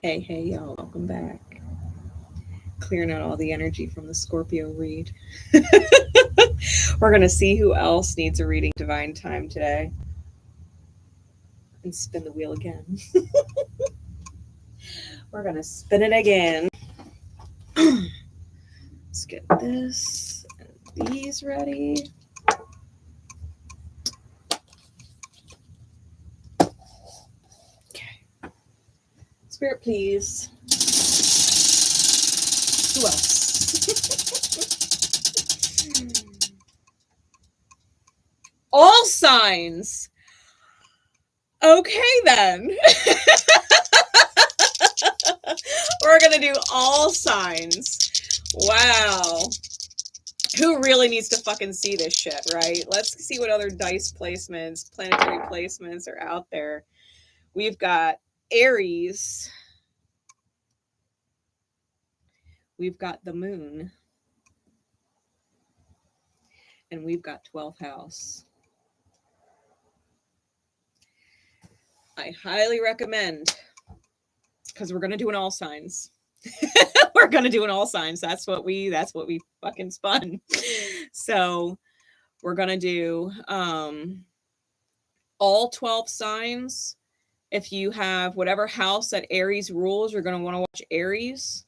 Hey, y'all, welcome back. Clearing out all the energy from the Scorpio read. We're going to see who else needs a reading divine time today. And spin the wheel again. We're going to spin it again. Let's get this and these ready. Okay. Spirit, please. Who else? All signs. Okay, then. We're going to do all signs. Wow. Who really needs to fucking see this shit, right? Let's see what other dice placements, planetary placements are out there. We've got Aries. We've got the moon. And we've got 12th house. I highly recommend, because we're going to do an all signs. We're going to do an all signs. That's what we fucking spun. So we're going to do all 12 signs. If you have whatever house that Aries rules, you're going to want to watch Aries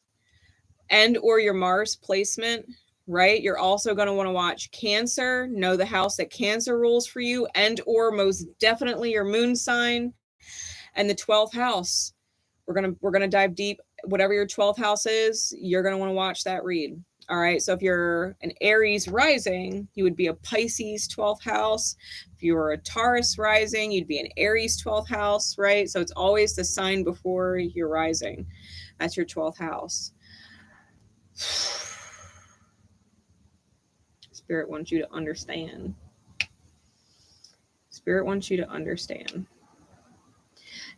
and or your Mars placement, right? You're also going to want to watch Cancer, know the house that Cancer rules for you, and or most definitely your moon sign and the 12th house. We're going to dive deep. Whatever your 12th house is, you're going to want to watch that read. All right. So if you're an Aries rising, you would be a Pisces 12th house. If you were a Taurus rising, you'd be an Aries 12th house, right? So it's always the sign before your rising. That's your 12th house. Spirit wants you to understand. Spirit wants you to understand.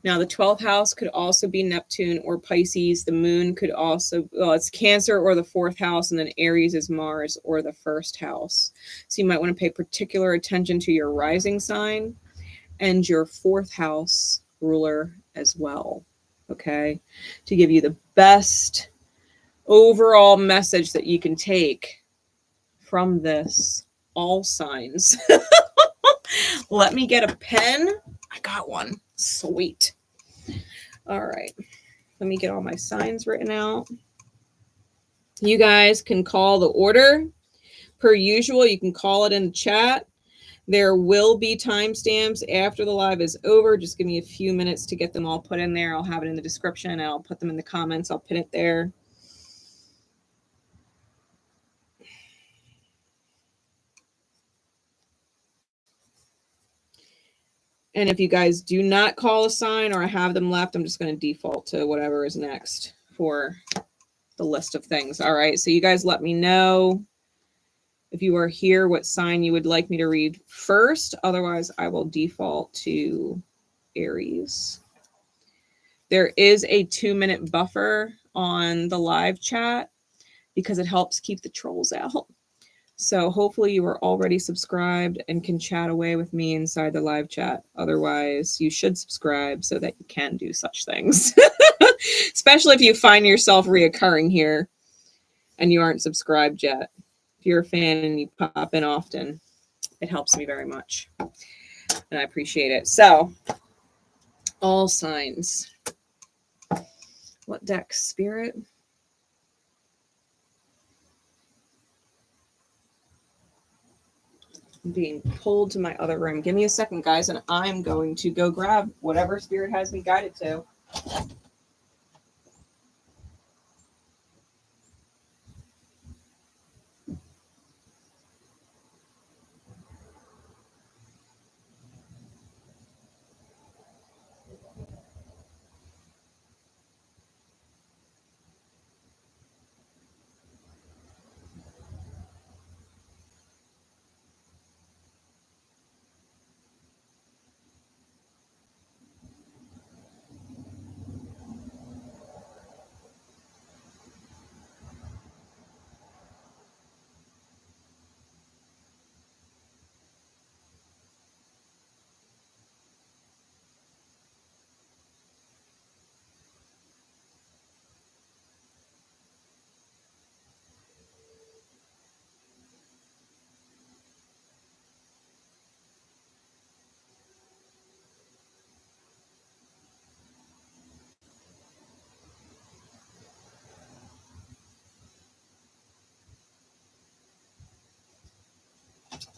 Now, the 12th house could also be Neptune or Pisces. The moon could also, well, it's Cancer or the 4th house, and then Aries is Mars or the 1st house. So you might want to pay particular attention to your rising sign and your 4th house ruler as well, okay? To give you the best overall message that you can take from this all signs. Let me get a pen. I got one. Sweet. All right. Let me get all my signs written out. You guys can call the order. Per usual, you can call it in the chat. There will be timestamps after the live is over. Just give me a few minutes to get them all put in there. I'll have it in the description and I'll put them in the comments. I'll pin it there. And if you guys do not call a sign or I have them left, I'm just going to default to whatever is next for the list of things. All right. So you guys let me know if you are here, what sign you would like me to read first. Otherwise, I will default to Aries. There is a 2-minute buffer on the live chat because it helps keep the trolls out. So hopefully you are already subscribed and can chat away with me inside the live chat. Otherwise, you should subscribe so that you can do such things. Especially if you find yourself reoccurring here and you aren't subscribed yet. If you're a fan and you pop in often, it helps me very much. And I appreciate it. So, all signs. What deck? Spirit? I'm being pulled to my other room. Give me a second, guys, and I'm going to go grab whatever Spirit has me guided to.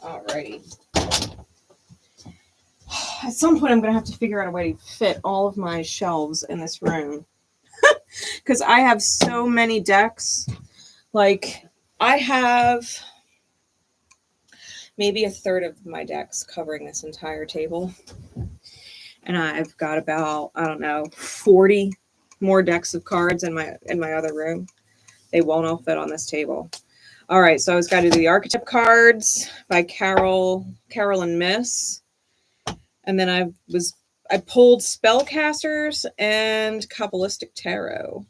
Alrighty. At some point, I'm going to have to figure out a way to fit all of my shelves in this room. Because I have so many decks. Like, I have maybe a third of my decks covering this entire table. And I've got about, I don't know, 40 more decks of cards in my other room. They won't all fit on this table. All right, so I was got to do the archetype cards by Carolyn Miss. And then I pulled Spellcasters and Kabbalistic Tarot.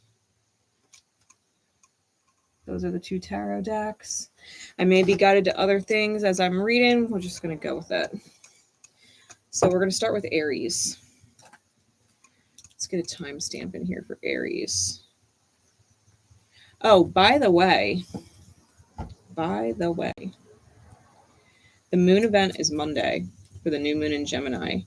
Those are the 2 tarot decks. I may be guided to other things as I'm reading. We're just going to go with it. So we're going to start with Aries. Let's get a timestamp in here for Aries. Oh, by the way, the moon event is Monday for the new moon in Gemini.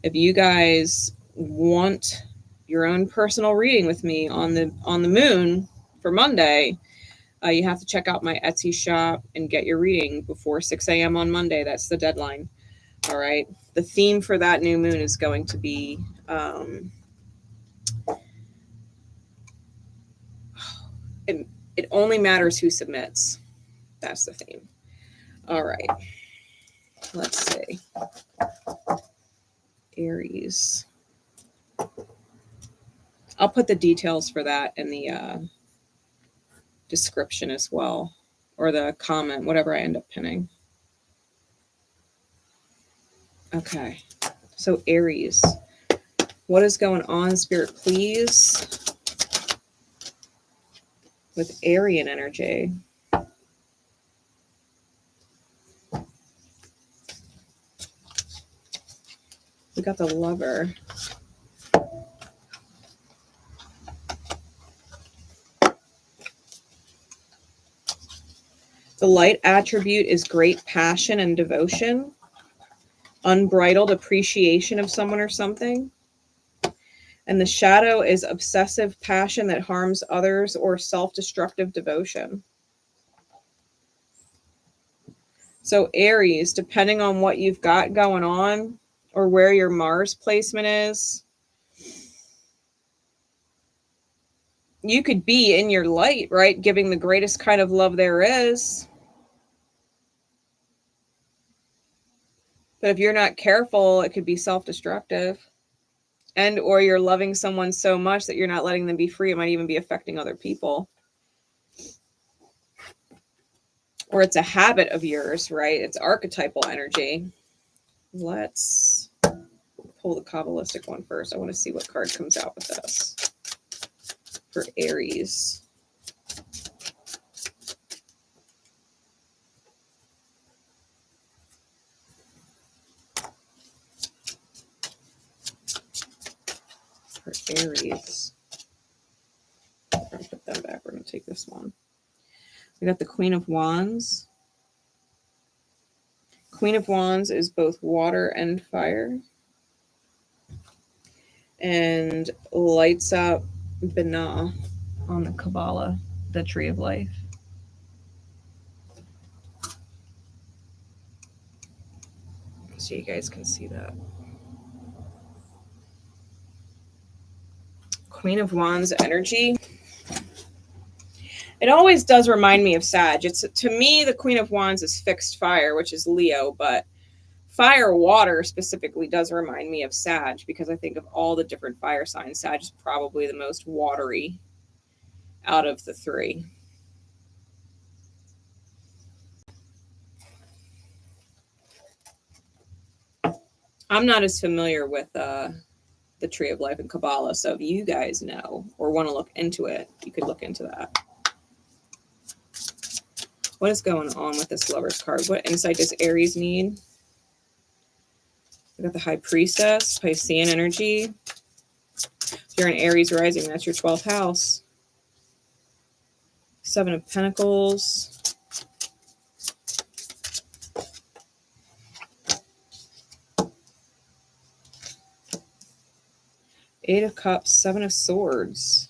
If you guys want your own personal reading with me on the moon for Monday, you have to check out my Etsy shop and get your reading before 6 a.m. on Monday. That's the deadline. All right. The theme for that new moon is going to be it only matters who submits. That's the theme. All right. Let's see. Aries. I'll put the details for that in the description as well, or the comment, whatever I end up pinning. Okay, so Aries, what is going on, Spirit, please, with Aryan energy? We got the Lover. The light attribute is great passion and devotion, unbridled appreciation of someone or something. And the shadow is obsessive passion that harms others or self-destructive devotion. So Aries, depending on what you've got going on or where your Mars placement is, you could be in your light, right? Giving the greatest kind of love there is. But if you're not careful, it could be self-destructive. And or you're loving someone so much that you're not letting them be free. It might even be affecting other people. Or it's a habit of yours, right? It's archetypal energy. Let's pull the Kabbalistic one first. I want to see what card comes out with this for Aries. For Aries. I'm going to put them back. We're going to take this one. We got the Queen of Wands. Queen of Wands is both water and fire. And lights up 𝐷𝐼 on the Kabbalah, the tree of life. So you guys can see that. Queen of Wands energy. It always does remind me of Sag. It's, to me, the Queen of Wands is fixed fire, which is Leo, but fire water specifically does remind me of Sag, because I think of all the different fire signs, Sag is probably the most watery out of the three. I'm not as familiar with the Tree of Life and Kabbalah, so if you guys know or want to look into it, you could look into that. What is going on with this Lover's card? What insight does Aries need? We got the High Priestess, Piscean energy. If you're an Aries rising, that's your 12th house. 7 of Pentacles. Eight of Cups, 7 of Swords.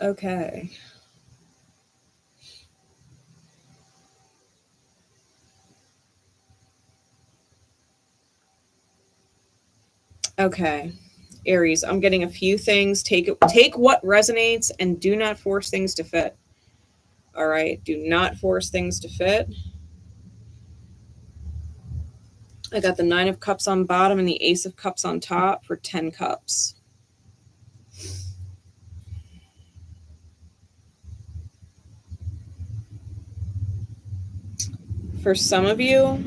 Okay. Okay. Aries, I'm getting a few things. Take what resonates and do not force things to fit. All right. Do not force things to fit. I got the 9 of Cups on bottom and the Ace of Cups on top for 10 cups. For some of you,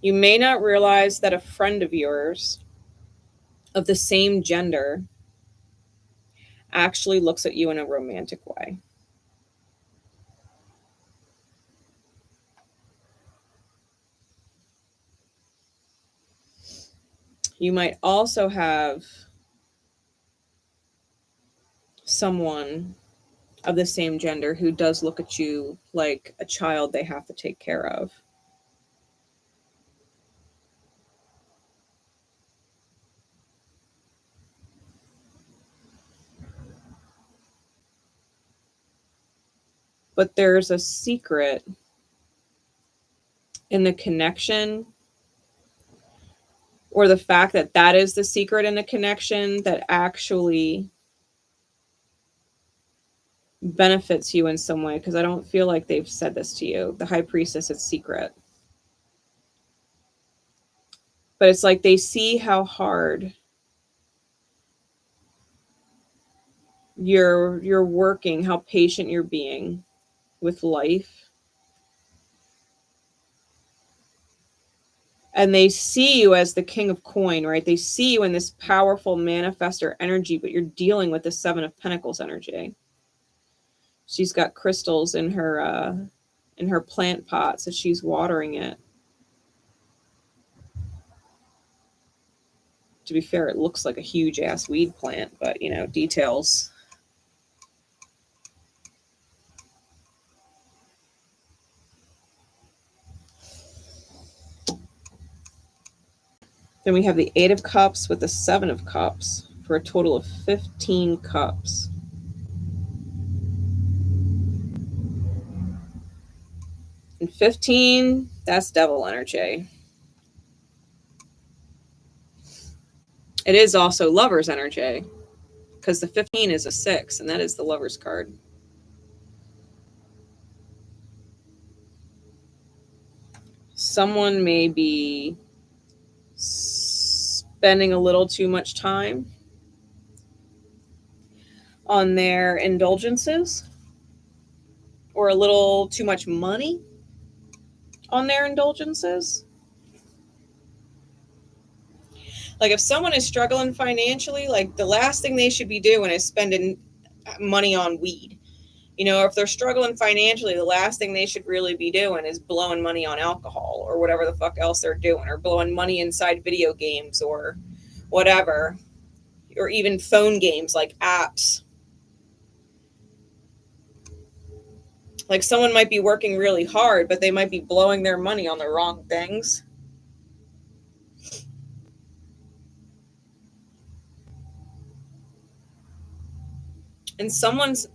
you may not realize that a friend of yours of the same gender actually looks at you in a romantic way. You might also have someone of the same gender who does look at you like a child they have to take care of. But there's a secret in the connection, or the fact that that is the secret in the connection that actually benefits you in some way, because I don't feel like they've said this to you. The High Priestess is secret. But it's like they see how hard you're working, how patient you're being with life. And they see you as the King of Coin, right? They see you in this powerful manifestor energy, but you're dealing with the 7 of Pentacles energy. She's got crystals in her plant pot, so she's watering it. To be fair, it looks like a huge ass weed plant, but you know, details. Then we have the 8 of Cups with the 7 of Cups for a total of 15 cups. And 15, that's devil energy. It is also lover's energy, because the 15 is a 6, and that is the lover's card. Someone may be spending a little too much time on their indulgences, or a little too much money on their indulgences. Like if someone is struggling financially, like the last thing they should be doing is spending money on weed. You know, if they're struggling financially, the last thing they should really be doing is blowing money on alcohol or whatever the fuck else they're doing, or blowing money inside video games or whatever, or even phone games like apps. Like someone might be working really hard, but they might be blowing their money on the wrong things. And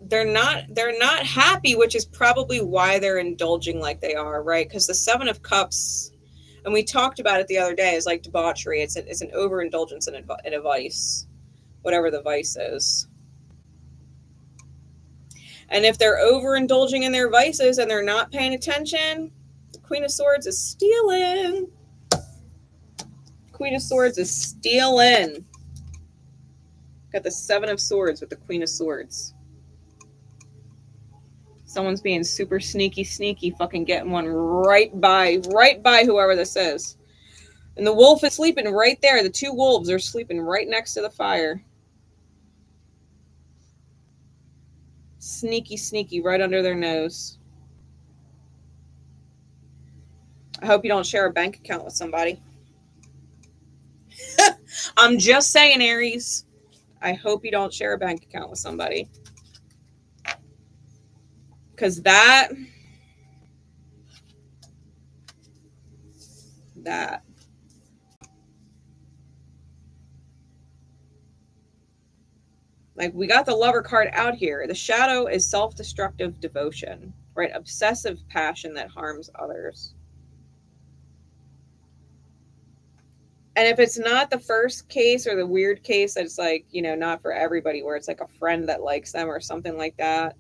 they're not happy, which is probably why they're indulging like they are, right? Because the 7 of Cups, and we talked about it the other day, is like debauchery. It's an overindulgence in a vice, whatever the vice is. And if they're overindulging in their vices and they're not paying attention, the Queen of Swords is stealing. Queen of Swords is stealing. Got the 7 of Swords with the Queen of Swords. Someone's being super sneaky, fucking getting one right by whoever this is. And the wolf is sleeping right there. The 2 wolves are sleeping right next to the fire. Sneaky, right under their nose. I hope you don't share a bank account with somebody. I'm just saying, Aries. I hope you don't share a bank account with somebody. Because that Like, we got the Lover card out here. The shadow is self-destructive devotion, right? Obsessive passion that harms others. And if it's not the first case or the weird case that's like, you know, not for everybody, where it's like a friend that likes them or something like that,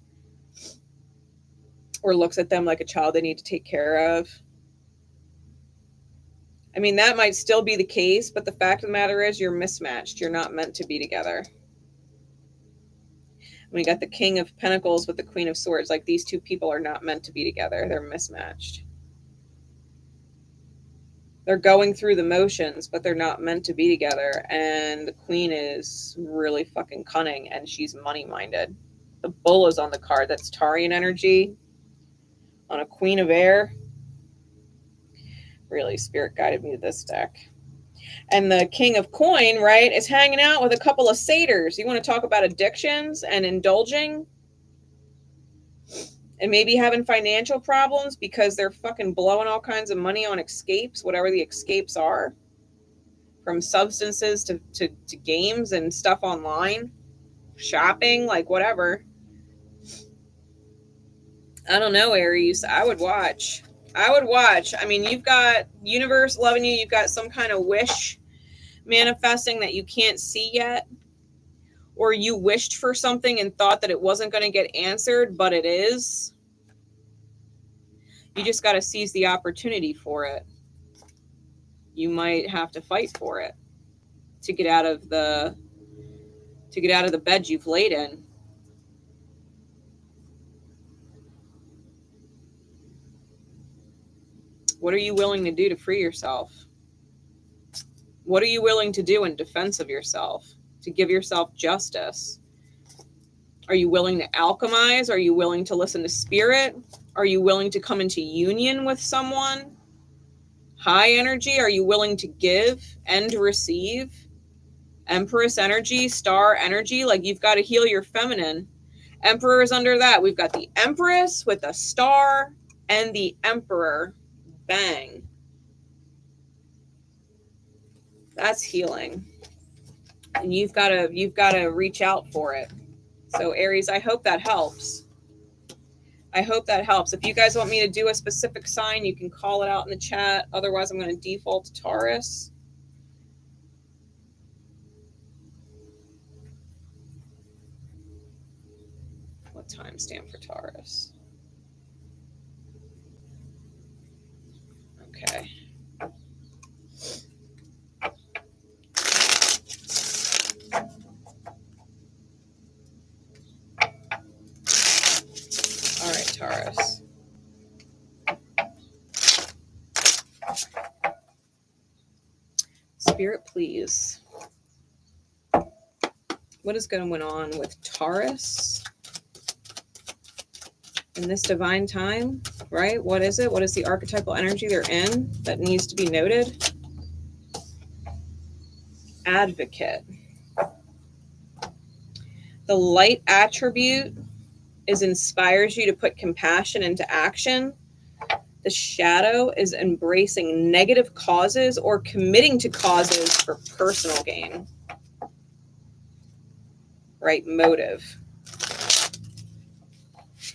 or looks at them like a child they need to take care of. I mean, that might still be the case, but the fact of the matter is you're mismatched. You're not meant to be together. We got the King of Pentacles with the Queen of Swords. Like, these two people are not meant to be together. They're mismatched. They're going through the motions, but they're not meant to be together. And the Queen is really fucking cunning, and she's money-minded. The Bull is on the card. That's Taurian energy on a Queen of Air. Really, Spirit guided me to this deck. And the King of Coin, right, is hanging out with a couple of satyrs. You want to talk about addictions and indulging? And maybe having financial problems because they're fucking blowing all kinds of money on escapes, whatever the escapes are. From substances to games and stuff online. Shopping, like whatever. I don't know, Aries. I would watch. I mean, you've got universe loving you. You've got some kind of wish manifesting that you can't see yet. Or you wished for something and thought that it wasn't going to get answered, but it is. You just got to seize the opportunity for it. You might have to fight for it to get out of the bed you've laid in. What are you willing to do to free yourself? What are you willing to do in defense of yourself? To give yourself justice? Are you willing to alchemize? Are you willing to listen to spirit? Are you willing to come into union with someone? High energy? Are you willing to give and receive? Empress energy, star energy, like you've got to heal your feminine. Emperor is under that. We've got the Empress with a star and the Emperor. Bang. That's healing. And you've got to reach out for it. So Aries, I hope that helps. I hope that helps. If you guys want me to do a specific sign, you can call it out in the chat. Otherwise, I'm going to default to Taurus. What timestamp for Taurus? Okay. All right, Taurus. Spirit, please. What is going on with Taurus in this divine time, right? What is it? What is the archetypal energy they're in that needs to be noted? Advocate. The light attribute inspires you to put compassion into action. The shadow is embracing negative causes or committing to causes for personal gain. Right? Motive.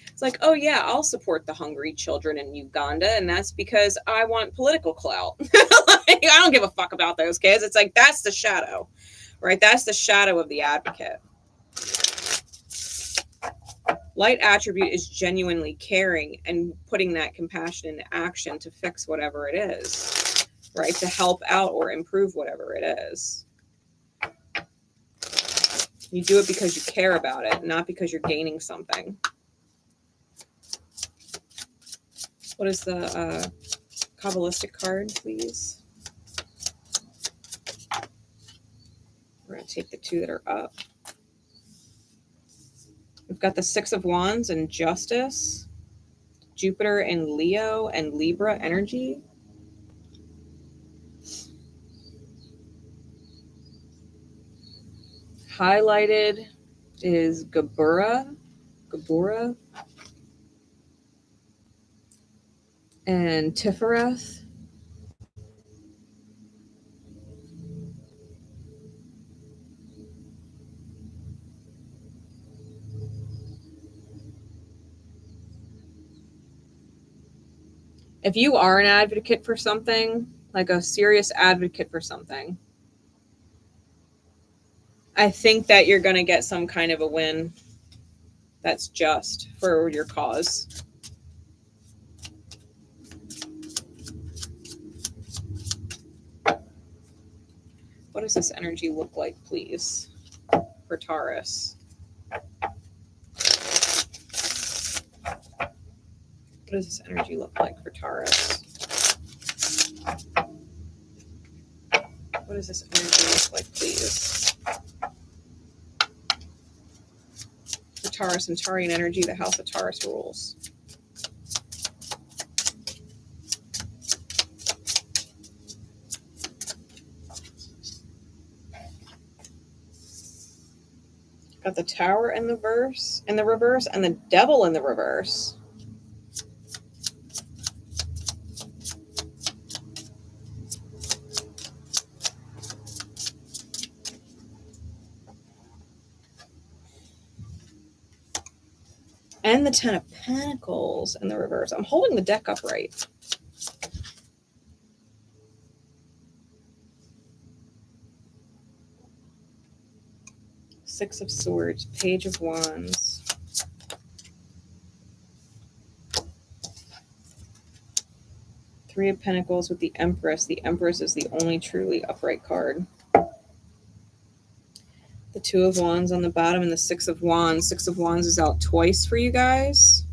It's like, oh yeah, I'll support the hungry children in Uganda, and that's because I want political clout. Like, I don't give a fuck about those kids. It's like, that's the shadow, right? That's the shadow of the advocate. Light attribute is genuinely caring and putting that compassion into action to fix whatever it is, right? To help out or improve whatever it is. You do it because you care about it, not because you're gaining something. What is the Kabbalistic card, please? We're going to take the two that are up. We've got the Six of Wands and Justice, Jupiter and Leo and Libra energy. Highlighted is Gabura, and Tifereth. If you are an advocate for something, like a serious advocate for something, I think that you're going to get some kind of a win that's just for your cause. What does this energy look like, please, for Taurus? What does this energy look like for Taurus? What does this energy look like, please? For Taurus and Taurian energy, the house of Taurus rules. Got the Tower in the reverse, and the Devil in the reverse. And the Ten of Pentacles in the reverse. I'm holding the deck upright. Six of Swords, Page of Wands. Three of Pentacles with the Empress. The Empress is the only truly upright card. The Two of Wands on the bottom and the Six of Wands. Six of Wands is out twice for you guys.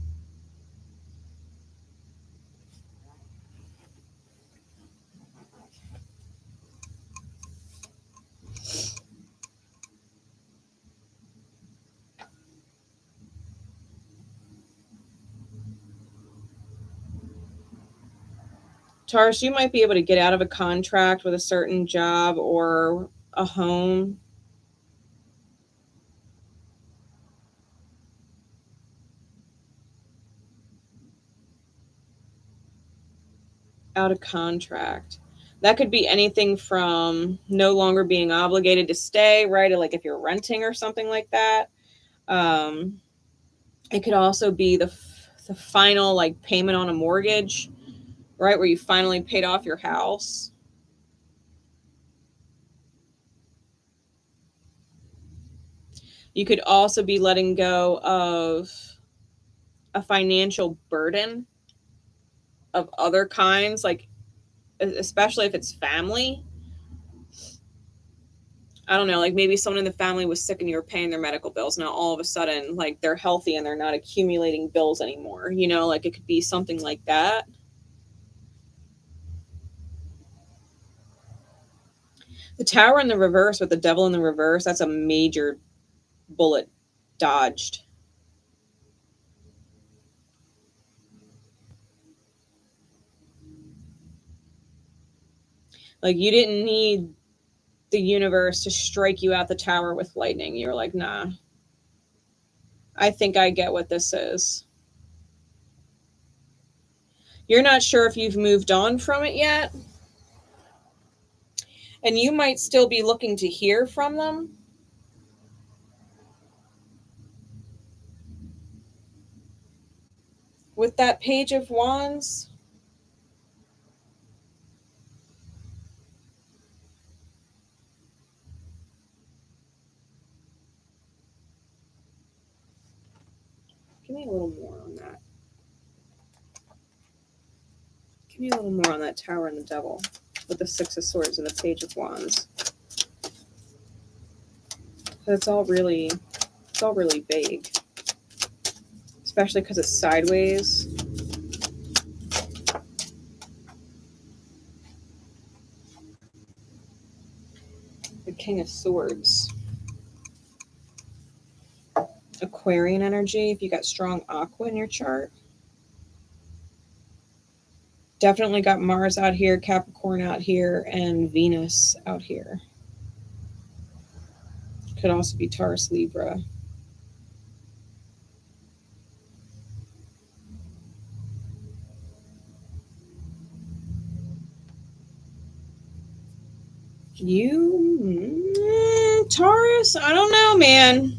Taurus, you might be able to get out of a contract with a certain job or a home. Out of contract. That could be anything from no longer being obligated to stay, right? Or like if you're renting or something like that. It could also be the final like payment on a mortgage, right? Where you finally paid off your house. You could also be letting go of a financial burden of other kinds, like especially if it's family. I don't know, like maybe someone in the family was sick and you were paying their medical bills. Now all of a sudden, like they're healthy and they're not accumulating bills anymore. You know, like it could be something like that. The Tower in the reverse with the Devil in the reverse, that's a major bullet dodged. Like you didn't need the universe to strike you out the tower with lightning. You're like, nah, I think I get what this is. You're not sure if you've moved on from it yet. And you might still be looking to hear from them. With that Page of Wands. Give me a little more on that. Give me a little more on that Tower and the Devil with the Six of Swords and the Page of Wands. It's all really vague, especially because it's sideways. The King of Swords. Aquarian energy, if you got strong aqua in your chart. Definitely got Mars out here, Capricorn out here, and Venus out here. Could also be Taurus, Libra. Taurus? I don't know, man.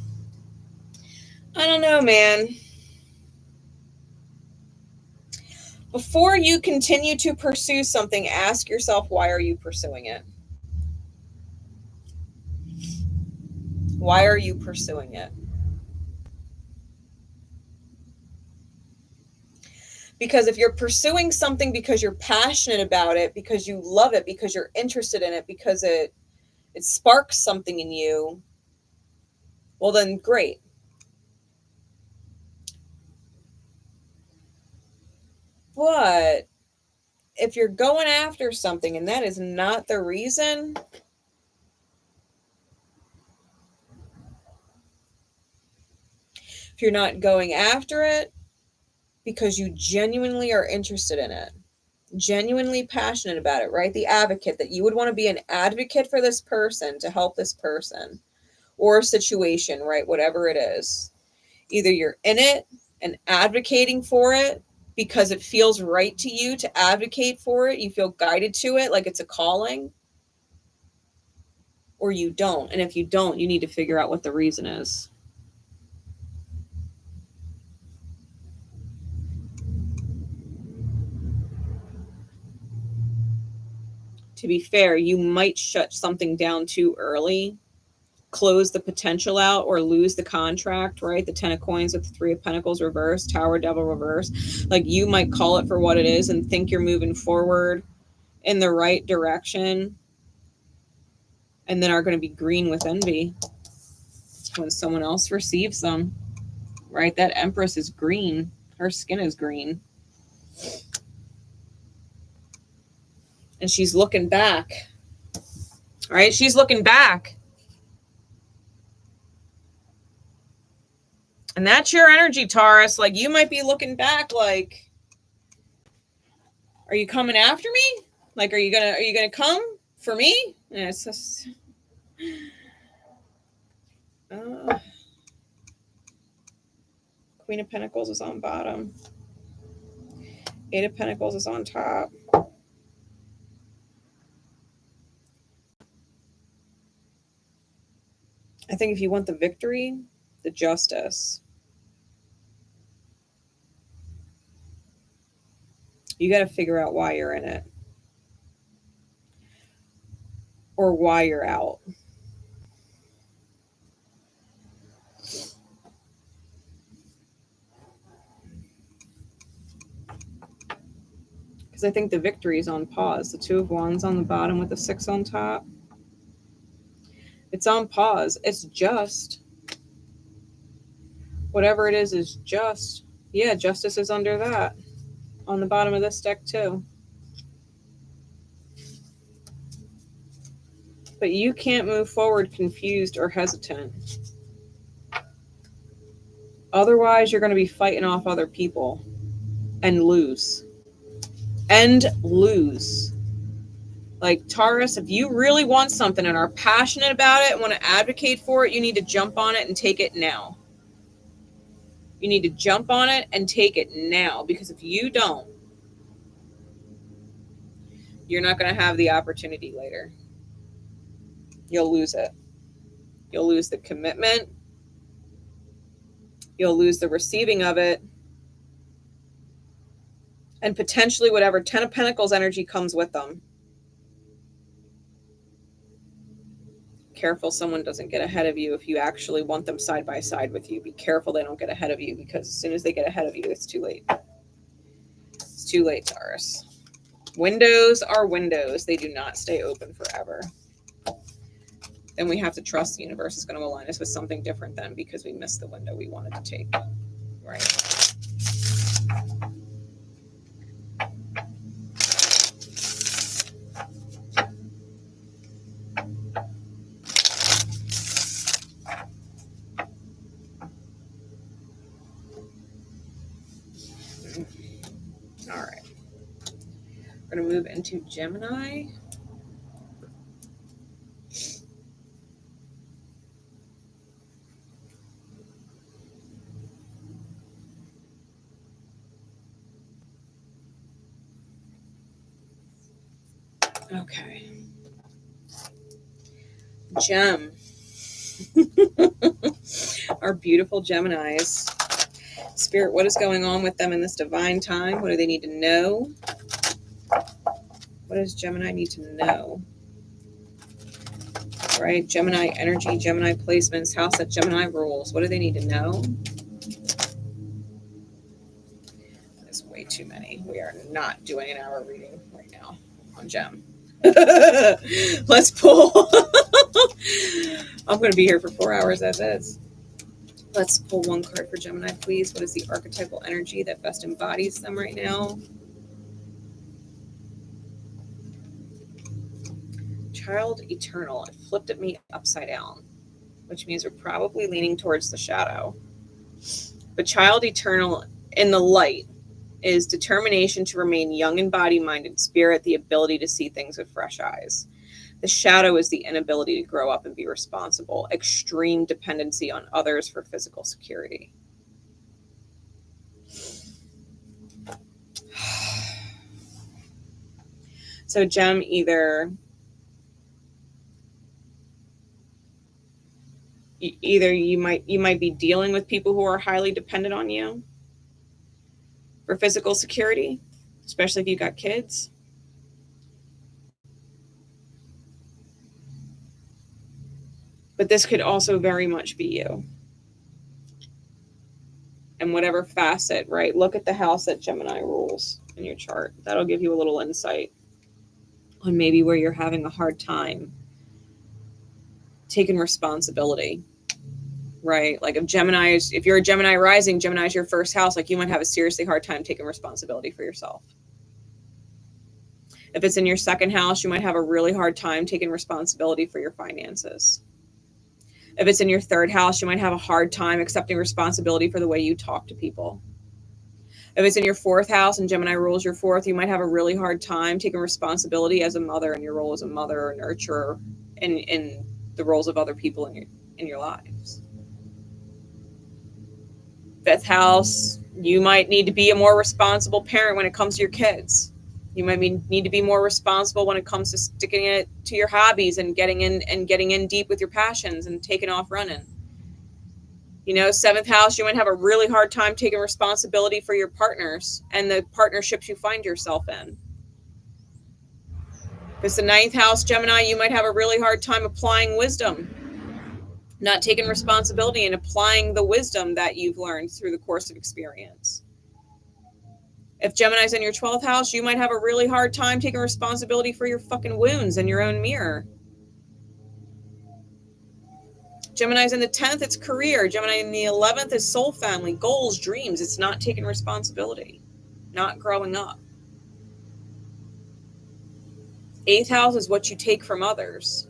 Before you continue to pursue something, ask yourself, why are you pursuing it? Why are you pursuing it? Because if you're pursuing something because you're passionate about it, because you love it, because you're interested in it, because it sparks something in you, well then great. But if you're going after something and that is not the reason, if you're not going after it because you genuinely are interested in it, genuinely passionate about it, right? The advocate, that you would want to be an advocate for this person, to help this person or situation, right? Whatever it is. Either you're in it and advocating for it because it feels right to you to advocate for it, you feel guided to it like it's a calling, or you don't. And if you don't, you need to figure out what the reason is. To be fair, you might shut something down too early, close the potential out, or lose the contract, right? The 10 of coins with the 3 of pentacles reversed, Tower, Devil reverse. Like, you might call it for what it is and think you're moving forward in the right direction, and then are going to be green with envy when someone else receives them, right? That Empress is green. Her skin is green. And she's looking back, right? She's looking back. And that's your energy, Taurus. Like, you might be looking back like, are you coming after me? Like, are you gonna come for me? And it's just, Queen of Pentacles is on bottom. 8 of Pentacles is on top. I think if you want the victory, the justice, you got to figure out why you're in it or why you're out. Because I think the victory is on pause. The 2 of Wands on the bottom with the 6 on top. It's on pause. It's just. Whatever it is just. Yeah, justice is under that. On the bottom of this deck too. But you can't move forward confused or hesitant. Otherwise, you're going to be fighting off other people and lose. And lose. Like, Taurus, if you really want something and are passionate about it and want to advocate for it, you need to jump on it and take it now. You need to jump on it and take it now. Because if you don't, you're not going to have the opportunity later. You'll lose it. You'll lose the commitment. You'll lose the receiving of it. And potentially whatever 10 of Pentacles energy comes with them. Careful someone doesn't get ahead of you if you actually want them side by side with you. Be careful they don't get ahead of you, because as soon as they get ahead of you, it's too late. It's too late, Taurus. Windows are windows. They do not stay open forever. Then we have to trust the universe is going to align us with something different then, because we missed the window we wanted to take. Right? All right. We're going to move into Gemini. Okay. Gem. Our beautiful Geminis. Spirit, what is going on with them in this divine time? What do they need to know? What does Gemini need to know? Right? Gemini energy, Gemini placements, house that Gemini rules. What do they need to know? There's way too many. We are not doing an hour reading right now on Gem. Let's pull. I'm going to be here for 4 hours as is. Let's pull one card for Gemini, please. What is the archetypal energy that best embodies them right now? Child eternal. It flipped at me upside down, which means we're probably leaning towards the shadow. But child eternal in the light is determination to remain young in body, mind, and spirit, the ability to see things with fresh eyes. The shadow is the inability to grow up and be responsible, extreme dependency on others for physical security. So Gem, either you might be dealing with people who are highly dependent on you for physical security, especially if you got kids. But this could also very much be you. And whatever facet, right? Look at the house that Gemini rules in your chart. That'll give you a little insight on maybe where you're having a hard time taking responsibility, right? Like if you're a Gemini rising, Gemini is your first house, like you might have a seriously hard time taking responsibility for yourself. If it's in your second house, you might have a really hard time taking responsibility for your finances. If it's in your third house, you might have a hard time accepting responsibility for the way you talk to people. If it's in your fourth house and Gemini rules your fourth, you might have a really hard time taking responsibility as a mother in your role as a mother or nurturer in the roles of other people in your lives. Fifth house, you might need to be a more responsible parent when it comes to your kids. You might need to be more responsible when it comes to sticking it to your hobbies and getting in deep with your passions and taking off running. You know, seventh house, you might have a really hard time taking responsibility for your partners and the partnerships you find yourself in. If it's the ninth house, Gemini, you might have a really hard time applying wisdom, not taking responsibility and applying the wisdom that you've learned through the course of experience. If Gemini's in your 12th house, you might have a really hard time taking responsibility for your fucking wounds in your own mirror. Gemini's in the 10th, it's career. Gemini in the 11th is soul family, goals, dreams. It's not taking responsibility, not growing up. 8th house is what you take from others,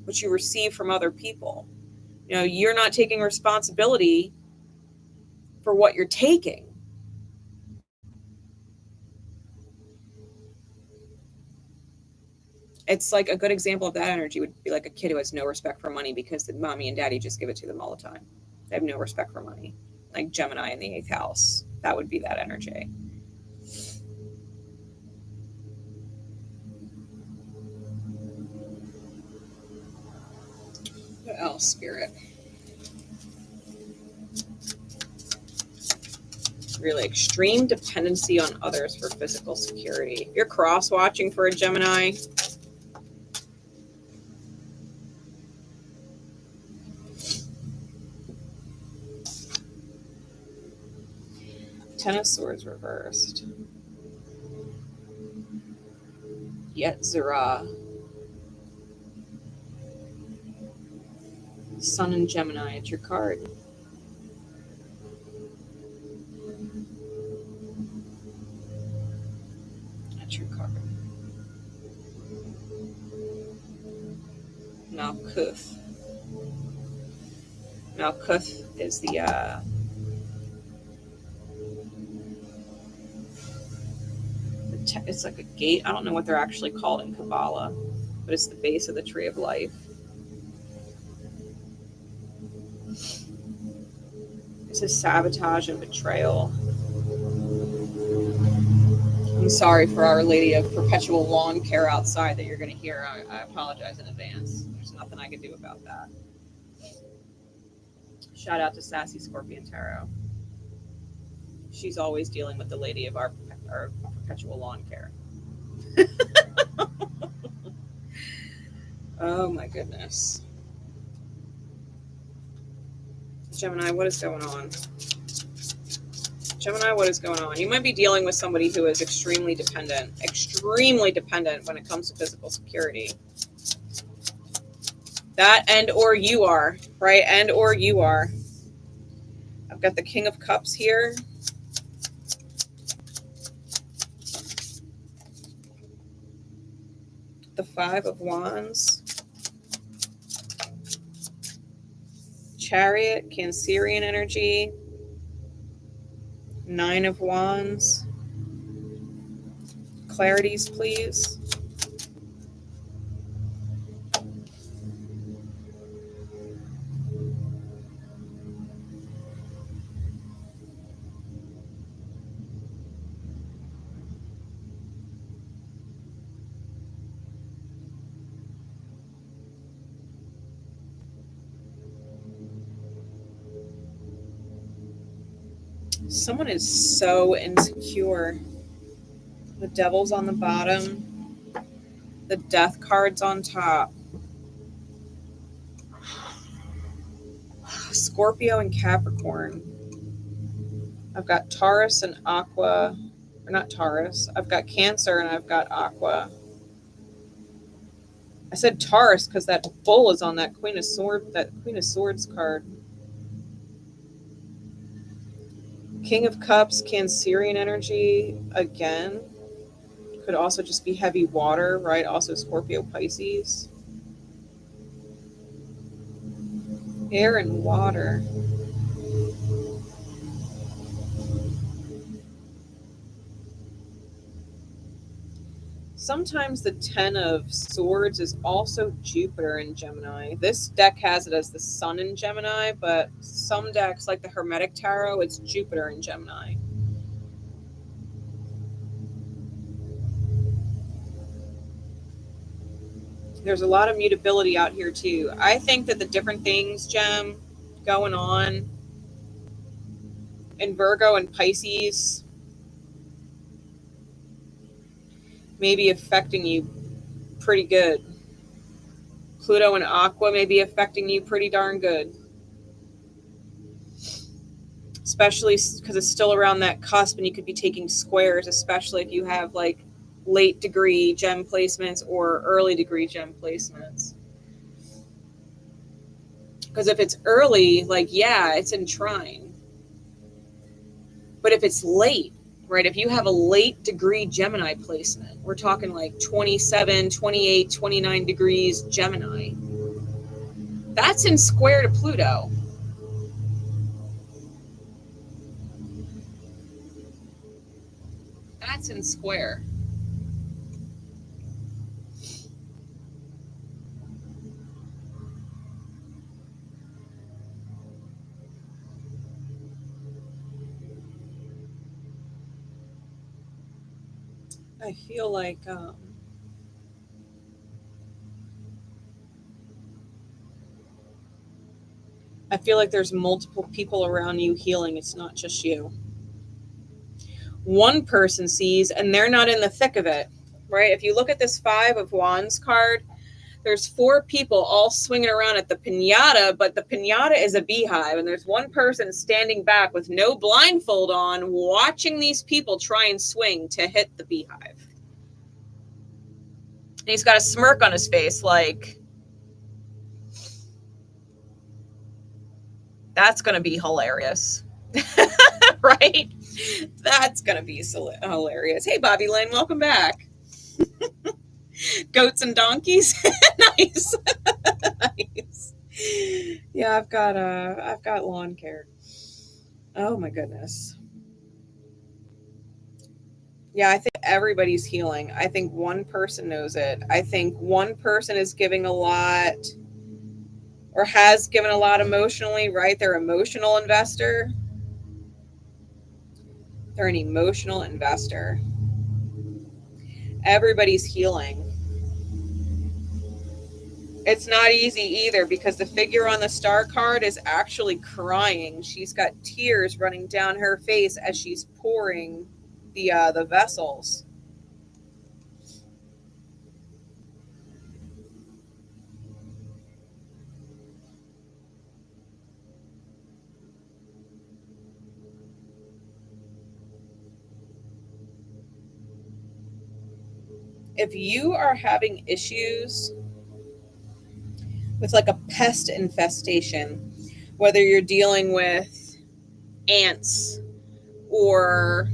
what you receive from other people. You know, you're not taking responsibility for what you're taking. It's like a good example of that energy would be like a kid who has no respect for money because the mommy and daddy just give it to them all the time. They have no respect for money. Like Gemini in the 8th house, that would be that energy. What else, Spirit? Really extreme dependency on others for physical security. If you're cross-watching for a Gemini, Ten of Swords reversed. 𝐤𝐤𝐳𝐴. Sun and Gemini, it's your card. That's your card. 𝗏𝗂𝐽𝐿. 𝗏𝗂𝐽𝐿 is the it's like a gate. I don't know what they're actually called in Kabbalah, but it's the base of the tree of life. This is sabotage and betrayal. I'm sorry for Our Lady of Perpetual Lawn Care outside that you're going to hear. I apologize in advance. There's nothing I can do about that. Shout out to Sassy Scorpion Tarot. She's always dealing with the lady of our perpetual lawn care. Oh my goodness. Gemini, what is going on? Gemini, what is going on? You might be dealing with somebody who is extremely dependent when it comes to physical security. That and or you are, right? And or you are. I've got the King of Cups here. The Five of Wands. Chariot, Cancerian energy. Nine of Wands. Clarities, please. Someone is so insecure. The Devil's on the bottom. The Death card's on top. Scorpio and Capricorn. I've got Taurus and Aqua. Or not Taurus. I've got Cancer and I've got Aqua. I said Taurus because that bull is on that Queen of Swords card. King of Cups, Cancerian energy again. Could also just be heavy water, right? Also Scorpio, Pisces. Air and water. Sometimes the Ten of Swords is also Jupiter in Gemini. This deck has it as the Sun in Gemini, but some decks, like the Hermetic Tarot, it's Jupiter in Gemini. There's a lot of mutability out here too. I think that the different things, Gem, going on in Virgo and Pisces may be affecting you pretty good. Pluto and Aqua may be affecting you pretty darn good. Especially because it's still around that cusp and you could be taking squares, especially if you have like late degree gem placements or early degree gem placements. Because if it's early, like, yeah, it's in trine. But if it's late, right, if you have a late degree Gemini placement, we're talking like 27, 28, 29 degrees Gemini. That's in square to Pluto. That's in square. I feel like there's multiple people around you healing. It's not just you. One person sees and they're not in the thick of it, right? If you look at this Five of Wands card, there's four people all swinging around at the piñata, but the piñata is a beehive, and there's one person standing back with no blindfold on, watching these people try and swing to hit the beehive. And he's got a smirk on his face, like, that's going to be hilarious. Right? That's going to be hilarious. Hey, Bobby Lynn, welcome back. Goats and donkeys. Nice. Nice. Yeah, I've got lawn care. Oh my goodness. Yeah, I think everybody's healing. I think one person knows it. I think one person is giving a lot or has given a lot emotionally, right? They're an emotional investor. They're an emotional investor. Everybody's healing. It's not easy either, because the figure on the star card is actually crying. She's got tears running down her face as she's pouring the vessels. If you are having issues with like a pest infestation, whether you're dealing with ants or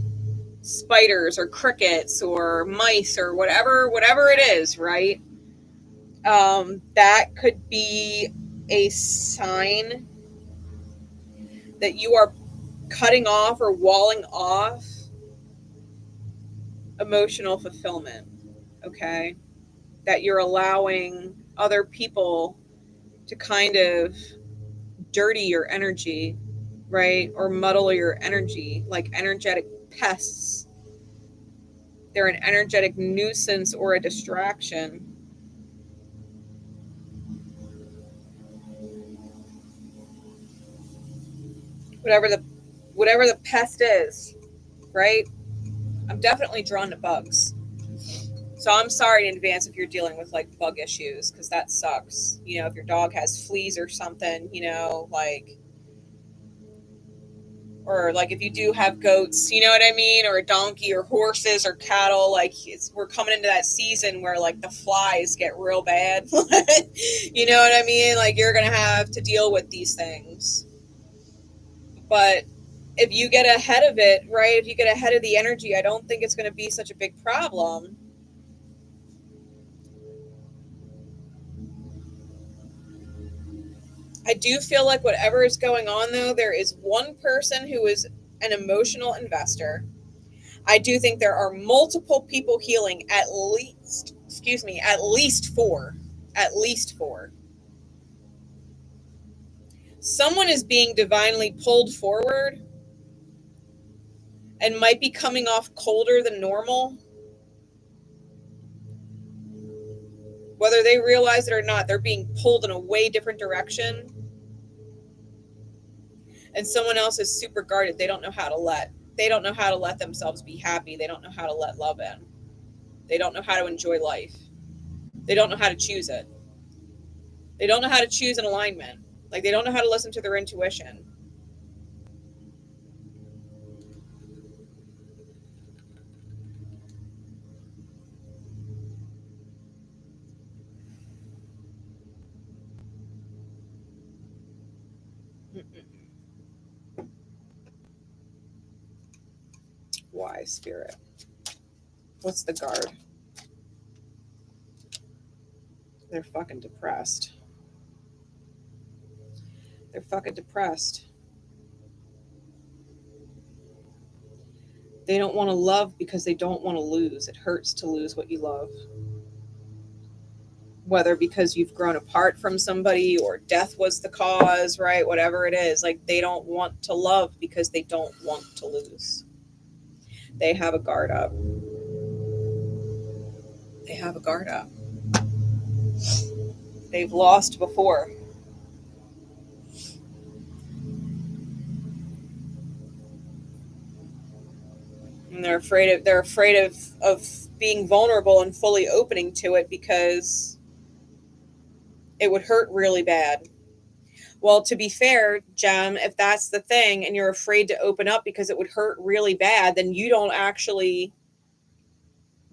spiders or crickets or mice or whatever it is, right? That could be a sign that you are cutting off or walling off emotional fulfillment, okay? That you're allowing other people to kind of dirty your energy, right? Or muddle your energy, like energetic pests. They're an energetic nuisance or a distraction. Whatever the pest is, right? I'm definitely drawn to bugs. So I'm sorry in advance if you're dealing with like bug issues, because that sucks. You know, if your dog has fleas or something, you know, like, or like if you do have goats, you know what I mean? Or a donkey or horses or cattle, like we're coming into that season where like the flies get real bad. You know what I mean? Like you're going to have to deal with these things. But if you get ahead of it, right? If you get ahead of the energy, I don't think it's going to be such a big problem. I do feel like whatever is going on, though, there is one person who is an emotional investor. I do think there are multiple people healing, at least four. At least four. Someone is being divinely pulled forward and might be coming off colder than normal. Whether they realize it or not, they're being pulled in a way different direction. And someone else is super guarded. They don't know how to let themselves be happy. They don't know how to let love in. They don't know how to enjoy life. They don't know how to choose it. They don't know how to choose an alignment. Like they don't know how to listen to their intuition. Why, Spirit? What's the guard? They're fucking depressed. They're fucking depressed. They don't want to love because they don't want to lose. It hurts to lose what you love. Whether because you've grown apart from somebody or death was the cause, right? Whatever it is, like they don't want to love because they don't want to lose. They have a guard up. They have a guard up. They've lost before. And they're afraid of being vulnerable and fully opening to it because it would hurt really bad. Well, to be fair, Gem, if that's the thing and you're afraid to open up because it would hurt really bad, then you don't actually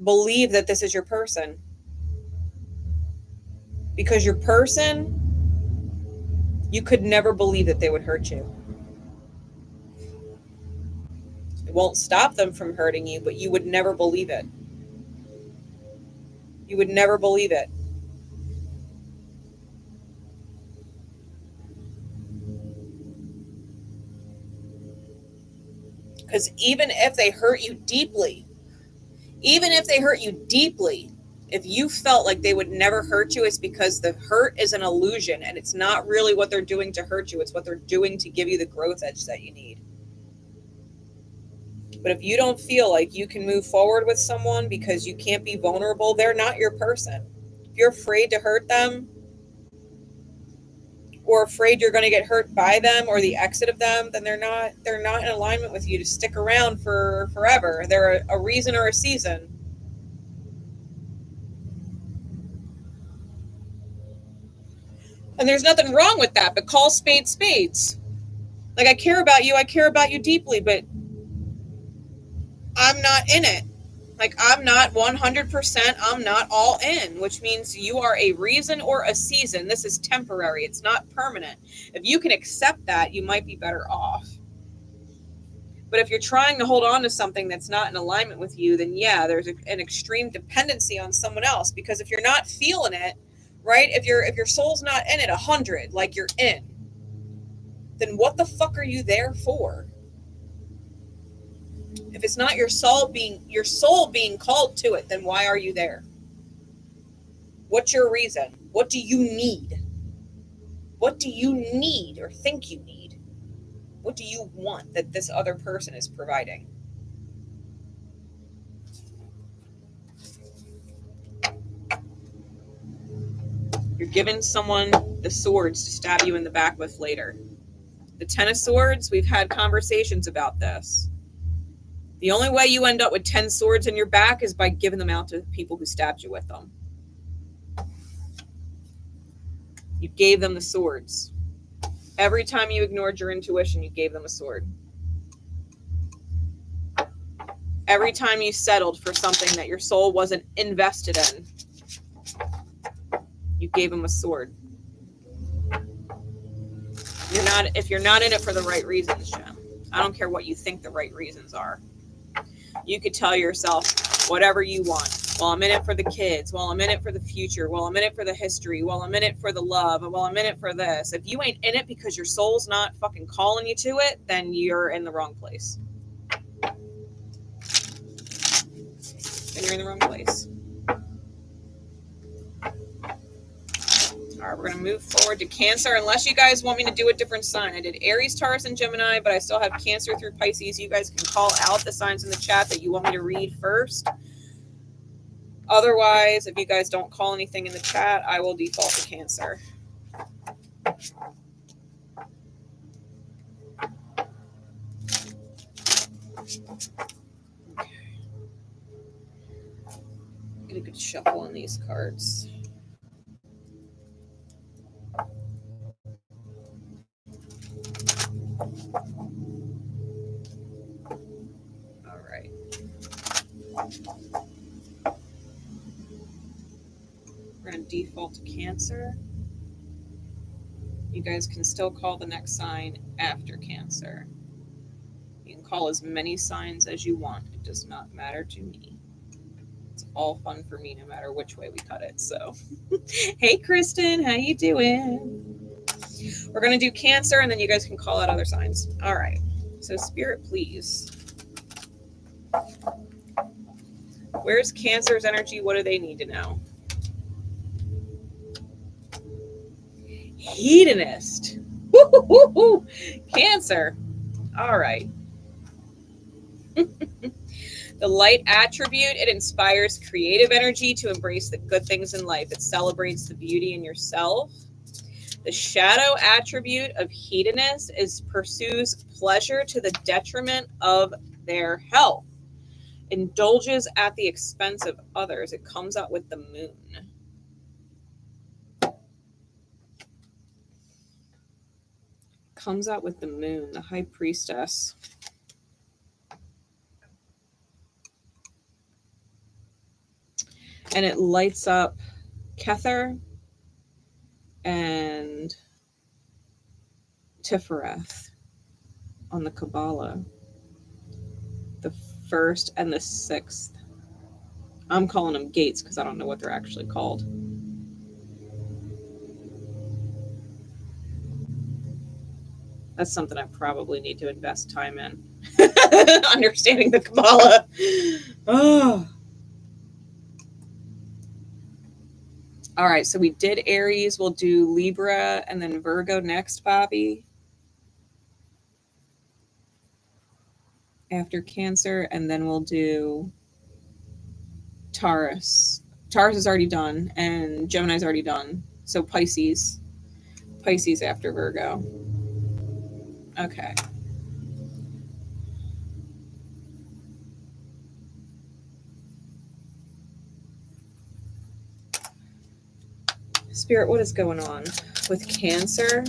believe that this is your person. Because your person, you could never believe that they would hurt you. It won't stop them from hurting you, but you would never believe it. You would never believe it. Because even if they hurt you deeply, if you felt like they would never hurt you, it's because the hurt is an illusion and it's not really what they're doing to hurt you. It's what they're doing to give you the growth edge that you need. But if you don't feel like you can move forward with someone because you can't be vulnerable, they're not your person. If you're afraid to hurt them, or afraid you're going to get hurt by them or the exit of them, then they're not in alignment with you to stick around for forever. They're a reason or a season. And there's nothing wrong with that, but call spades spades. Like, I care about you deeply, but I'm not in it. Like, I'm not 100%, I'm not all in, which means you are a reason or a season. This is temporary. It's not permanent. If you can accept that, you might be better off. But if you're trying to hold on to something that's not in alignment with you, then yeah, there's an extreme dependency on someone else. Because if you're not feeling it, right? If your soul's not in it 100, like you're in, then what the fuck are you there for? If it's not your soul being called to it, then why are you there? What's your reason? What do you need? What do you need or think you need? What do you want that this other person is providing? You're giving someone the swords to stab you in the back with later. The Ten of Swords, we've had conversations about this. The only way you end up with 10 swords in your back is by giving them out to people who stabbed you with them. You gave them the swords. Every time you ignored your intuition, you gave them a sword. Every time you settled for something that your soul wasn't invested in, you gave them a sword. If you're not in it for the right reasons, Jem, I don't care what you think the right reasons are. You could tell yourself whatever you want. Well, I'm in it for the kids. Well, I'm in it for the future. Well, I'm in it for the history. Well, I'm in it for the love. Well, I'm in it for this. If you ain't in it because your soul's not fucking calling you to it, then you're in the wrong place. Then you're in the wrong place. All right, we're going to move forward to Cancer, unless you guys want me to do a different sign. I did Aries, Taurus, and Gemini, but I still have Cancer through Pisces. You guys can call out the signs in the chat that you want me to read first. Otherwise, if you guys don't call anything in the chat, I will default to Cancer. Okay. Get a good shuffle on these cards. All right. We're going to default to Cancer. You guys can still call the next sign after Cancer. You can call as many signs as you want. It does not matter to me. It's all fun for me no matter which way we cut it. So, hey, Kristen, how you doing? We're going to do Cancer, and then you guys can call out other signs. All right. So, Spirit, please. Where's Cancer's energy? What do they need to know? Hedonist. Woo-hoo-hoo-hoo. Cancer. All right. The light attribute, it inspires creative energy to embrace the good things in life. It celebrates the beauty in yourself. The shadow attribute of hedonist pursues pleasure to the detriment of their health. Indulges at the expense of others. It comes out with the moon. Comes out with the moon, the high priestess. And it lights up Kether and Tifereth on the Kabbalah. The 1st and the 6th. I'm calling them gates because I don't know what they're actually called. That's something I probably need to invest time in. Understanding the Kabbalah. Oh. All right, so we did Aries. We'll do Libra and then Virgo next, Bobby. After Cancer, and then we'll do Taurus. Taurus is already done, and Gemini's already done. So Pisces. Pisces after Virgo. Okay. Spirit, what is going on with Cancer?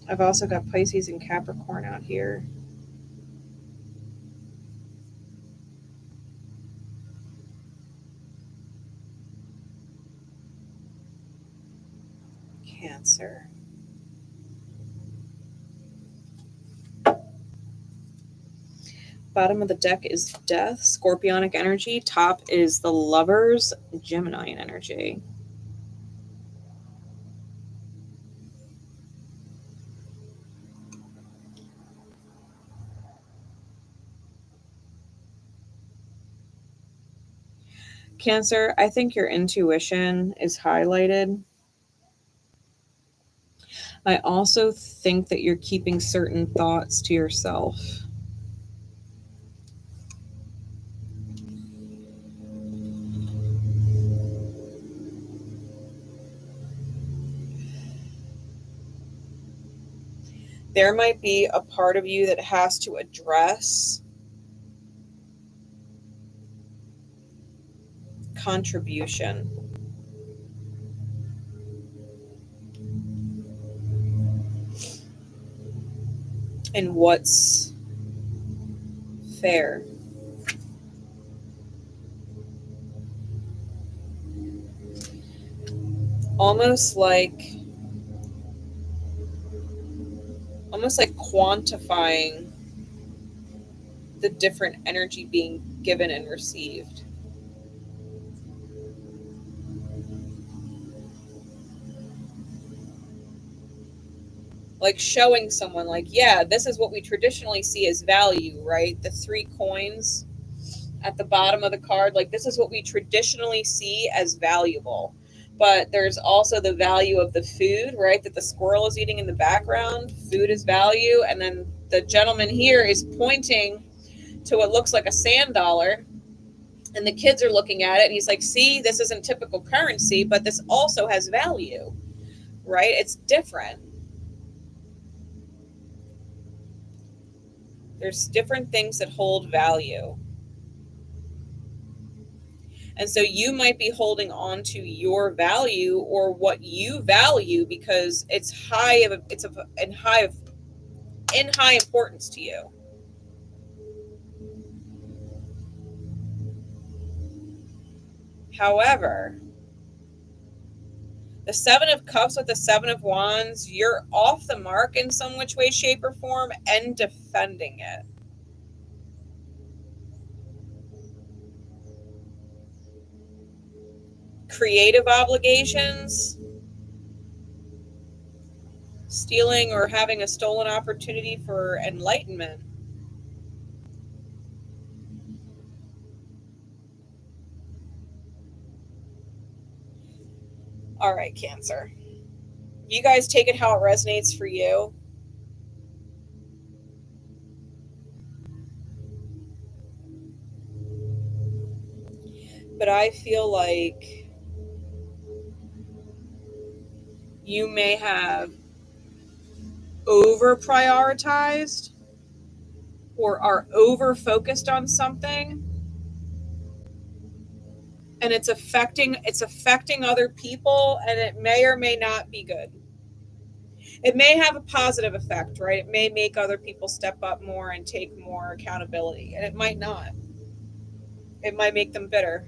I've also got Pisces and Capricorn out here. Cancer. Bottom of the deck is Death, Scorpionic energy. Top is the Lovers, Gemini energy. Cancer, I think your intuition is highlighted. I also think that you're keeping certain thoughts to yourself. There might be a part of you that has to address contribution. And what's fair. Almost like quantifying the different energy being given and received. Like showing someone like, yeah, this is what we traditionally see as value, right? The 3 coins at the bottom of the card, like this is what we traditionally see as valuable. But there's also the value of the food, right? That the squirrel is eating in the background. Food is value. And then the gentleman here is pointing to what looks like a sand dollar. And the kids are looking at it. And he's like, see, this isn't typical currency, but this also has value, right? It's different. There's different things that hold value. And so you might be holding on to your value or what you value because it's in high importance to you. However, the 7 of Cups with the 7 of Wands, you're off the mark in some which way, shape, or form and defending it. Creative obligations, stealing or having a stolen opportunity for enlightenment. All right, Cancer. You guys take it how it resonates for you. But I feel like you may have over prioritized or are over focused on something, and it's affecting other people, and it may or may not be good. It may have a positive effect, right? It may make other people step up more and take more accountability, and it might not. It might make them bitter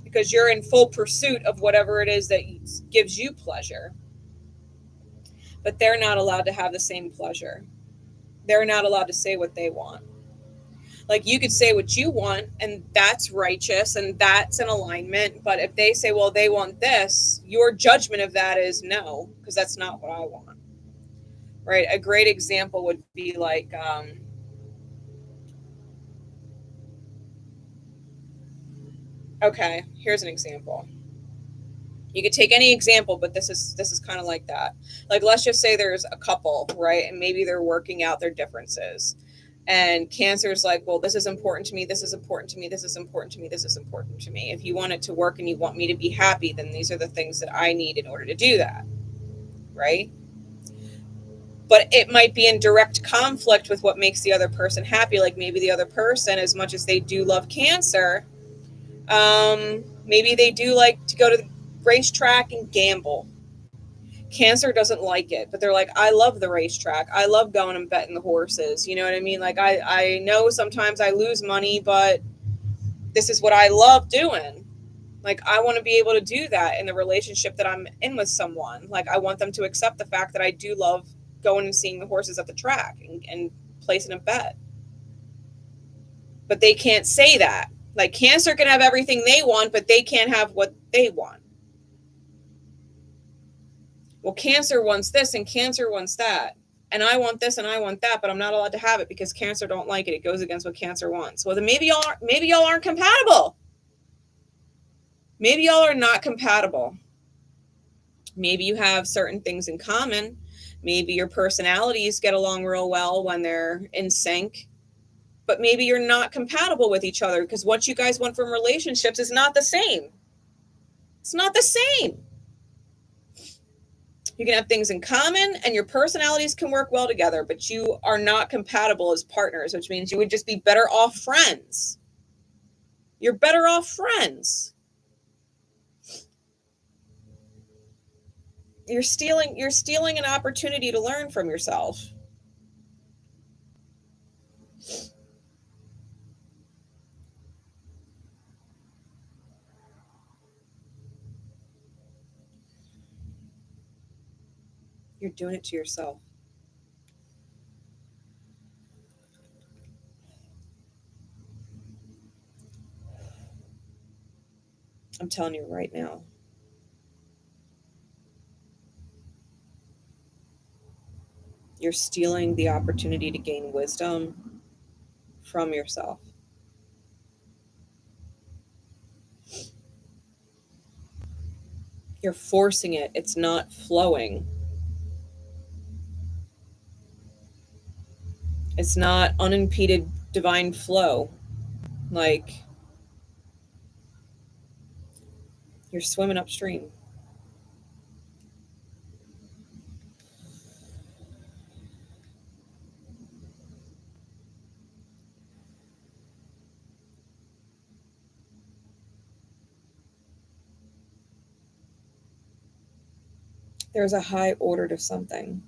because you're in full pursuit of whatever it is that gives you pleasure. But they're not allowed to have the same pleasure. They're not allowed to say what they want. Like you could say what you want and that's righteous and that's in alignment. But if they say, well, they want this, your judgment of that is no, because that's not what I want. Right? A great example would be like, Okay, here's an example. You could take any example, but this is kind of like that. Like, let's just say there's a couple, right? And maybe they're working out their differences. And Cancer's like, well, this is important to me. This is important to me. This is important to me. This is important to me. If you want it to work and you want me to be happy, then these are the things that I need in order to do that, right? But it might be in direct conflict with what makes the other person happy. Like, maybe the other person, as much as they do love Cancer, maybe they do like to go to the racetrack and gamble. Cancer doesn't like it, but they're like, I love the racetrack. I love going and betting the horses. You know what I mean? Like, I know sometimes I lose money, but this is what I love doing. Like, I want to be able to do that in the relationship that I'm in with someone. Like, I want them to accept the fact that I do love going and seeing the horses at the track and placing a bet. But they can't say that. Like, Cancer can have everything they want, but they can't have what they want. Well, Cancer wants this and Cancer wants that. And I want this and I want that, but I'm not allowed to have it because Cancer don't like it. It goes against what Cancer wants. Well, then maybe y'all aren't compatible. Maybe y'all are not compatible. Maybe you have certain things in common. Maybe your personalities get along real well when they're in sync. But maybe you're not compatible with each other because what you guys want from relationships is not the same. It's not the same. You can have things in common and your personalities can work well together, but you are not compatible as partners, which means you would just be better off friends. You're better off friends. You're stealing an opportunity to learn from yourself. You're doing it to yourself. I'm telling you right now. You're stealing the opportunity to gain wisdom from yourself. You're forcing it. It's not flowing. It's not unimpeded divine flow. Like, you're swimming upstream. There's a high order to something.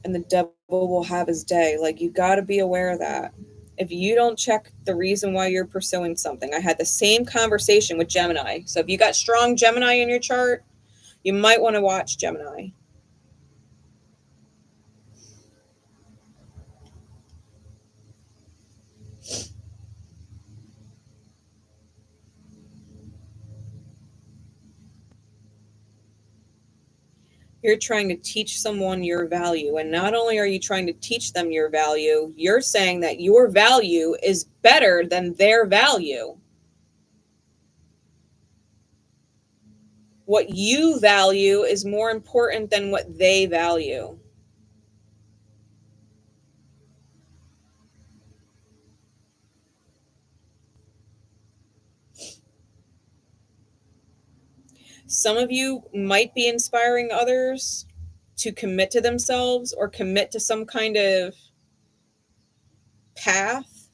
And the devil will have his day. Like, you got to be aware of that. If you don't check the reason why you're pursuing something, I had the same conversation with Gemini. So if you got strong Gemini in your chart, you might want to watch Gemini. You're trying to teach someone your value. And not only are you trying to teach them your value, you're saying that your value is better than their value. What you value is more important than what they value. Some of you might be inspiring others to commit to themselves or commit to some kind of path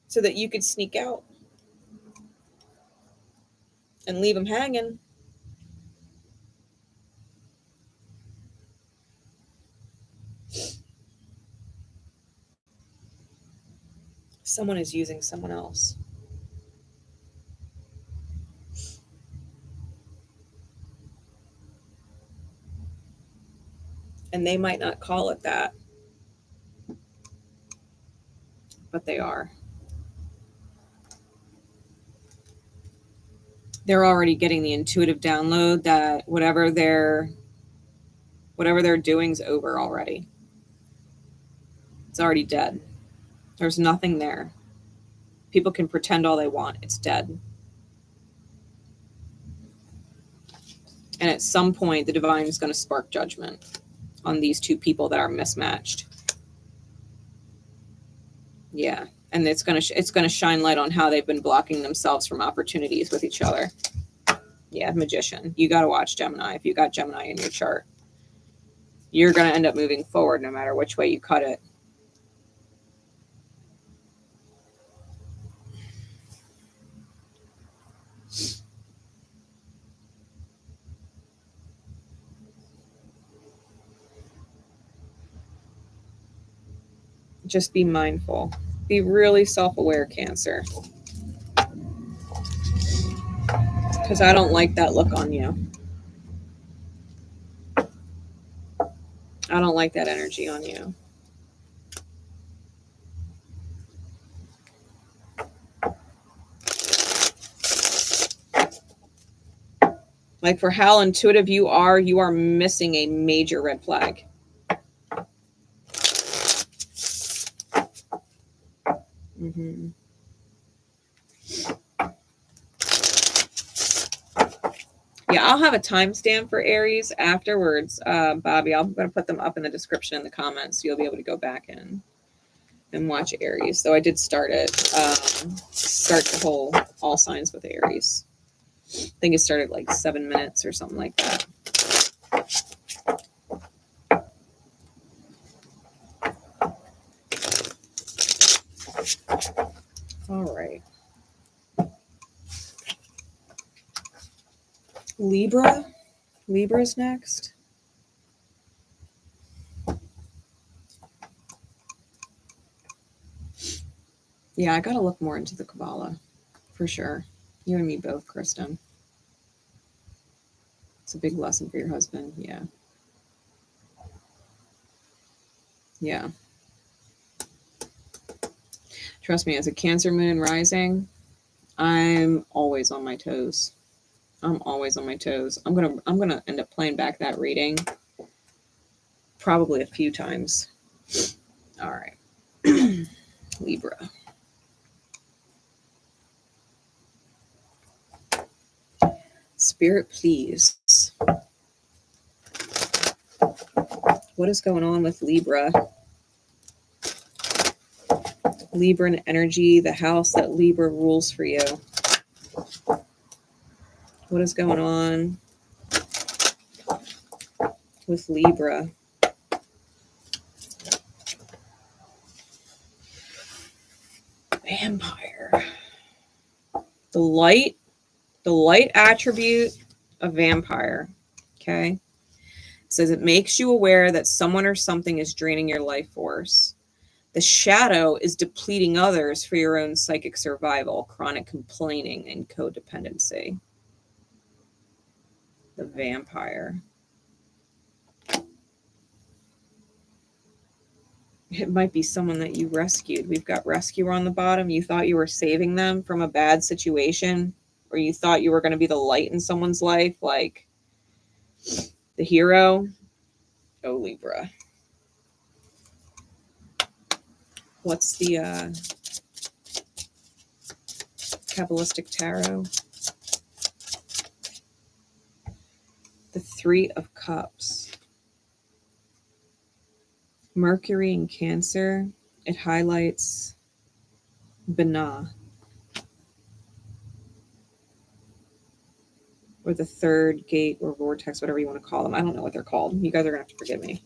so that you could sneak out and leave them hanging. Someone is using someone else. And they might not call it that, but they are. They're already getting the intuitive download that whatever they're doing is over already. It's already dead. There's nothing there. People can pretend all they want. It's dead. And at some point, the divine is going to spark judgment on these two people that are mismatched. Yeah. And it's going to shine light on how they've been blocking themselves from opportunities with each other. Yeah, Magician. You got to watch Gemini. If you got Gemini in your chart, you're going to end up moving forward no matter which way you cut it. Just be mindful. Be really self-aware, Cancer. Because I don't like that look on you. I don't like that energy on you. Like for how intuitive you are missing a major red flag. Mm-hmm. Yeah, I'll have a timestamp for Aries afterwards, Bobby. I'm going to put them up in the description in the comments, so you'll be able to go back in and watch Aries. So I did start it, start the whole all signs with Aries. I think it started like 7 minutes or something like that. All right. Libra. Libra's next. Yeah, I got to look more into the Kabbalah for sure. You and me both, Kristen. It's a big lesson for your husband. Yeah. Yeah. Trust me, as a Cancer moon rising, I'm always on my toes. I'm always on my toes. I'm gonna end up playing back that reading probably a few times. All right. Libra. Spirit, please. What is going on with Libra? Libran energy, the house that Libra rules for you. What is going on with Libra? Vampire. The light attribute of vampire. Okay. It says it makes you aware that someone or something is draining your life force. The shadow is depleting others for your own psychic survival, chronic complaining, and codependency. The vampire. It might be someone that you rescued. We've got rescuer on the bottom. You thought you were saving them from a bad situation, or you thought you were going to be the light in someone's life, like the hero. Oh, Libra. What's the Kabbalistic Tarot? The Three of Cups. Mercury in Cancer. It highlights Binah, or the third gate or vortex, whatever you want to call them. I don't know what they're called. You guys are going to have to forgive me.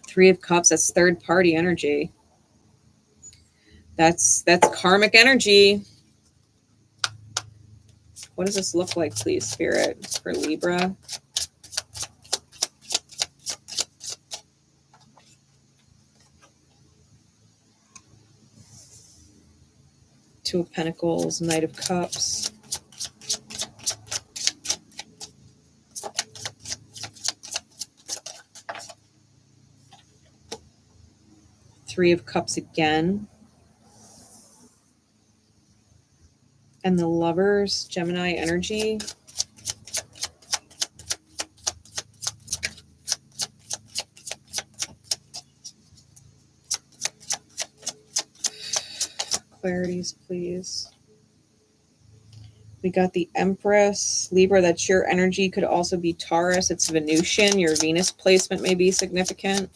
Three of Cups, that's third party energy. That's karmic energy. What does this look like, please, Spirit, for Libra? Two of Pentacles, Knight of Cups. Three of Cups again. And the Lovers, Gemini energy. clarities, please. We got the Empress. Libra, that's your energy. Could also be Taurus. It's Venusian. Your Venus placement may be significant.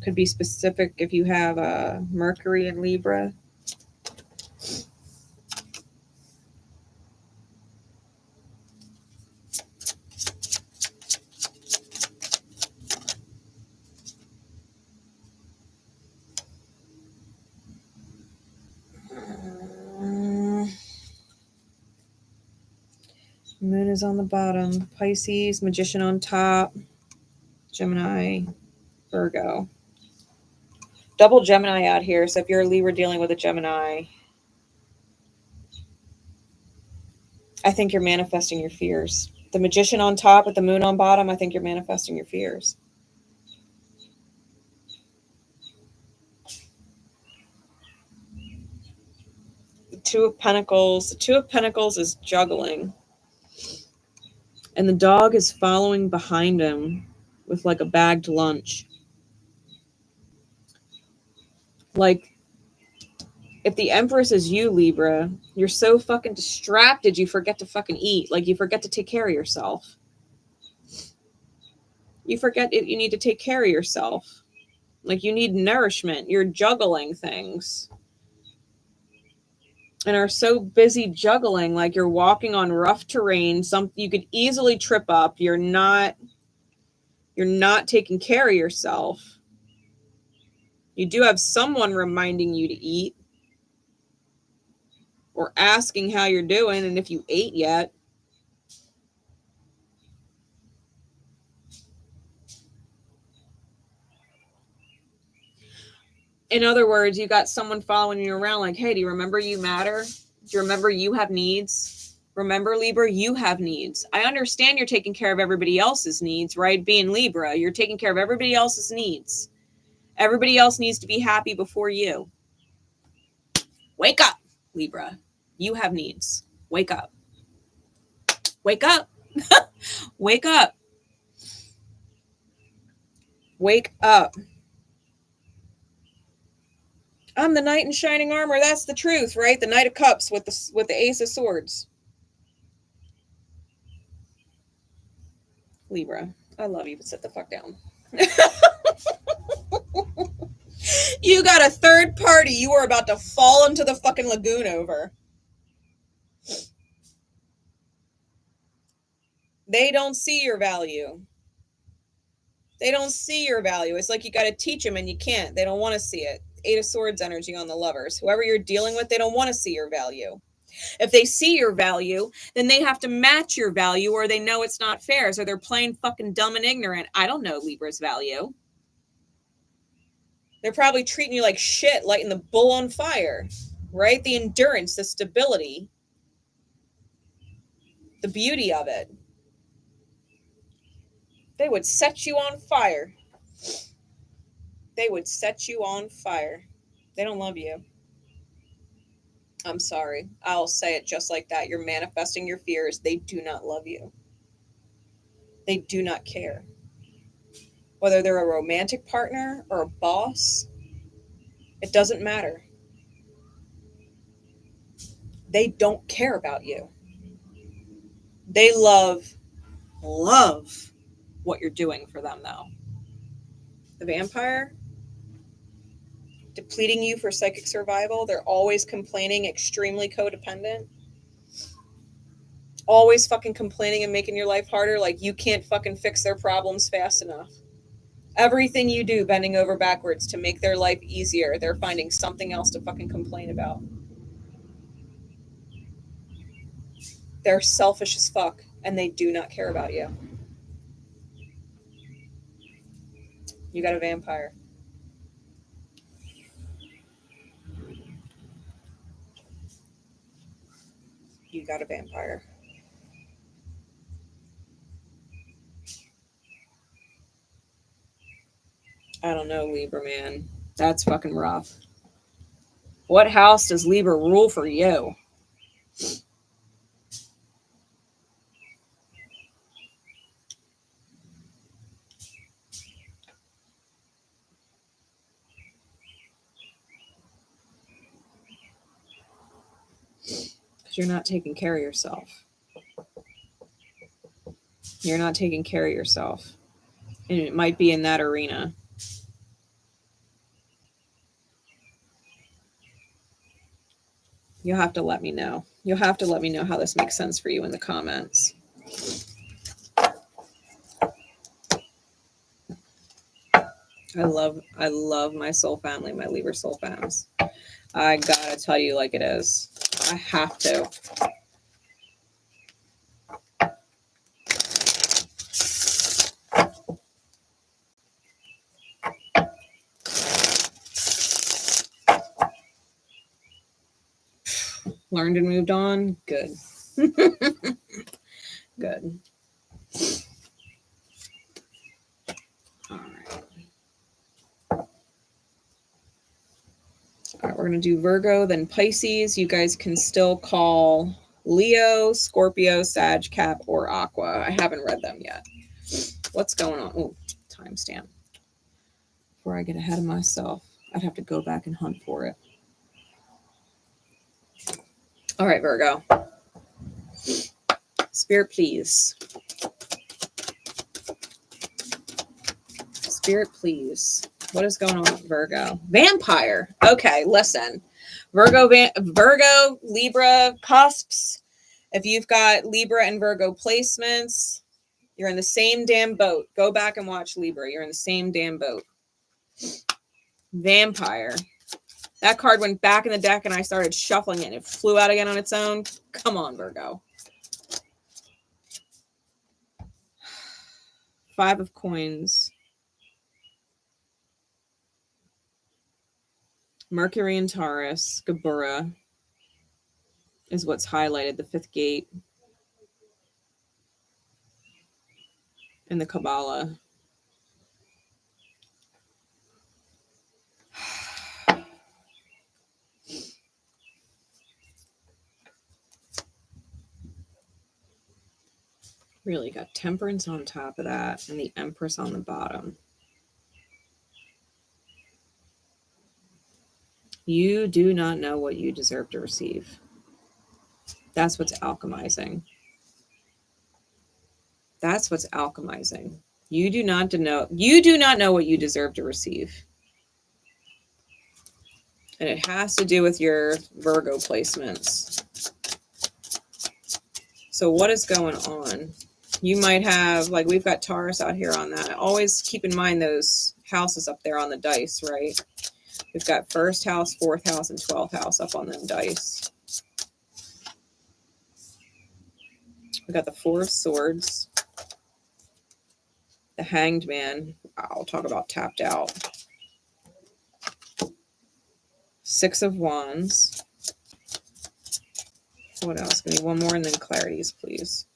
Could be specific if you have Mercury in Libra. Moon is on the bottom. Pisces, Magician on top. Gemini, Virgo. Double Gemini out here. So if you're a Libra dealing with a Gemini, I think you're manifesting your fears. The Magician on top with the Moon on bottom, I think you're manifesting your fears. The Two of Pentacles. The Two of Pentacles is juggling. And the dog is following behind him with like a bagged lunch. Like, if the Empress is you, Libra, you're so fucking distracted you forget to fucking eat. Like, you forget to take care of yourself. You forget you need to take care of yourself. Like, you need nourishment. You're juggling things. And are so busy juggling, like you're walking on rough terrain. You could easily trip up. You're not taking care of yourself. You do have someone reminding you to eat or asking how you're doing and if you ate yet. In other words, you got someone following you around like, hey, do you remember you matter? Do you remember you have needs? Remember, Libra, you have needs. I understand you're taking care of everybody else's needs, right? Being Libra, you're taking care of everybody else's needs. Everybody else needs to be happy before you. Wake up, Libra. You have needs. Wake up. Wake up. Wake up. Wake up. I'm the knight in shining armor. That's the truth, right? The Knight of Cups with the Ace of Swords. Libra, I love you, but sit the fuck down. You got a third party you are about to fall into the fucking lagoon over. They don't see your value. They don't see your value. It's like you got to teach them and you can't. They don't want to see it. Eight of Swords energy on the Lovers. Whoever you're dealing with, they don't want to see your value. If they see your value, then they have to match your value or they know it's not fair. So they're plain fucking dumb and ignorant. I don't know Libra's value. They're probably treating you like shit, lighting the bull on fire, right? The endurance, the stability, the beauty of it. They would set you on fire. They would set you on fire. They don't love you. I'm sorry. I'll say it just like that. You're manifesting your fears. They do not love you. They do not care. Whether they're a romantic partner or a boss, it doesn't matter. They don't care about you. They love what you're doing for them, though. The Vampire, depleting you for psychic survival. They're always complaining, extremely codependent. Always fucking complaining and making your life harder, like you can't fucking fix their problems fast enough. Everything you do, bending over backwards to make their life easier, they're finding something else to fucking complain about. They're selfish as fuck, and they do not care about you. You got a Vampire. You got a Vampire. I don't know, Libra, man. That's fucking rough. What house does Libra rule for you? You're not taking care of yourself. You're not taking care of yourself. And it might be in that arena. You'll have to let me know. You'll have to let me know how this makes sense for you in the comments. I love my soul family, my Libra soul fams. I gotta tell you like it is. I have to. Learned and moved on. Good. Good. All right. All right, we're going to do Virgo, then Pisces. You guys can still call Leo, Scorpio, Sag, Cap, or Aqua. I haven't read them yet. What's going on? Oh, timestamp. Before I get ahead of myself, I'd have to go back and hunt for it. All right, Virgo. Spirit, please. Spirit, please. What is going on with Virgo? Vampire. Okay, listen. Virgo, Libra cusps. If you've got Libra and Virgo placements, you're in the same damn boat. Go back and watch Libra. You're in the same damn boat. Vampire. That card went back in the deck and I started shuffling it and it flew out again on its own. Come on, Virgo. 5 of coins. Mercury and Taurus, Gabura is what's highlighted, the 5th gate. And the Kabbalah. Really got Temperance on top of that and the Empress on the bottom. You do not know what you deserve to receive. That's what's alchemizing. That's what's alchemizing. You do not know what you deserve to receive. And it has to do with your Virgo placements. So what is going on? You might have, like, we've got Taurus out here on that. Always keep in mind those houses up there on the dice, right? We've got 1st house, 4th house, and 12th house up on them dice. We got the 4 of Swords. The Hanged Man. I'll talk about tapped out. 6 of Wands. What else? Give me one more and then clarities, please.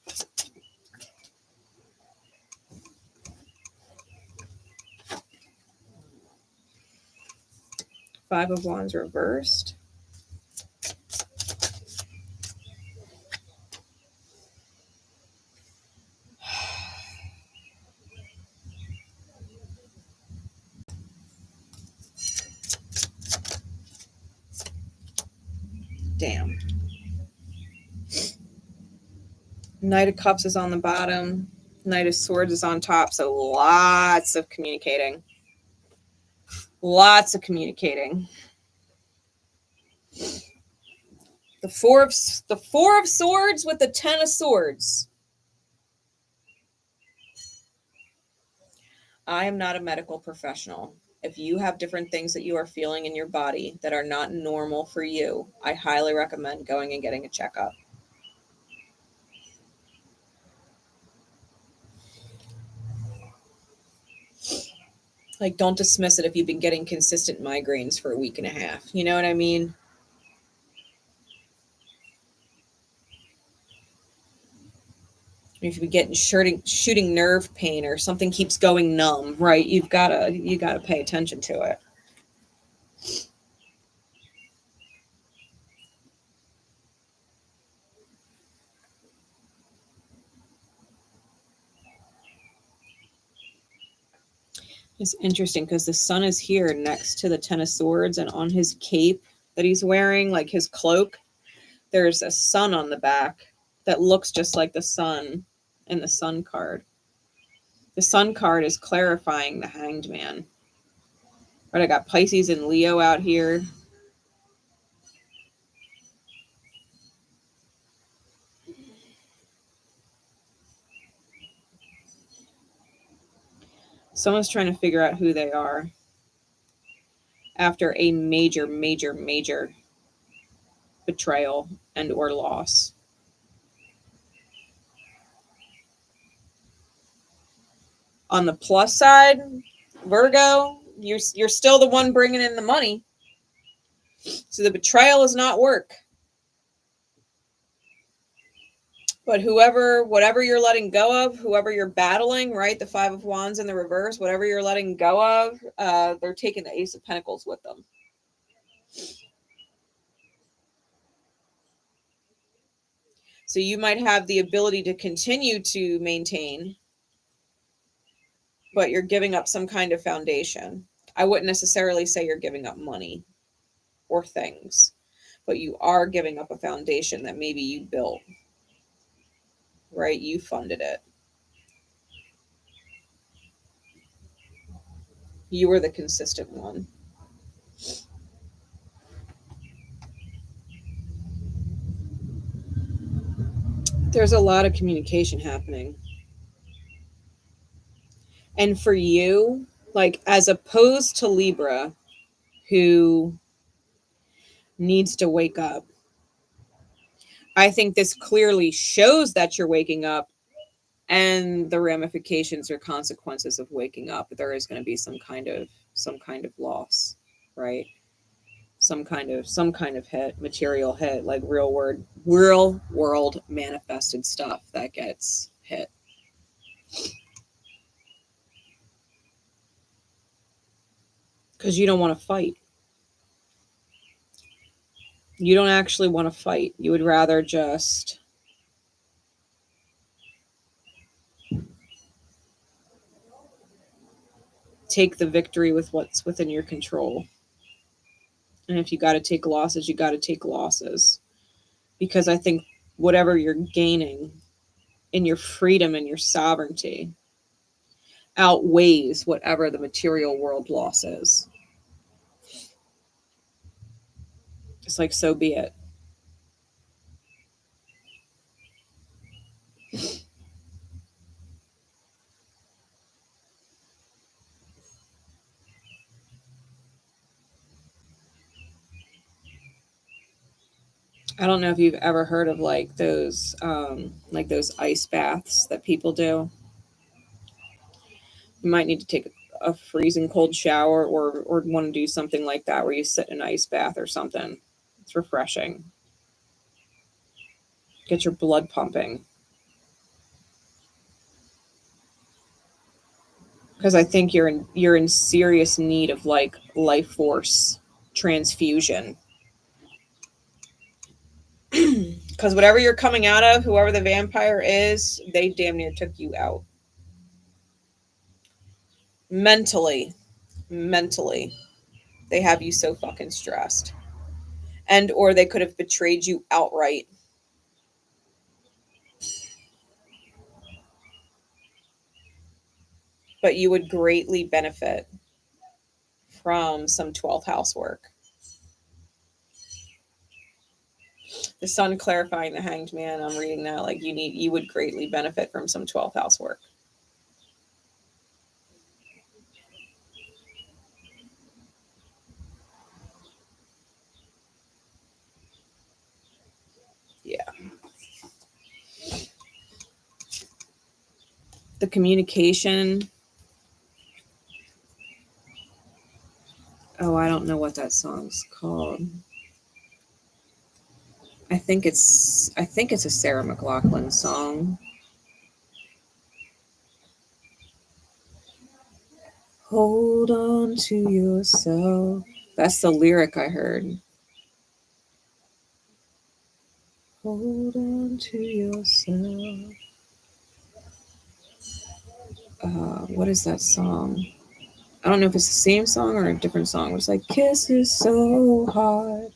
Five of Wands reversed. Damn. Knight of Cups is on the bottom. Knight of Swords is on top. So lots of communicating. Lots of communicating. The four of Swords with the 10 of Swords. I am not a medical professional. If you have different things that you are feeling in your body that are not normal for you, I highly recommend going and getting a checkup. Like, don't dismiss it if you've been getting consistent migraines for a week and a half. You know what I mean? If you've been getting shooting nerve pain or something keeps going numb, right? You gotta pay attention to it. It's interesting because the sun is here next to the 10 of Swords, and on his cape that he's wearing, like his cloak, there's a sun on the back that looks just like the sun in the sun card. The sun card is clarifying the Hanged Man. Right, I got Pisces and Leo out here. Someone's trying to figure out who they are after a major, major, major betrayal and or loss. On the plus side, Virgo, you're still the one bringing in the money. So the betrayal is not work. But whatever you're letting go of, whoever you're battling, right? The Five of Wands in the reverse, whatever you're letting go of, they're taking the Ace of Pentacles with them. So you might have the ability to continue to maintain, but you're giving up some kind of foundation. I wouldn't necessarily say you're giving up money or things, but you are giving up a foundation that maybe you built, right? You funded it. You were the consistent one. There's a lot of communication happening. And for you, like, as opposed to Libra, who needs to wake up, I think this clearly shows that you're waking up and the ramifications or consequences of waking up. There is going to be some kind of loss, right? Some kind of hit, material hit, like real world manifested stuff that gets hit. Because you don't want to fight. You don't actually want to fight. You would rather just take the victory with what's within your control. And if you got to take losses, you got to take losses. Because I think whatever you're gaining in your freedom and your sovereignty outweighs whatever the material world loss is. It's like, so be it. I don't know if you've ever heard of like those ice baths that people do. You might need to take a freezing cold shower or want to do something like that where you sit in an ice bath or something. It's refreshing. Get your blood pumping. Because I think you're in serious need of like life force transfusion. Because whatever you're coming out of, whoever the vampire is, they damn near took you out. Mentally, they have you so fucking stressed. And or they could have betrayed you outright. But you would greatly benefit from some 12th house work. The sun clarifying the Hanged Man, I'm reading that like you would greatly benefit from some 12th house work. Yeah. The communication. Oh, I don't know what that song's called. I think it's a 𝐷 song. Hold on to yourself. That's the lyric I heard. Hold on to yourself. What is that song? I don't know if it's the same song or a different song. It's like, kisses so hard.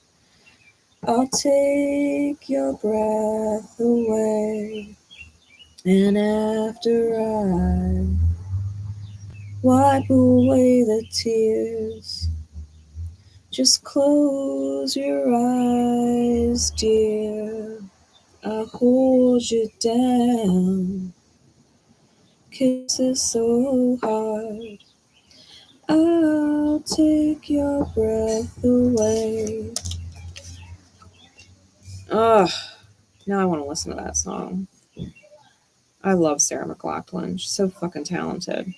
I'll take your breath away, and after I wipe away the tears, just close your eyes, dear. I'll hold you down, kisses so hard. I'll take your breath away. Ugh, now I want to listen to that song. I love Sarah McLachlan. She's so fucking talented.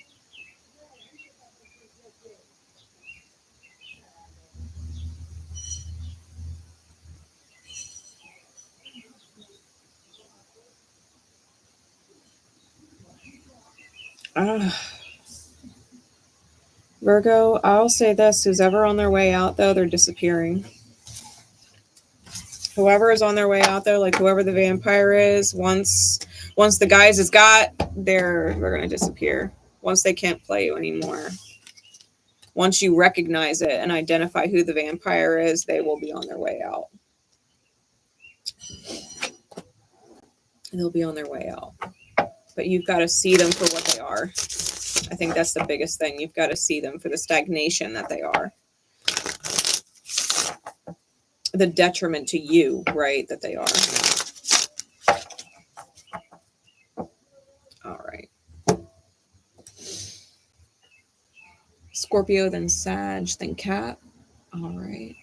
Virgo, I'll say this. Who's ever on their way out, though, they're disappearing. Whoever is on their way out, though, like whoever the vampire is, once the guys has got, they're going to disappear. Once they can't play you anymore. Once you recognize it and identify who the vampire is, they will be on their way out. They'll be on their way out. But you've got to see them for what they are. I think that's the biggest thing. You've got to see them for the stagnation that they are. The detriment to you, right, that they are. All right. Scorpio, then Sag, then Cap. All right.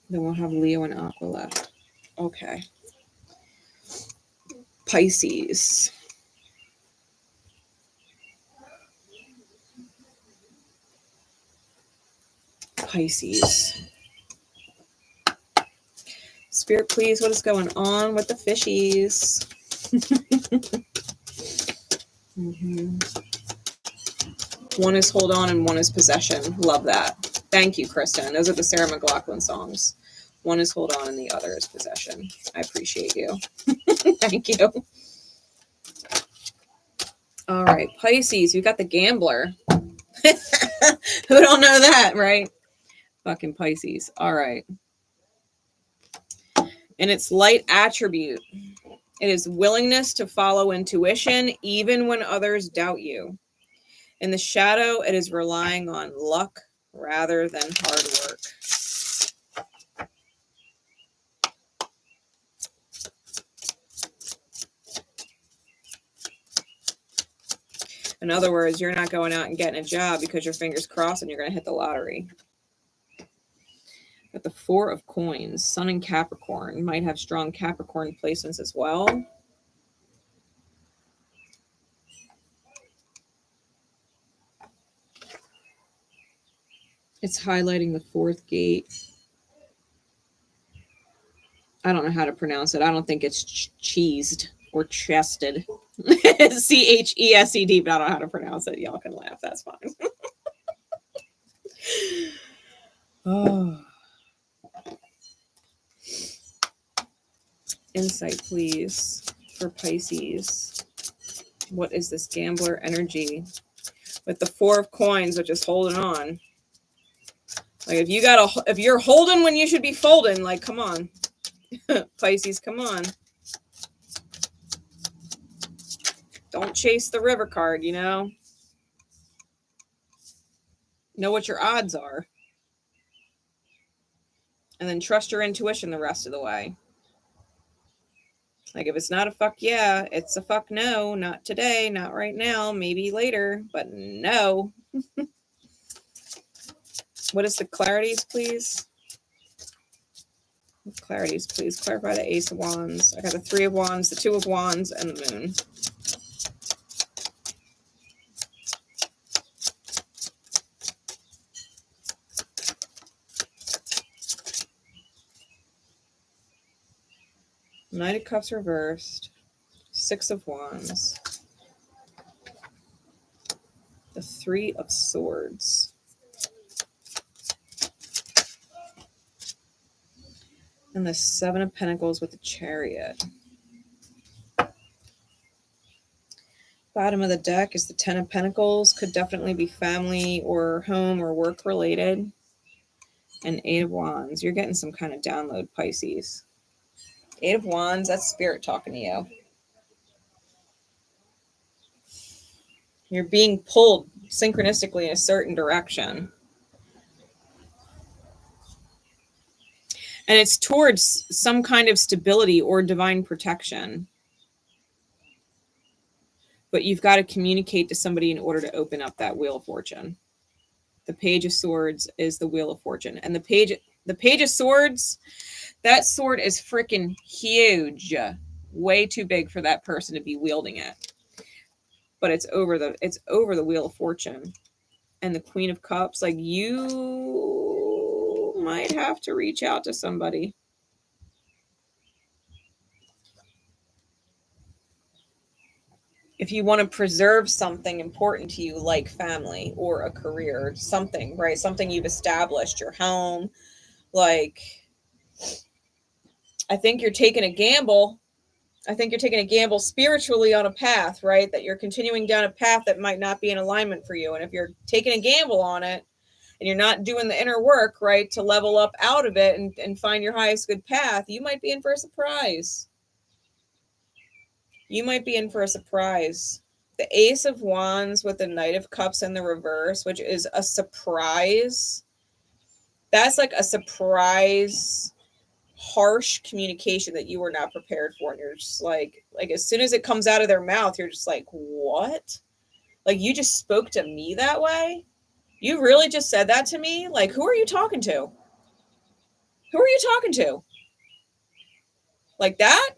Then we'll have Leo and Aqua left. Okay. Pisces. Pisces. Spirit, please, what is going on with the fishies? One is hold on and one is possession. Love that. Thank you, Kristen. Those are the Sarah McLachlan songs. One is hold on and the other is possession. I appreciate you. Thank you. All right, Pisces, you got the gambler. Who don't know that, right? Fucking Pisces. All right. And its light attribute. It is willingness to follow intuition even when others doubt you. In the shadow, it is relying on luck rather than hard work. In other words, you're not going out and getting a job because your fingers crossed and you're going to hit the lottery. But the Four of Coins, Sun and Capricorn, might have strong Capricorn placements as well. It's highlighting the fourth gate. I don't know how to pronounce it. I don't think it's cheesed or chested. CHESED, but I don't know how to pronounce it. Y'all can laugh. That's fine. Oh. Insight, please, for Pisces. What is this gambler energy? With the Four of Coins, which is holding on. Like if you're holding when you should be folding, like, come on. Pisces, come on. Don't chase the river card, you know? Know what your odds are. And then trust your intuition the rest of the way. Like, if it's not a fuck yeah, it's a fuck no. Not today, not right now, maybe later, but no. What is the clarities, please? Clarities, please. Clarify the Ace of Wands. I got the Three of Wands, the Two of Wands, and the Moon. Knight of Cups reversed. Six of Wands. The Three of Swords. And the Seven of Pentacles with the Chariot. Bottom of the deck is the Ten of Pentacles. Could definitely be family or home or work related. And Eight of Wands. You're getting some kind of download, Pisces. Eight of Wands, that's spirit talking to you. You're being pulled synchronistically in a certain direction. And it's towards some kind of stability or divine protection. But you've got to communicate to somebody in order to open up that Wheel of Fortune. The Page of Swords is the Wheel of Fortune. And the Page of Swords, that sword is freaking huge. Way too big for that person to be wielding it. But it's over the Wheel of Fortune. And the Queen of Cups, like, you might have to reach out to somebody. If you want to preserve something important to you, like family or a career, something, right? Something you've established, your home. Like, I think you're taking a gamble. I think you're taking a gamble spiritually on a path, right? That you're continuing down a path that might not be in alignment for you. And if you're taking a gamble on it and you're not doing the inner work, right, to level up out of it and find your highest good path, you might be in for a surprise. You might be in for a surprise. The Ace of Wands with the Knight of Cups in the reverse, which is a surprise. That's like a surprise, harsh communication that you were not prepared for. And you're just like as soon as it comes out of their mouth, you're just like, what? Like, you just spoke to me that way? You really just said that to me? Like, who are you talking to? Who are you talking to? Like that?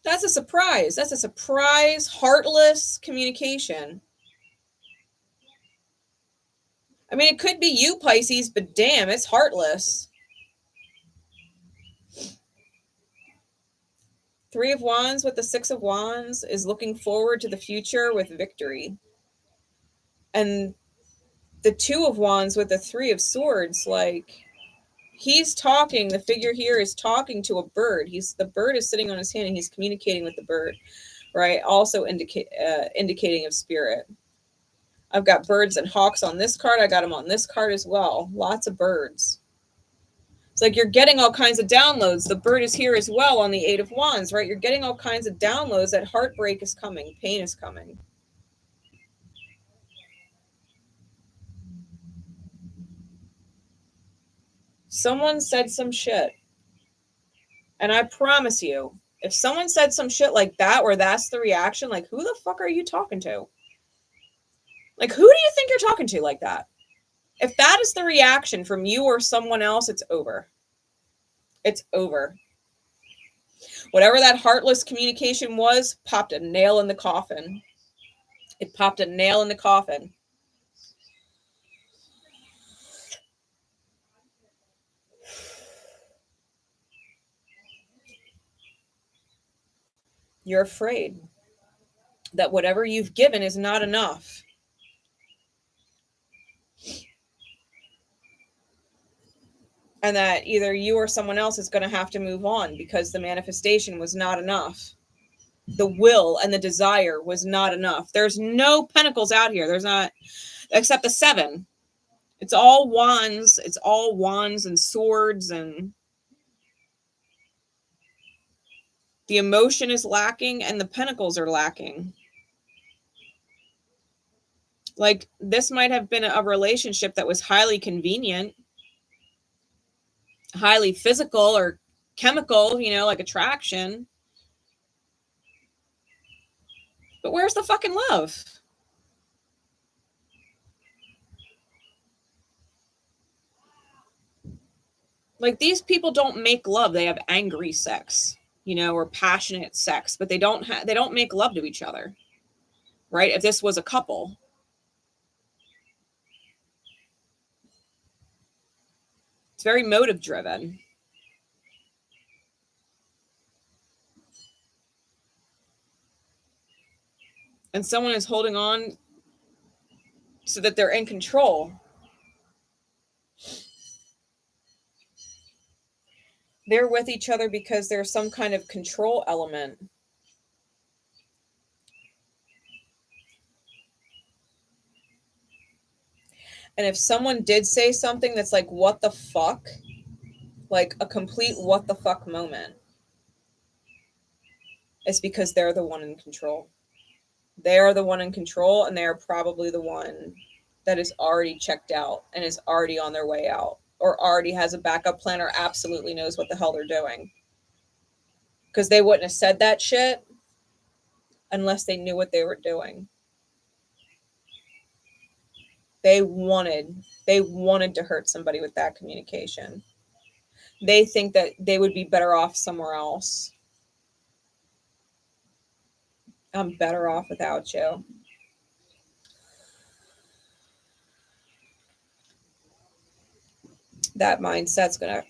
That's a surprise. That's a surprise, heartless communication. I mean, it could be you, Pisces, but damn, it's heartless. Three of Wands with the Six of Wands is looking forward to the future with victory. And the Two of Wands with the Three of Swords, like, he's talking, the figure here is talking to a bird. The bird is sitting on his hand and he's communicating with the bird, right? Also indicating of spirit. I've got birds and hawks on this card. I got them on this card as well. Lots of birds. It's like you're getting all kinds of downloads. The bird is here as well on the Eight of Wands, right? You're getting all kinds of downloads that heartbreak is coming. Pain is coming. Someone said some shit. And I promise you, if someone said some shit like that, where that's the reaction, like, who the fuck are you talking to? Like, who do you think you're talking to like that? If that is the reaction from you or someone else, it's over. It's over. Whatever that heartless communication was, popped a nail in the coffin. It popped a nail in the coffin. You're afraid that whatever you've given is not enough. And that either you or someone else is going to have to move on because the manifestation was not enough. The will and the desire was not enough. There's no pentacles out here. There's not, except the Seven. It's all wands. It's all wands and swords, and the emotion is lacking and the pentacles are lacking. Like, this might have been a relationship that was highly convenient, highly physical or chemical, you know, like attraction. But where's the fucking love? Like, these people don't make love. They have angry sex, you know, or passionate sex, but they don't make love to each other, right? If this was a couple. It's very motive driven. And someone is holding on so that they're in control. They're with each other because there's some kind of control element. And if someone did say something that's like, what the fuck? Like a complete what the fuck moment, it's because they're the one in control. They are the one in control, and they are probably the one that is already checked out and is already on their way out, or already has a backup plan, or absolutely knows what the hell they're doing. Because they wouldn't have said that shit unless they knew what they were doing. They wanted to hurt somebody with that communication. They think that they would be better off somewhere else. I'm better off without you. That mindset's gonna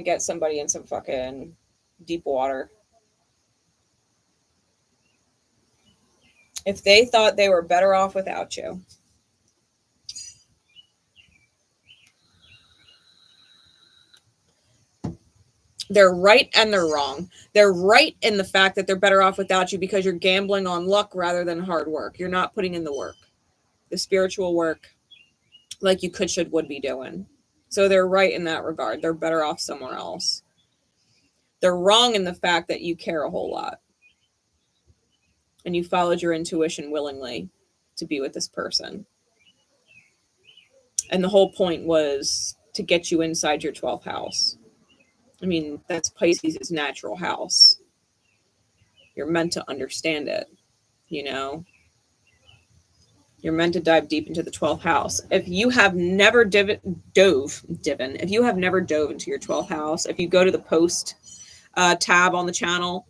get somebody in some fucking deep water. If they thought they were better off without you. They're right and they're wrong. They're right in the fact that they're better off without you because you're gambling on luck rather than hard work. You're not putting in the work, the spiritual work, like you could, should, would be doing. So they're right in that regard. They're better off somewhere else. They're wrong in the fact that you care a whole lot. And you followed your intuition willingly to be with this person. And the whole point was to get you inside your 12th house. I mean, that's Pisces' natural house. You're meant to understand it, you know? You're meant to dive deep into the 12th house. If you have never dove into your 12th house, if you go to the post tab on the channel,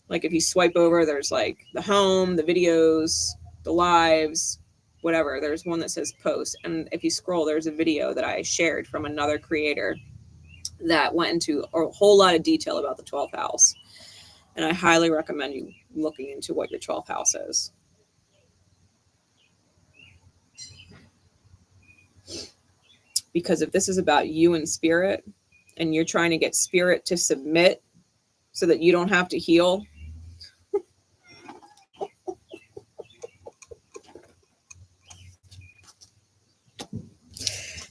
like if you swipe over, there's like the home, the videos, the lives, whatever. There's one that says post. And if you scroll, there's a video that I shared from another creator that went into a whole lot of detail about the 12th house. And I highly recommend you looking into what your 12th house is. Because if this is about you and spirit, and you're trying to get spirit to submit so that you don't have to heal,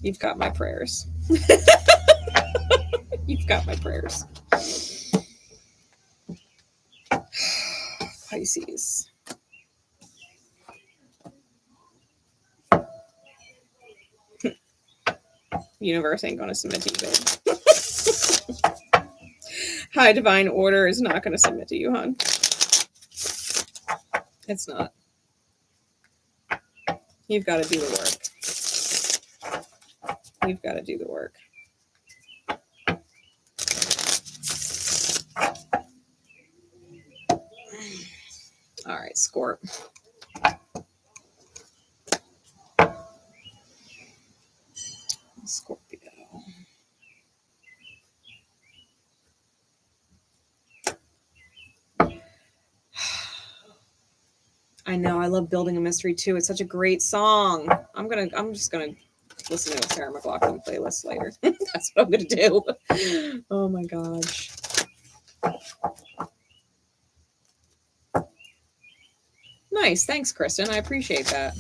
you've got my prayers. You've got my prayers. Pisces. Universe ain't going to submit to you, babe. High divine order is not going to submit to you, hon. It's not. You've got to do the work. You've got to do the work. All right, Scorp. Scorpio. I know, I love Building a Mystery too. It's such a great song. I'm just gonna listen to a Sarah McLachlan playlist later. That's what I'm gonna do. Oh my gosh. Nice, thanks, Kristen. I appreciate that.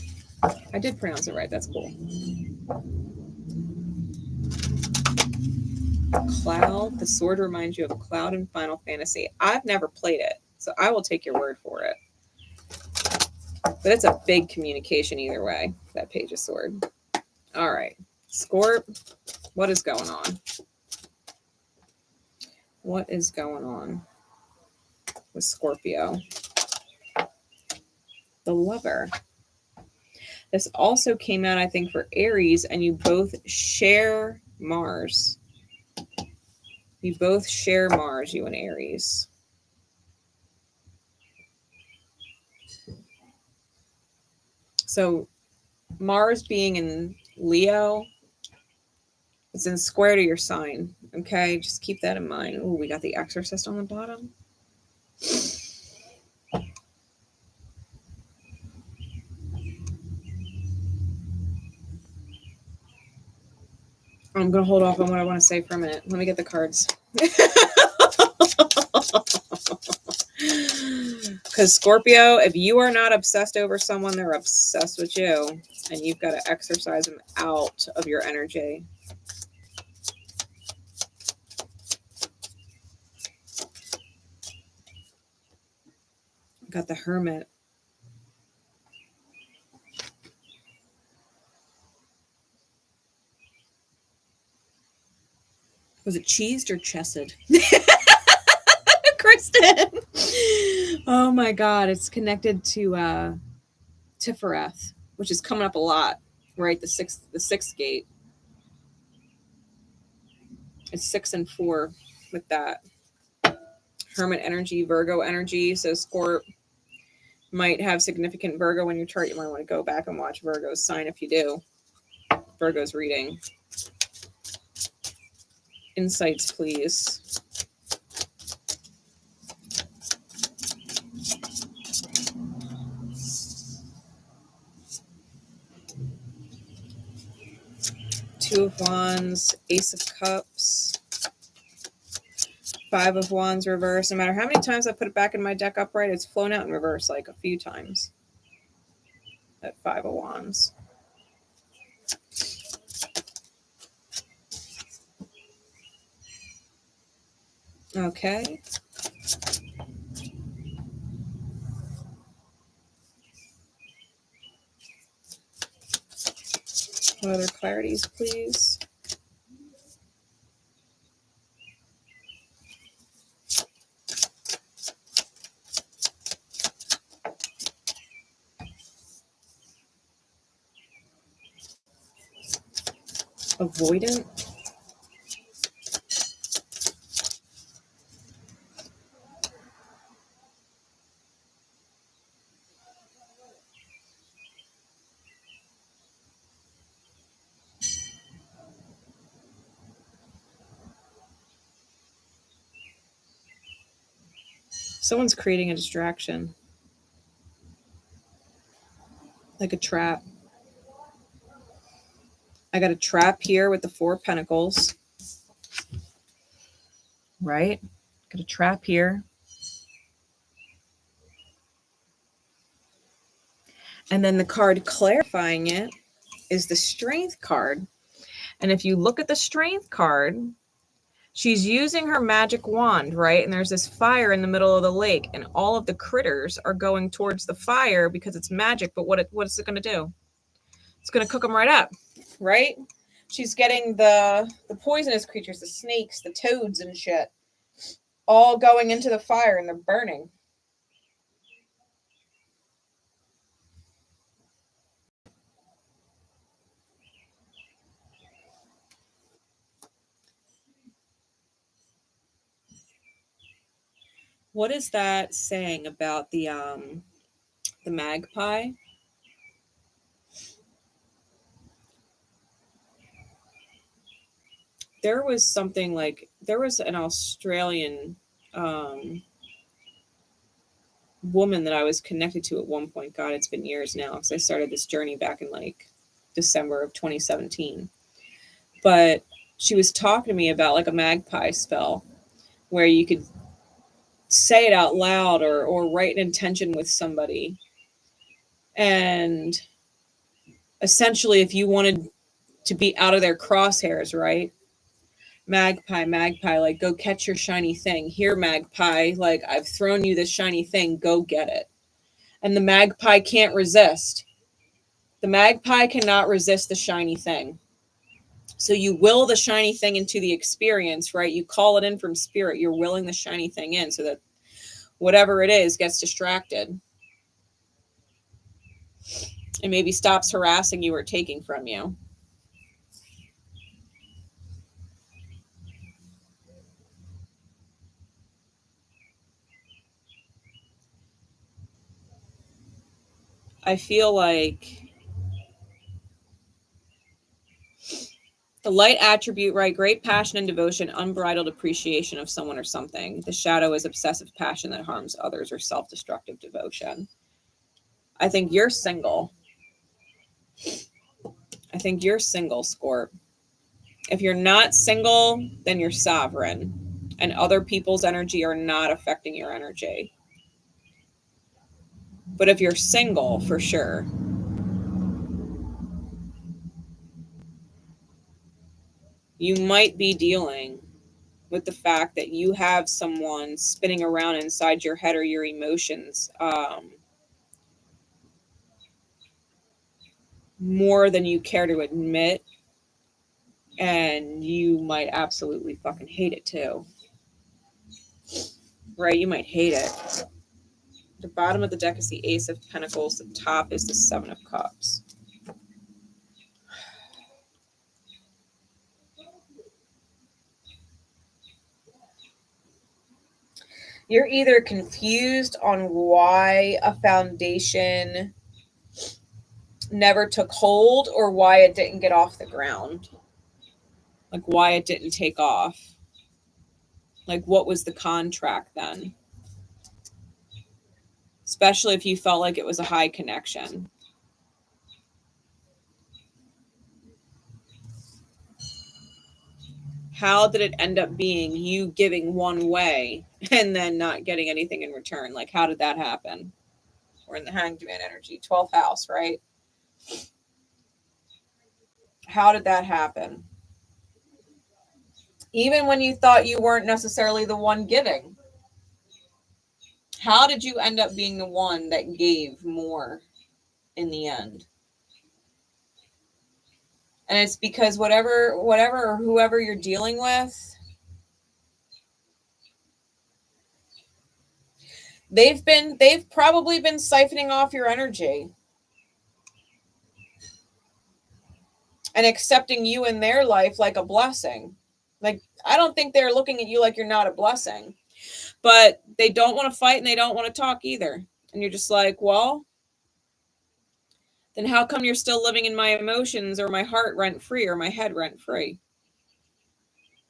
I did pronounce it right. That's cool. Cloud. The sword reminds you of a cloud in Final Fantasy. I've never played it, so I will take your word for it. But it's a big communication either way, that Page of Sword. All right. Scorp, what is going on? What is going on with Scorpio? The Lover. This also came out, I think, for Aries, and you both share Mars. You both share Mars, you and Aries. So Mars being in Leo, it's in square to your sign. Okay, just keep that in mind. Oh, we got the Exorcist on the bottom. I'm going to hold off on what I want to say for a minute. Let me get the cards. Because Because Scorpio, if you are not obsessed over someone, they're obsessed with you. And you've got to exercise them out of your energy. Got the Hermit. Was it cheesed or chested? Kristen. Oh my God. It's connected to Tifereth, which is coming up a lot, right? The sixth gate. It's 6 and 4 with that. Hermit energy, Virgo energy. So Scorp might have significant Virgo in your chart. You might want to go back and watch Virgo's sign if you do. Virgo's reading. Insights, please. Two of Wands, Ace of Cups, Five of Wands reverse. No matter how many times I put it back in my deck upright, it's flown out in reverse like a few times. That Five of Wands. Okay. What other clarities, please? Avoidant. Someone's creating a distraction. Like a trap. I got a trap here with the Four of Pentacles. Right? Got a trap here. And then the card clarifying it is the Strength card. And if you look at the Strength card, she's using her magic wand, right? And there's this fire in the middle of the lake, and all of the critters are going towards the fire because it's magic. But what is it going to do? It's going to cook them right up, right? She's getting the poisonous creatures, the snakes, the toads and shit, all going into the fire, and they're burning. What is that saying about the magpie? There was something like, there was an Australian woman that I was connected to at one point. God, it's been years now because I started this journey back in like December of 2017. But she was talking to me about like a magpie spell where you could say it out loud or write an intention with somebody. And essentially, if you wanted to be out of their crosshairs, right? Magpie, like, go catch your shiny thing. Here, magpie, like, I've thrown you this shiny thing, go get it. And the magpie can't resist. The magpie cannot resist the shiny thing. So you will the shiny thing into the experience, right? You call it in from spirit. You're willing the shiny thing in so that whatever it is gets distracted. And maybe stops harassing you or taking from you. I feel like the light attribute, right? Great passion and devotion, unbridled appreciation of someone or something. The shadow is obsessive passion that harms others or self-destructive devotion. I think you're single. I think you're single, Scorp. If you're not single, then you're sovereign. And other people's energy are not affecting your energy. But if you're single, for sure. You might be dealing with the fact that you have someone spinning around inside your head or your emotions more than you care to admit. And you might absolutely fucking hate it too. Right? You might hate it. The bottom of the deck is the Ace of Pentacles. The top is the Seven of Cups. You're either confused on why a foundation never took hold or why it didn't get off the ground. Like why it didn't take off. Like what was the contract then? Especially if you felt like it was a high connection. How did it end up being you giving one way and then not getting anything in return? Like, how did that happen? We're in the Hanged Man energy, 12th house, right? How did that happen? Even when you thought you weren't necessarily the one giving. How did you end up being the one that gave more in the end? And it's because whatever or whoever you're dealing with, they've probably been siphoning off your energy and accepting you in their life like a blessing. Like, I don't think they're looking at you like you're not a blessing, but they don't want to fight and they don't want to talk either. And you're just like, well, then how come you're still living in my emotions or my heart rent free or my head rent free?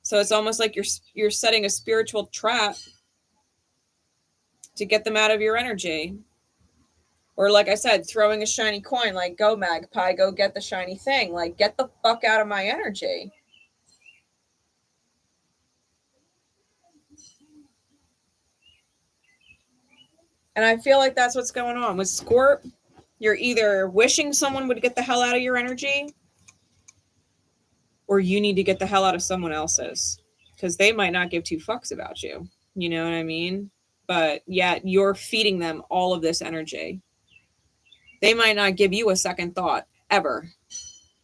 So it's almost like you're setting a spiritual trap to get them out of your energy. Or like I said, throwing a shiny coin, like, go magpie, go get the shiny thing. Like, get the fuck out of my energy. And I feel like that's what's going on with Scorp. You're either wishing someone would get the hell out of your energy, or you need to get the hell out of someone else's, because they might not give two fucks about you. You know what I mean? But yet you're feeding them all of this energy. They might not give you a second thought ever.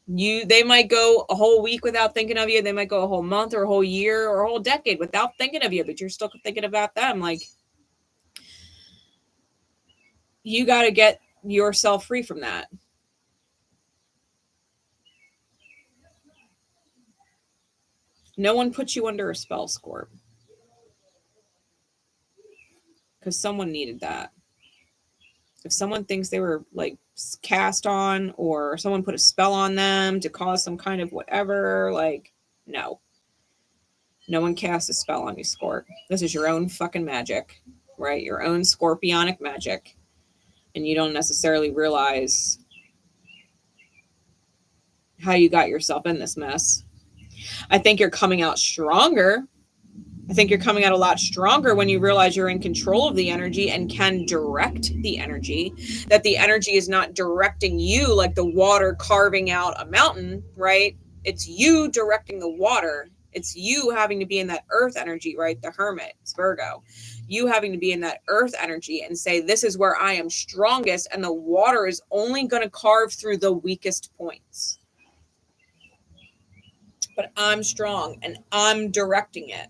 They might go a whole week without thinking of you. They might go a whole month or a whole year or a whole decade without thinking of you, but you're still thinking about them. Like, you got to get yourself free from that. No one puts you under a spell, Scorp. Because someone needed that. If someone thinks they were like cast on, or someone put a spell on them to cause some kind of whatever, like, no. No one casts a spell on you, Scorp. This is your own fucking magic, right? Your own scorpionic magic. And you don't necessarily realize how you got yourself in this mess. I think you're coming out stronger. I think you're coming out a lot stronger when you realize you're in control of the energy and can direct the energy, that the energy is not directing you like the water carving out a mountain, right? It's you directing the water. It's you having to be in that earth energy, right? The Hermit, it's Virgo. You having to be in that earth energy and say, this is where I am strongest, and the water is only going to carve through the weakest points. But I'm strong and I'm directing it.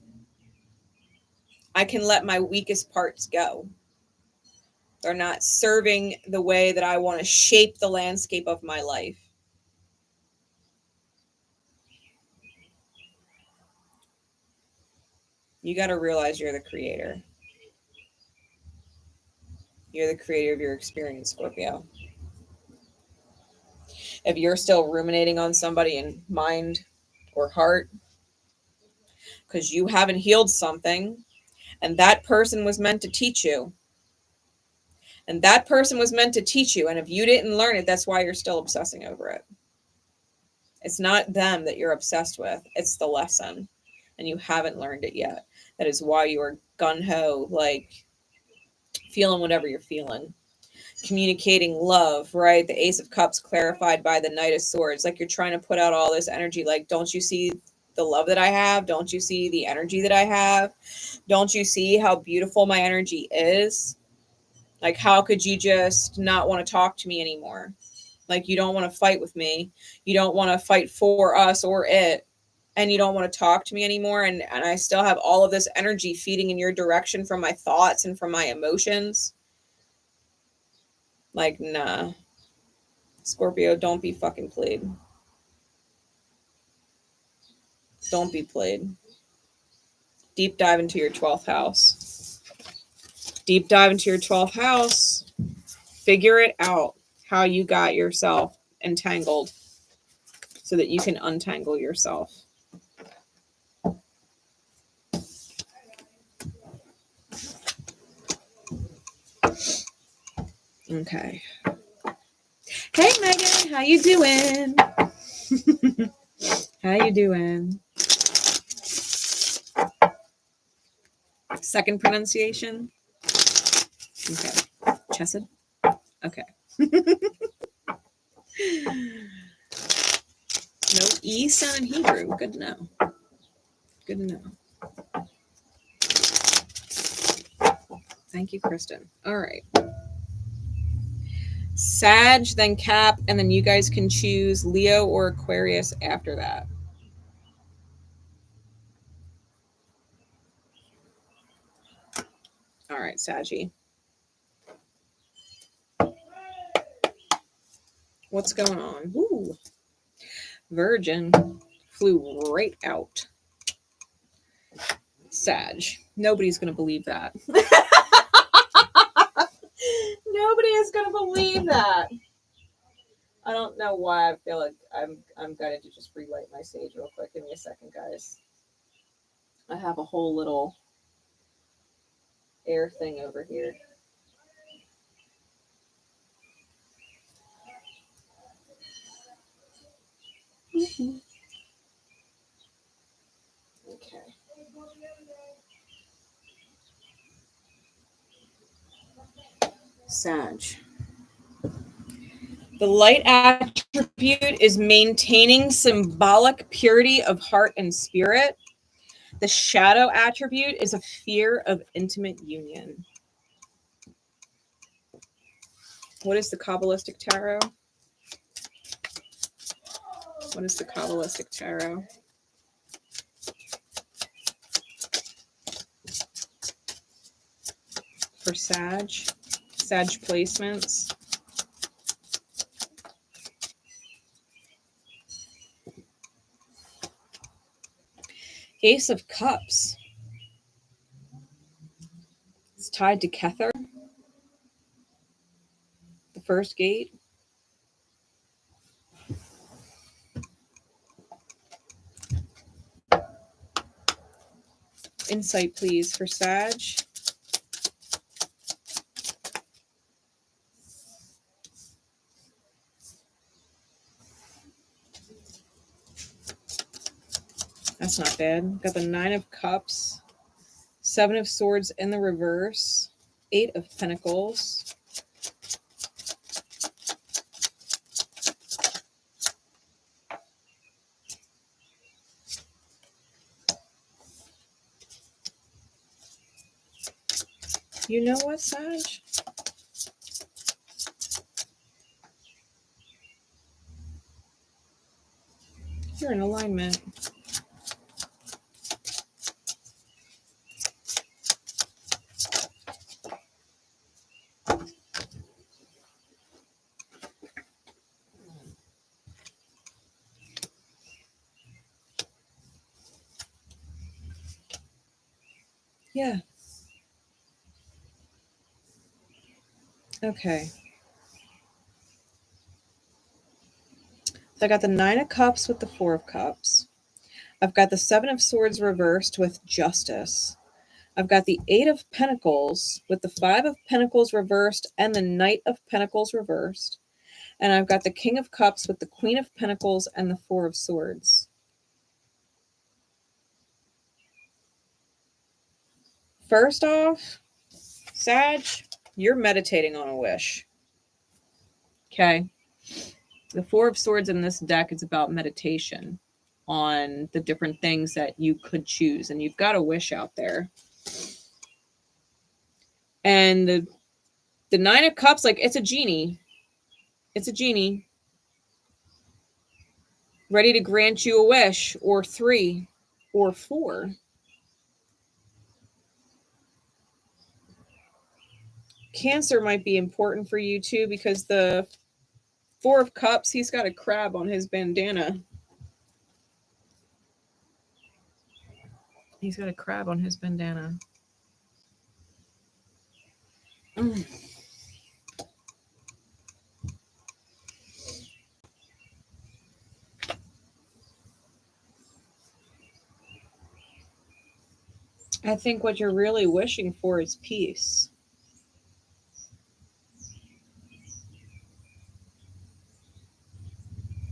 I can let my weakest parts go. They're not serving the way that I want to shape the landscape of my life. You got to realize you're the creator. You're the creator of your experience, Scorpio. If you're still ruminating on somebody in mind or heart because you haven't healed something, and that person was meant to teach you, and that person was meant to teach you, and if you didn't learn it, that's why you're still obsessing over it. It's not them that you're obsessed with. It's the lesson, and you haven't learned it yet. That is why you are gung-ho, like, feeling whatever you're feeling. communicating love, right? The Ace of Cups clarified by the Knight of Swords. Like you're trying to put out all this energy. Like, don't you see the love that I have? Don't you see the energy that I have? Don't you see how beautiful my energy is? Like, how could you just not want to talk to me anymore? Like, you don't want to fight with me. You don't want to fight for us or it. And you don't want to talk to me anymore. And I still have all of this energy feeding in your direction from my thoughts and from my emotions. Like, nah. Scorpio, don't be fucking played. Don't be played. Deep dive into your 12th house. Deep dive into your 12th house. Figure it out how you got yourself entangled so that you can untangle yourself. Okay. Hey, Megan, how you doing? How you doing? Second pronunciation? Okay. Chesed? Okay. No E sound in Hebrew. Good to know. Good to know. Thank you, Kristen. All right. Sag, then Cap, and then you guys can choose Leo or Aquarius after that. All right, Saggy. What's going on? Woo. Virgin flew right out. Sag. Nobody's going to believe that. Nobody is going to believe that. I don't know why I feel like I'm going to just relight my sage real quick. Give me a second, guys. I have a whole little air thing over here. Mm-hmm. Okay. Sag. The light attribute is maintaining symbolic purity of heart and spirit. The shadow attribute is a fear of intimate union. What is the Kabbalistic tarot? What is the Kabbalistic tarot? For Sag placements. Ace of Cups. It's tied to Kether, the first gate. Insight, please, for Sag. That's not bad. Got the 9 of Cups, 7 of Swords in the reverse, 8 of Pentacles. You know what, Sag? You're in alignment. Yeah. Okay. So I got the 9 of Cups with the 4 of Cups. I've got the 7 of Swords reversed with Justice. I've got the 8 of Pentacles with the 5 of Pentacles reversed and the Knight of Pentacles reversed. And I've got the King of Cups with the Queen of Pentacles and the 4 of Swords. First off, Sag, you're meditating on a wish. Okay. The Four of Swords in this deck is about meditation on the different things that you could choose. And you've got a wish out there. And the Nine of Cups, like, it's a genie. It's a genie. Ready to grant you a wish, or 3, or 4. Cancer might be important for you too, because the Four of Cups, he's got a crab on his bandana. He's got a crab on his bandana. I think what you're really wishing for is peace.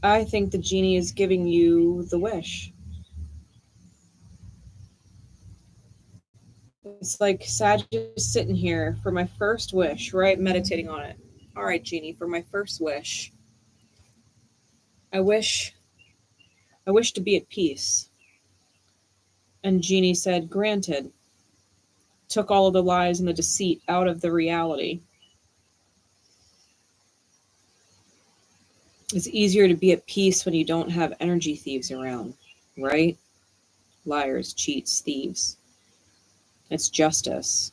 I think the genie is giving you the wish. It's like Sag is sitting here for my first wish, right? Meditating on it. All right, genie, for my first wish, I wish to be at peace. And genie said, granted. Took all of the lies and the deceit out of the reality. It's easier to be at peace when you don't have energy thieves around, right? Liars, cheats, thieves. It's justice.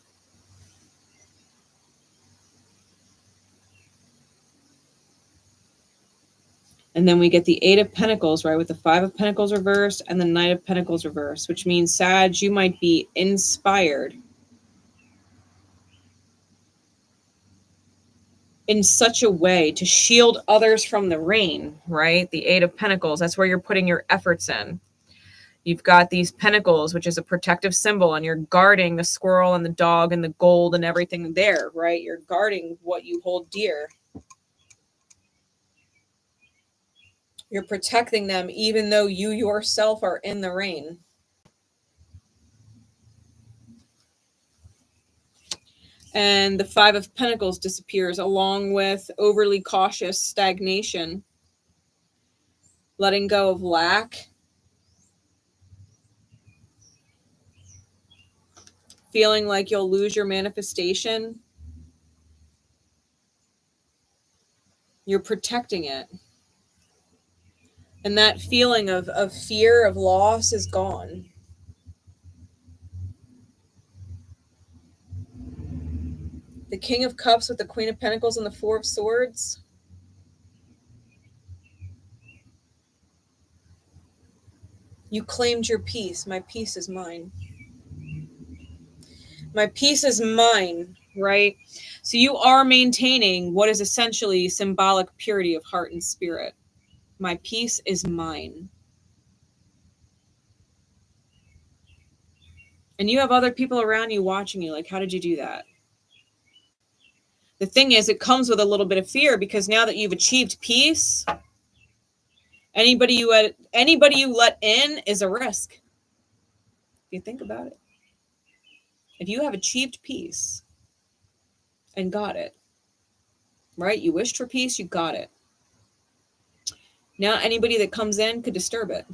And then we get the Eight of Pentacles, right, with the Five of Pentacles reversed and the Knight of Pentacles reversed, which means, Sag, you might be inspired in such a way to shield others from the rain, right? The Eight of Pentacles, that's where you're putting your efforts in. You've got these pentacles, which is a protective symbol, and you're guarding the squirrel and the dog and the gold and everything there, right? You're guarding what you hold dear. You're protecting them even though you yourself are in the rain. And the Five of Pentacles disappears along with overly cautious stagnation, letting go of lack, feeling like you'll lose your manifestation. You're protecting it. And that feeling of fear, of loss is gone. The King of Cups with the Queen of Pentacles and the Four of Swords. You claimed your peace. My peace is mine. My peace is mine, right? So you are maintaining what is essentially symbolic purity of heart and spirit. My peace is mine. And you have other people around you watching you, like, how did you do that? The thing is, it comes with a little bit of fear, because now that you've achieved peace, anybody you let in is a risk. If you think about it. If you have achieved peace and got it, right? You wished for peace, you got it. Now anybody that comes in could disturb it.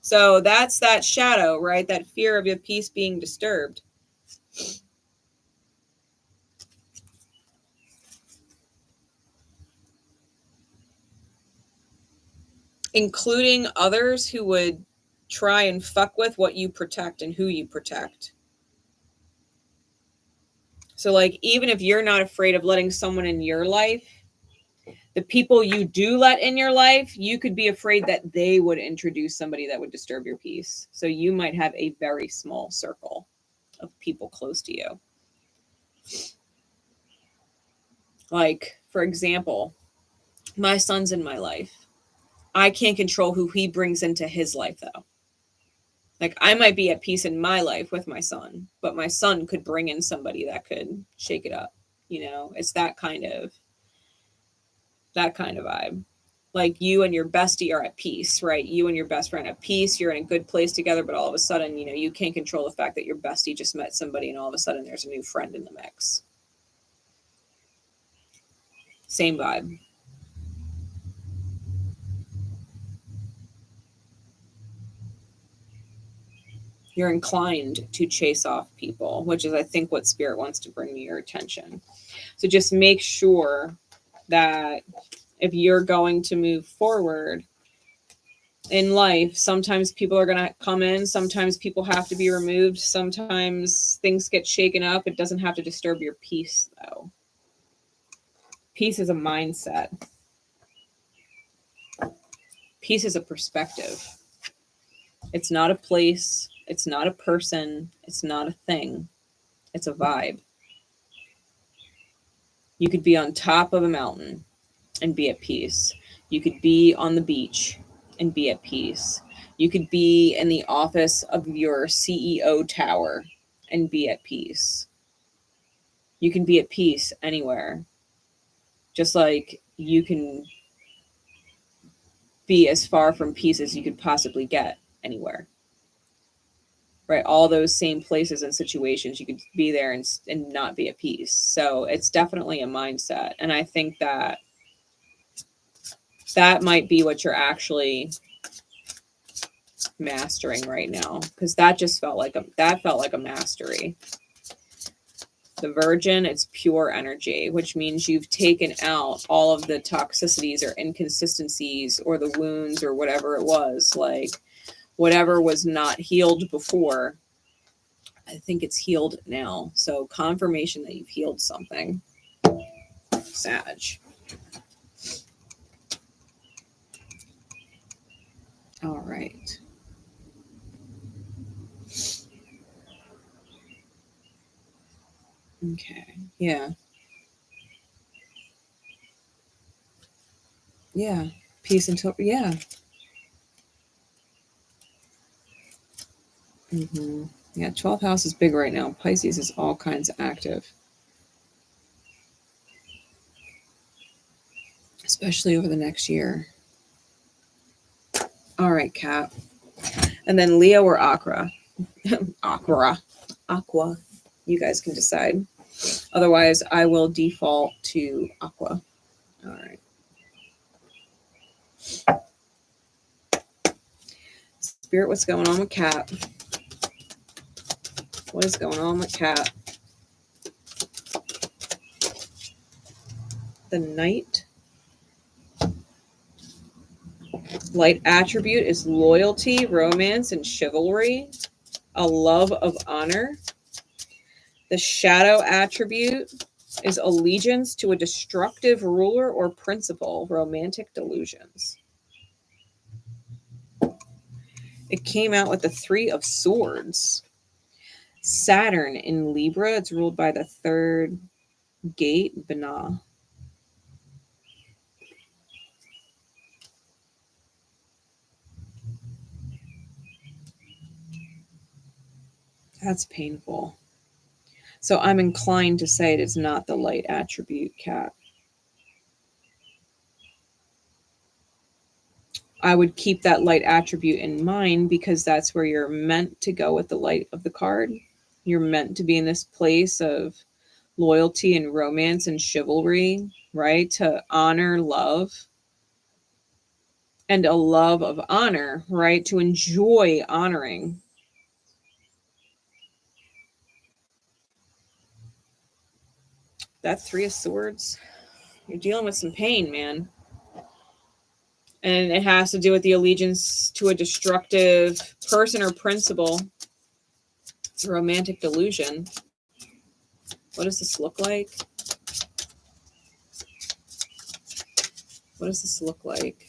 So that's that shadow, right? That fear of your peace being disturbed. Including others who would try and fuck with what you protect and who you protect. So, like, even if you're not afraid of letting someone in your life, the people you do let in your life, you could be afraid that they would introduce somebody that would disturb your peace. So you might have a very small circle of people close to you. Like, for example, my son's in my life. I can't control who he brings into his life, though. Like, I might be at peace in my life with my son, but my son could bring in somebody that could shake it up. You know, it's that kind of vibe. Like, you and your bestie are at peace, right? You and your best friend at peace. You're in a good place together, but all of a sudden, you know, you can't control the fact that your bestie just met somebody and all of a sudden there's a new friend in the mix. Same vibe. You're inclined to chase off people, which is, I think, what Spirit wants to bring to your attention. So just make sure that if you're going to move forward in life, sometimes people are going to come in, sometimes people have to be removed, sometimes things get shaken up. It doesn't have to disturb your peace, though. Peace is a mindset. Peace is a perspective. It's not a place. It's not a person. It's not a thing. It's a vibe. You could be on top of a mountain and be at peace. You could be on the beach and be at peace. You could be in the office of your CEO tower and be at peace. You can be at peace anywhere. Just like you can be as far from peace as you could possibly get anywhere. Right? All those same places and situations, you could be there and not be at peace. So it's definitely a mindset. And I think that that might be what you're actually mastering right now, because that just felt like a mastery. The Virgin, it's pure energy, which means you've taken out all of the toxicities or inconsistencies or the wounds or whatever it was, like whatever was not healed before. I think it's healed now. So confirmation that you've healed something. Sag. All right. Okay. Yeah. Yeah. Peace until, yeah. Yeah, 12th house is big right now. Pisces is all kinds of active. Especially over the next year. All right, Cap. And then Leo or Aqua. Aqua. You guys can decide. Otherwise, I will default to Aqua. All right. Spirit, what's going on with Cap? What is going on with Cap? The Knight. Light attribute is loyalty, romance, and chivalry. A love of honor. The shadow attribute is allegiance to a destructive ruler or principle. Romantic delusions. It came out with the 3 of Swords. Saturn in Libra. It's ruled by the 3rd gate, Binah. That's painful. So I'm inclined to say it is not the light attribute, Cat. I would keep that light attribute in mind because that's where you're meant to go with the light of the card. You're meant to be in this place of loyalty and romance and chivalry, right? To honor love and a love of honor, right? To enjoy honoring. That 3 of Swords, you're dealing with some pain, man. And it has to do with the allegiance to a destructive person or principle. It's a romantic delusion. What does this look like? What does this look like?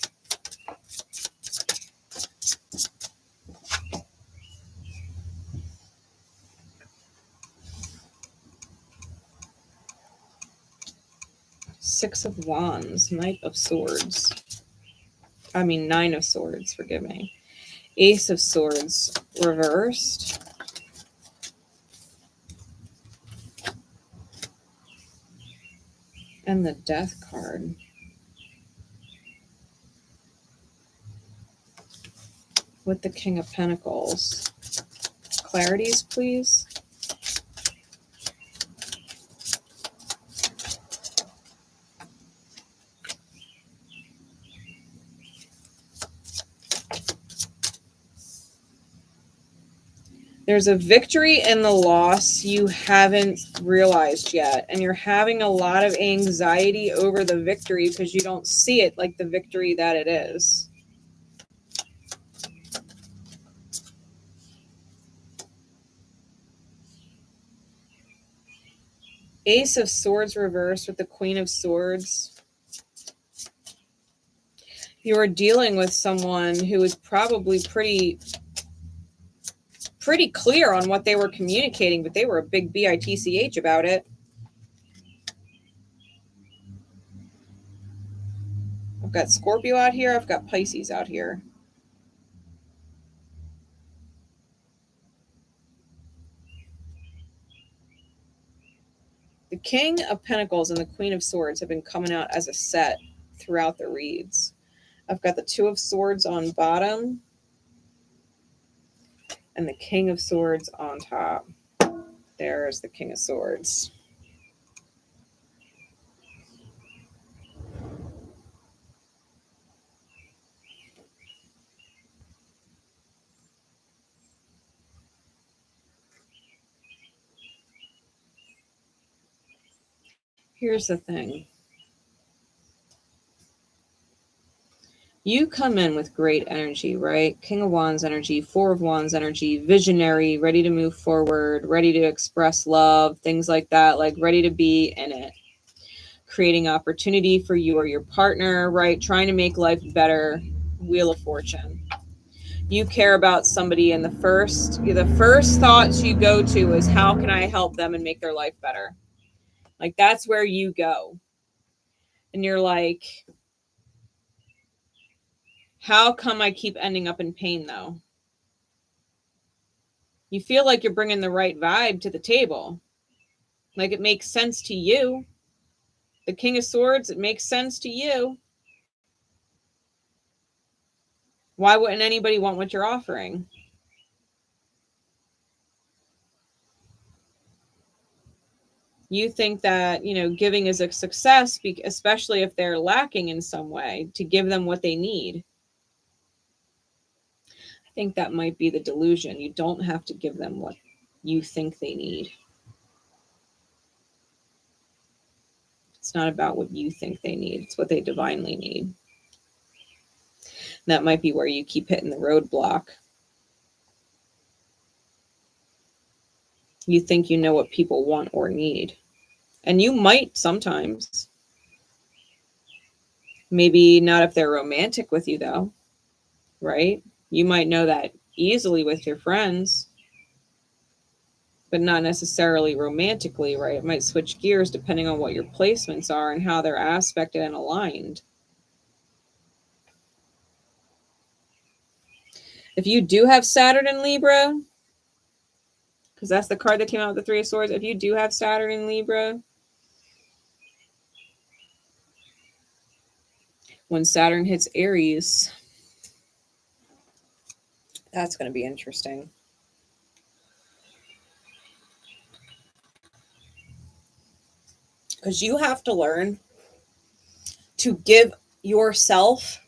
Six of Wands, Knight of Swords. I mean, 9 of Swords, forgive me. Ace of Swords reversed. And the Death card. With the King of Pentacles. Clarities, please. There's a victory in the loss you haven't realized yet. And you're having a lot of anxiety over the victory because you don't see it like the victory that it is. Ace of Swords reversed with the Queen of Swords. You are dealing with someone who is probably pretty clear on what they were communicating, but they were a big bitch about it. I've got Scorpio out here. I've got Pisces out here. The King of Pentacles and the Queen of Swords have been coming out as a set throughout the reads. I've got the Two of Swords on bottom and the King of Swords on top. There's the King of Swords. Here's the thing. You come in with great energy, right? King of Wands energy, Four of Wands energy, visionary, ready to move forward, ready to express love, things like that, like ready to be in it. Creating opportunity for you or your partner, right? Trying to make life better. Wheel of Fortune. You care about somebody, and the first thoughts you go to is, how can I help them and make their life better? Like, that's where you go. And you're like, how come I keep ending up in pain, though? You feel like you're bringing the right vibe to the table. Like, it makes sense to you. The King of Swords, it makes sense to you. Why wouldn't anybody want what you're offering? You think that, you know, giving is a success, especially if they're lacking in some way, to give them what they need. I think that might be the delusion. You don't have to give them what you think they need. It's not about what you think they need. It's what they divinely need. That might be where you keep hitting the roadblock. You think you know what people want or need. And you might sometimes. Maybe not if they're romantic with you, though, right? You might know that easily with your friends, but not necessarily romantically, right? It might switch gears depending on what your placements are and how they're aspected and aligned. If you do have Saturn in Libra, because that's the card that came out with the Three of Swords, if you do have Saturn in Libra, when Saturn hits Aries, that's going to be interesting. Because you have to learn to give yourself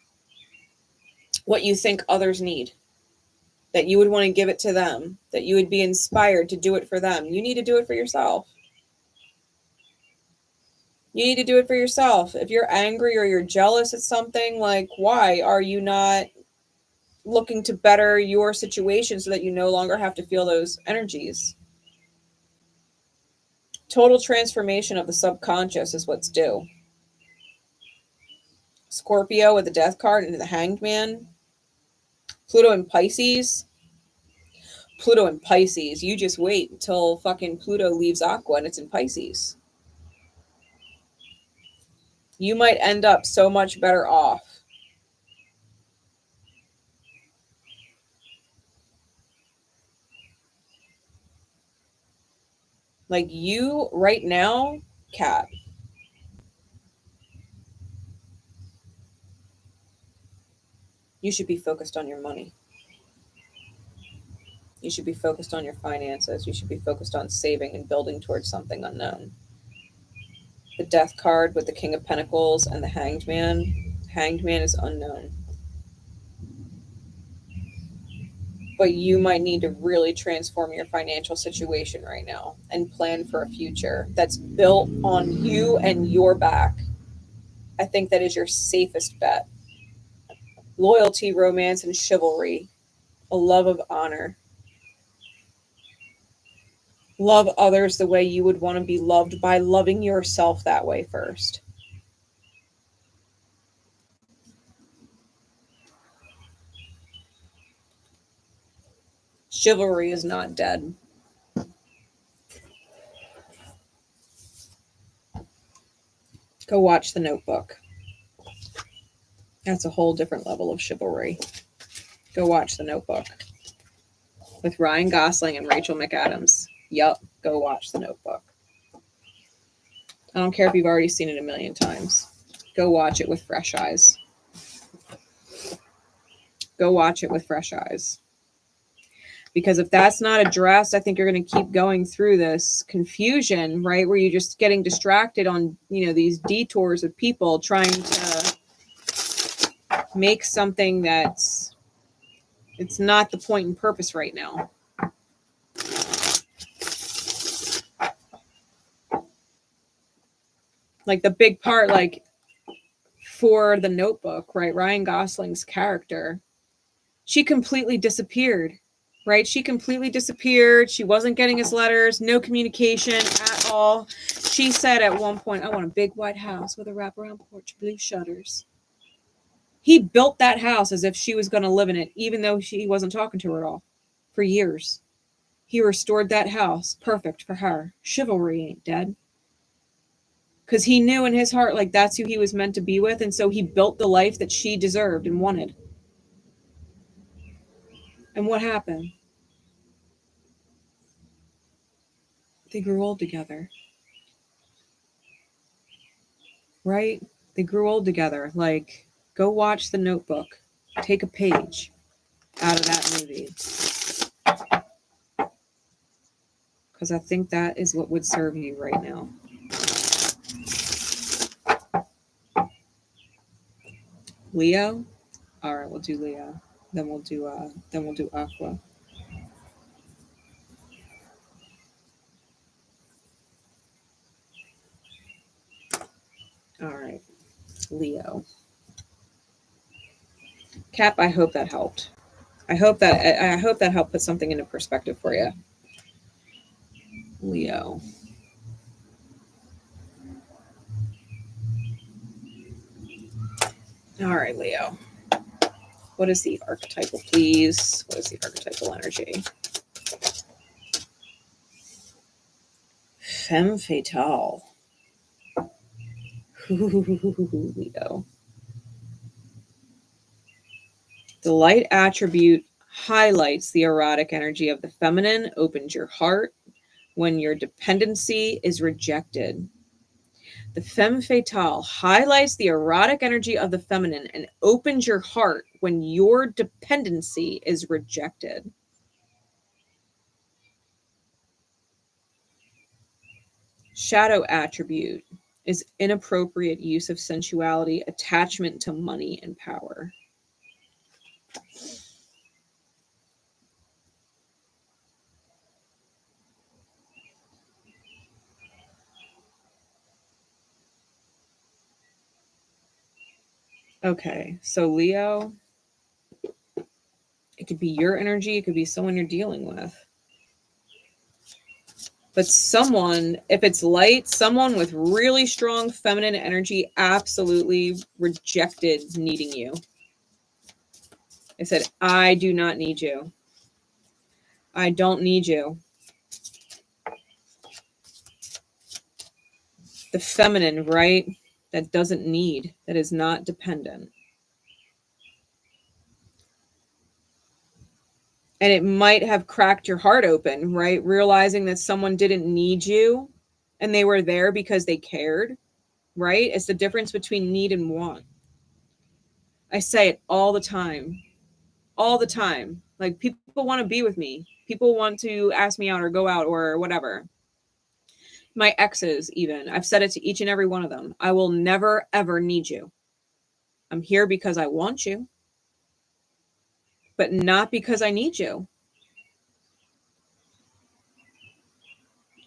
what you think others need. That you would want to give it to them. That you would be inspired to do it for them. You need to do it for yourself. You need to do it for yourself. If you're angry or you're jealous at something, like, why are you not looking to better your situation so that you no longer have to feel those energies? Total transformation of the subconscious is what's due. Scorpio with the Death card into the Hanged Man. Pluto in Pisces. Pluto in Pisces. You just wait until fucking Pluto leaves Aqua and it's in Pisces. You might end up so much better off. Like, you right now, Cat, you should be focused on your money. You should be focused on your finances. You should be focused on saving and building towards something unknown. The Death card with the King of Pentacles and the Hanged Man. Hanged Man is unknown. but you might need to really transform your financial situation right now and plan for a future that's built on you and your back. I think that is your safest bet. Loyalty, romance, and chivalry. A love of honor. Love others the way you would want to be loved by loving yourself that way first. Chivalry is not dead. Go watch The Notebook. That's a whole different level of chivalry. Go watch The Notebook with Ryan Gosling and Rachel McAdams. Yup, go watch The Notebook. I don't care if you've already seen it a million times. Go watch it with fresh eyes. Go watch it with fresh eyes. Because if that's not addressed, I think you're going to keep going through this confusion, right? Where you're just getting distracted on, these detours of people trying to make something it's not the point and purpose right now. Like the big part, like for The Notebook, right? Ryan Gosling's character, she completely disappeared. Right? She completely disappeared. She wasn't getting his letters, no communication at all. She said at one point, I want a big white house with a wraparound porch, blue shutters. He built that house as if she was going to live in it, even though he wasn't talking to her at all for years. He restored that house. Perfect for her. Chivalry ain't dead. Because he knew in his heart, like, that's who he was meant to be with. And so he built the life that she deserved and wanted. And what happened? They grew old together. Right? They grew old together. Like, go watch The Notebook. Take a page out of that movie. Because I think that is what would serve you right now. Leo? All right, we'll do Leo. Then we'll do Aqua. All right, Leo. Cap, I hope that helped. I hope that helped put something into perspective for you. Leo. All right, Leo. What is the archetypal, please? What is the archetypal energy? Femme fatale. Leo. The light attribute highlights the erotic energy of the feminine, opens your heart when your dependency is rejected. The femme fatale highlights the erotic energy of the feminine and opens your heart when your dependency is rejected. Shadow attribute is inappropriate use of sensuality, attachment to money and power. Okay, so Leo, it could be your energy, it could be someone you're dealing with. But someone, if it's light, someone with really strong feminine energy absolutely rejected needing you. They said, I do not need you. I don't need you. The feminine, right? That doesn't need, that is not dependent. And it might have cracked your heart open, right? Realizing that someone didn't need you and they were there because they cared, right? It's the difference between need and want. I say it all the time. All the time. Like, people want to be with me. People want to ask me out or go out or whatever. My exes, even. I've said it to each and every one of them. I will never, ever need you. I'm here because I want you, but not because I need you.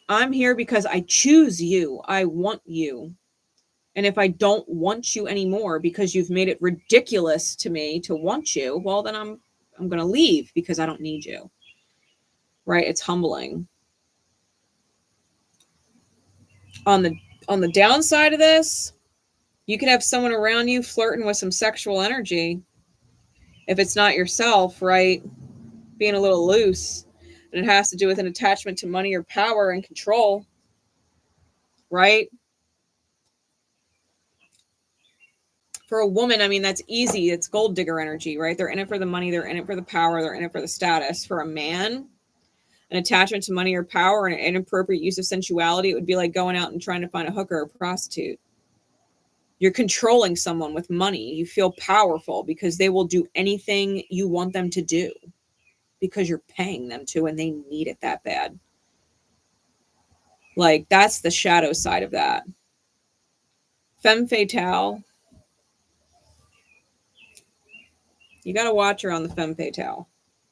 I'm here because I choose you. I want you. And if I don't want you anymore because you've made it ridiculous to me to want you, well, then I'm going to leave because I don't need you. Right? It's humbling. On the downside of this, you could have someone around you flirting with some sexual energy. If it's not yourself, right? Being a little loose. And it has to do with an attachment to money or power and control. Right? For a woman, I mean, that's easy. It's gold digger energy, right? They're in it for the money. They're in it for the power. They're in it for the status. For a man, an attachment to money or power and an inappropriate use of sensuality, it would be like going out and trying to find a hooker or a prostitute. You're controlling someone with money. You feel powerful because they will do anything you want them to do because you're paying them to and they need it that bad. Like, that's the shadow side of that. Femme fatale. You got to watch her on the femme fatale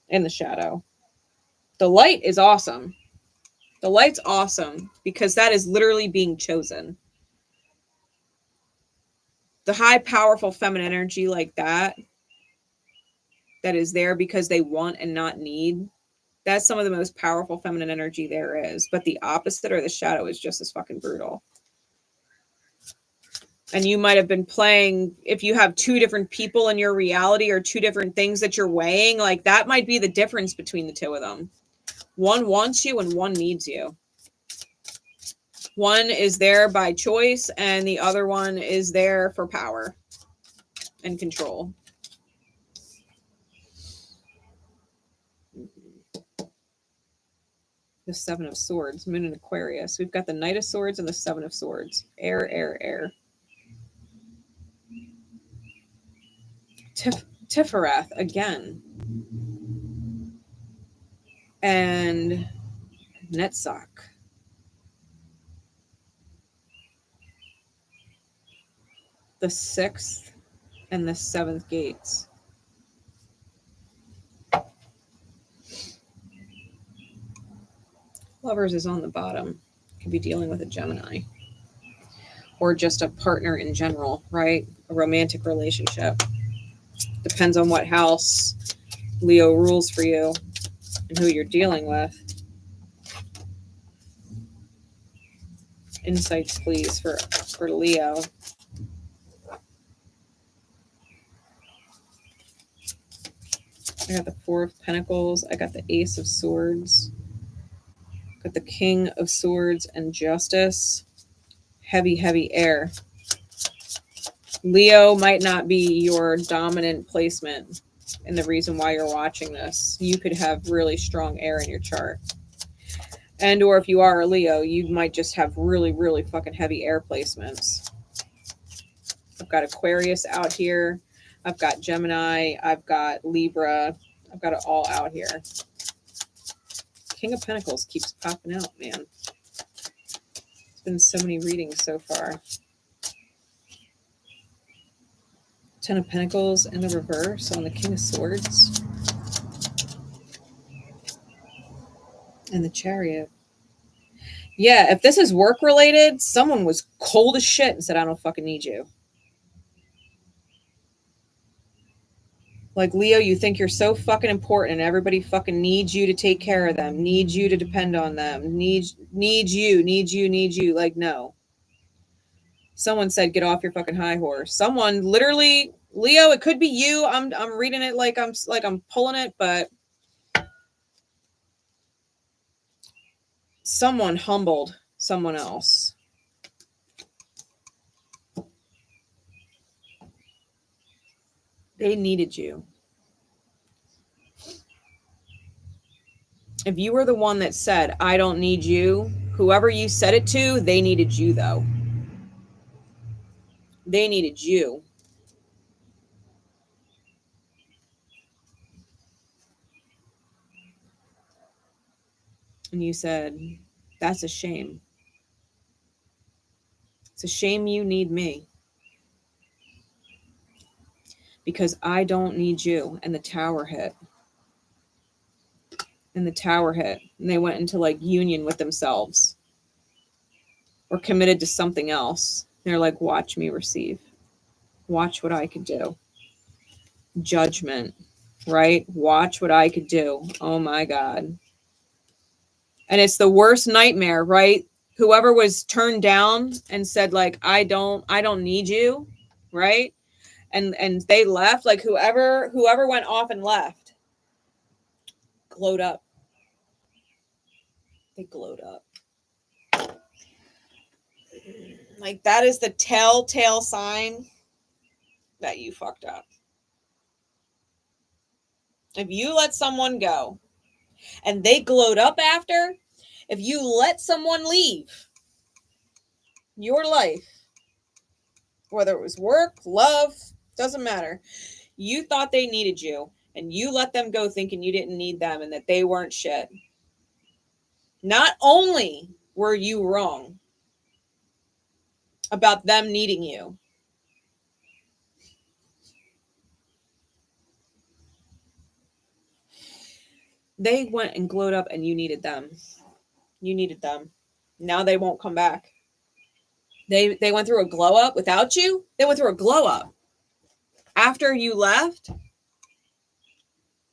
in the shadow. The light is awesome. The light's awesome because that is literally being chosen. The high, powerful feminine energy like that is there because they want and not need. That's some of the most powerful feminine energy there is. But the opposite or the shadow is just as fucking brutal. And you might have been playing, if you have two different people in your reality or two different things that you're weighing, like that might be the difference between the two of them. One wants you and one needs you. One is there by choice and the other one is there for power and control. The Seven of Swords, Moon and Aquarius. We've got the Knight of Swords and the Seven of Swords. Air, air, air. Tifereth again. And Netzach. The 6th and the 7th gates. Lovers is on the bottom. Could be dealing with a Gemini. Or just a partner in general, right? A romantic relationship. Depends on what house Leo rules for you and who you're dealing with. Insights, please, for Leo. I got the Four of Pentacles. I got the Ace of Swords. Got the King of Swords and Justice. Heavy, heavy air. Leo might not be your dominant placement and the reason why you're watching this. You could have really strong air in your chart. And or if you are a Leo, you might just have really, really fucking heavy air placements. I've got Aquarius out here. I've got Gemini. I've got Libra. I've got it all out here. King of Pentacles keeps popping out, man. It's been so many readings so far. 10 of Pentacles in the reverse on the King of Swords. And the Chariot. Yeah, if this is work related, someone was cold as shit and said, I don't fucking need you. Like, Leo, you think you're so fucking important and everybody fucking needs you to take care of them, needs you to depend on them, needs you. Like, no. Someone said, get off your fucking high horse. Someone literally, Leo, it could be you. I'm reading it like I'm pulling it, but someone humbled someone else. They needed you. If you were the one that said, I don't need you, whoever you said it to, they needed you, though. They needed you. And you said, that's a shame. It's a shame you need me. Because I don't need you. And the tower hit. And the tower hit. And they went into like union with themselves. or committed to something else. They're like, watch me receive. Watch what I could do. Judgment, right? Watch what I could do. Oh my God. And it's the worst nightmare, right? Whoever was turned down and said like, I don't need you, right? And they left, like whoever went off and left glowed up. They glowed up. Like that is the telltale sign that you fucked up. If you let someone go and they glowed up after, if you let someone leave your life, whether it was work, love, doesn't matter, you thought they needed you and you let them go thinking you didn't need them and that they weren't shit. Not only were you wrong about them needing you, they went and glowed up and you needed them. You needed them. Now they won't come back. They went through a glow up without you. They went through a glow up after you left.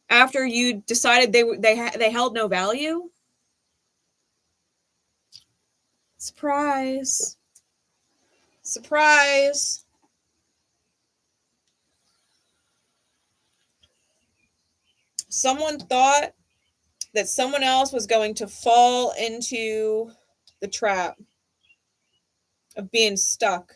After you decided they held no value. Surprise. Surprise. Someone thought that someone else was going to fall into the trap of being stuck.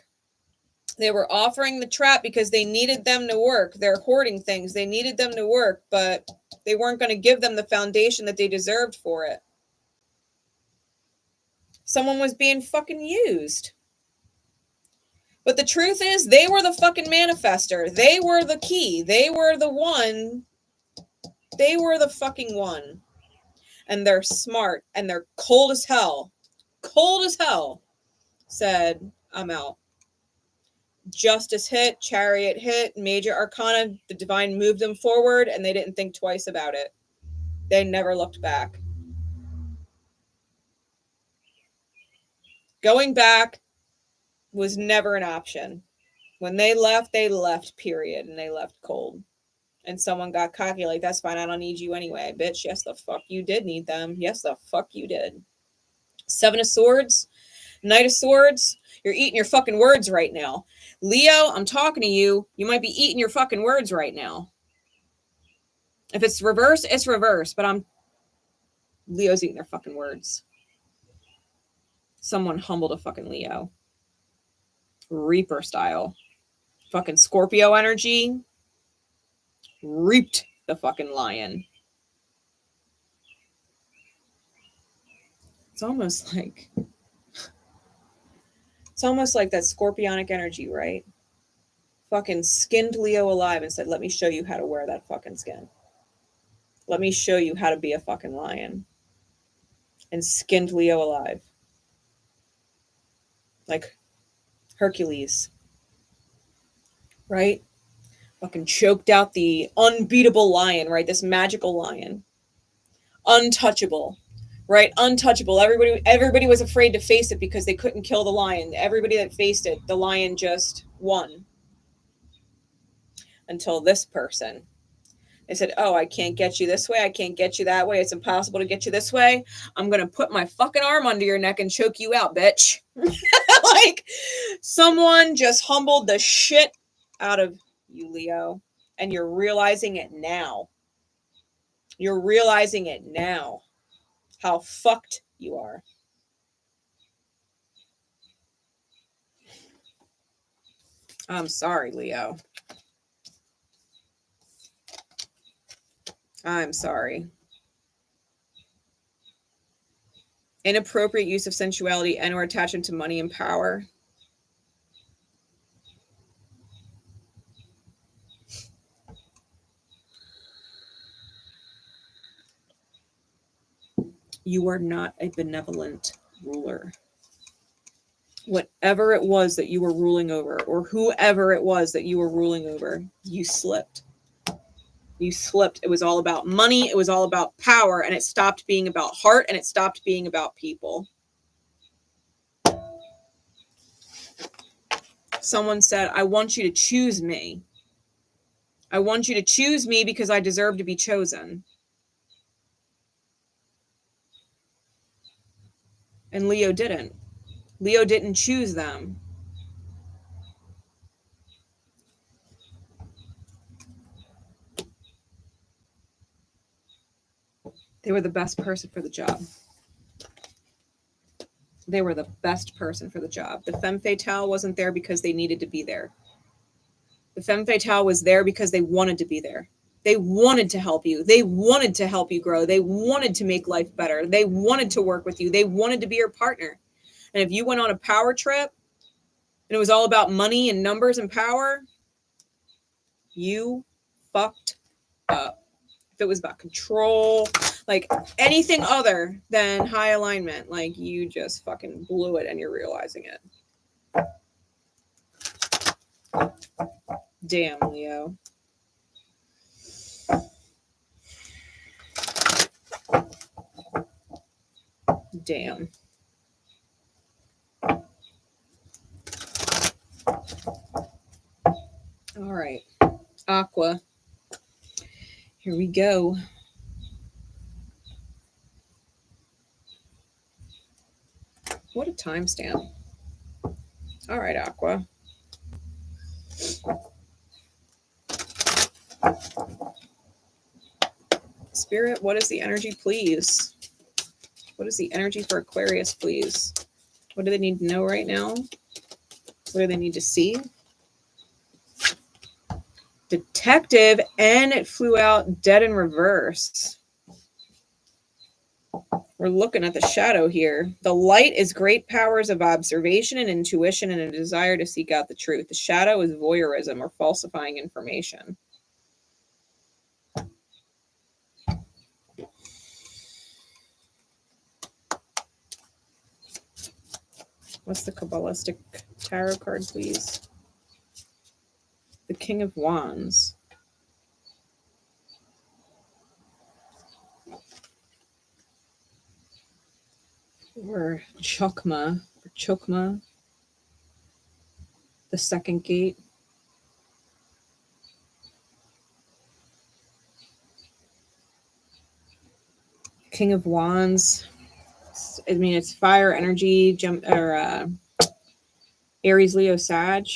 They were offering the trap because they needed them to work. They're hoarding things. They needed them to work, but they weren't going to give them the foundation that they deserved for it. Someone was being fucking used. But the truth is, they were the fucking manifester. They were the key. They were the one. They were the fucking one. And they're smart and they're cold as hell. Cold as hell. Said, I'm out. Justice hit, Chariot hit, Major Arcana, the divine moved them forward and they didn't think twice about it. They never looked back. Going back was never an option. When they left, period. And they left cold. And someone got cocky like, that's fine, I don't need you anyway. Bitch, yes the fuck you did need them. Yes the fuck you did. Seven of Swords, Knight of Swords, you're eating your fucking words right now. Leo, I'm talking to you. You might be eating your fucking words right now. If it's reverse, it's reverse. But Leo's eating their fucking words. Someone humbled a fucking Leo. Reaper style. Fucking Scorpio energy. Reaped the fucking lion. It's almost like that scorpionic energy, right? Fucking skinned Leo alive and said, let me show you how to wear that fucking skin. Let me show you how to be a fucking lion. And skinned Leo alive. Like Hercules. Right? Fucking choked out the unbeatable lion, right? This magical lion. Untouchable. Right? Untouchable. Everybody was afraid to face it because they couldn't kill the lion. Everybody that faced it, the lion just won. Until this person. They said, oh, I can't get you this way. I can't get you that way. It's impossible to get you this way. I'm going to put my fucking arm under your neck and choke you out, bitch. Like, someone just humbled the shit out of you, Leo. And you're realizing it now. You're realizing it now. How fucked you are. I'm sorry, Leo. I'm sorry. Inappropriate use of sensuality and or attachment to money and power. You are not a benevolent ruler. Whatever it was that you were ruling over, or whoever it was that you were ruling over, you slipped. You slipped. It was all about money. It was all about power. And it stopped being about heart. And it stopped being about people. Someone said, I want you to choose me. I want you to choose me because I deserve to be chosen. And Leo didn't. Leo didn't choose them. They were the best person for the job. They were the best person for the job. The femme fatale wasn't there because they needed to be there. The femme fatale was there because they wanted to be there. They wanted to help you. They wanted to help you grow. They wanted to make life better. They wanted to work with you. They wanted to be your partner. And if you went on a power trip and it was all about money and numbers and power, you fucked up. If it was about control, like anything other than high alignment, like you just fucking blew it and you're realizing it. Damn, Leo. Damn. All right. Aqua. Here we go. What a timestamp. All right, Aqua. Spirit, what is the energy, please? What is the energy for Aquarius, please? What do they need to know right now? What do they need to see? Detective, and it flew out dead in reverse. We're looking at the shadow here. The light is great powers of observation and intuition and a desire to seek out the truth. The shadow is voyeurism or falsifying information. What's the Kabbalistic tarot card, please? The King of Wands. Or 𝐤𝐞𝐽𝐿, the second gate. King of Wands. I mean, it's fire energy, Aries, Leo, Sag.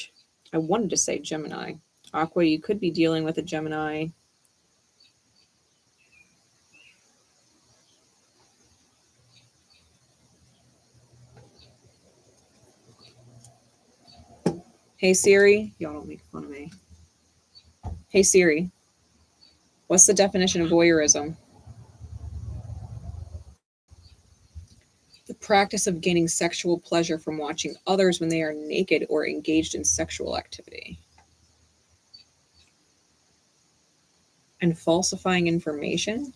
I wanted to say Gemini. Aqua, you could be dealing with a Gemini. Hey Siri, y'all don't make fun of me. Hey Siri, what's the definition of voyeurism? The practice of gaining sexual pleasure from watching others when they are naked or engaged in sexual activity. And falsifying information?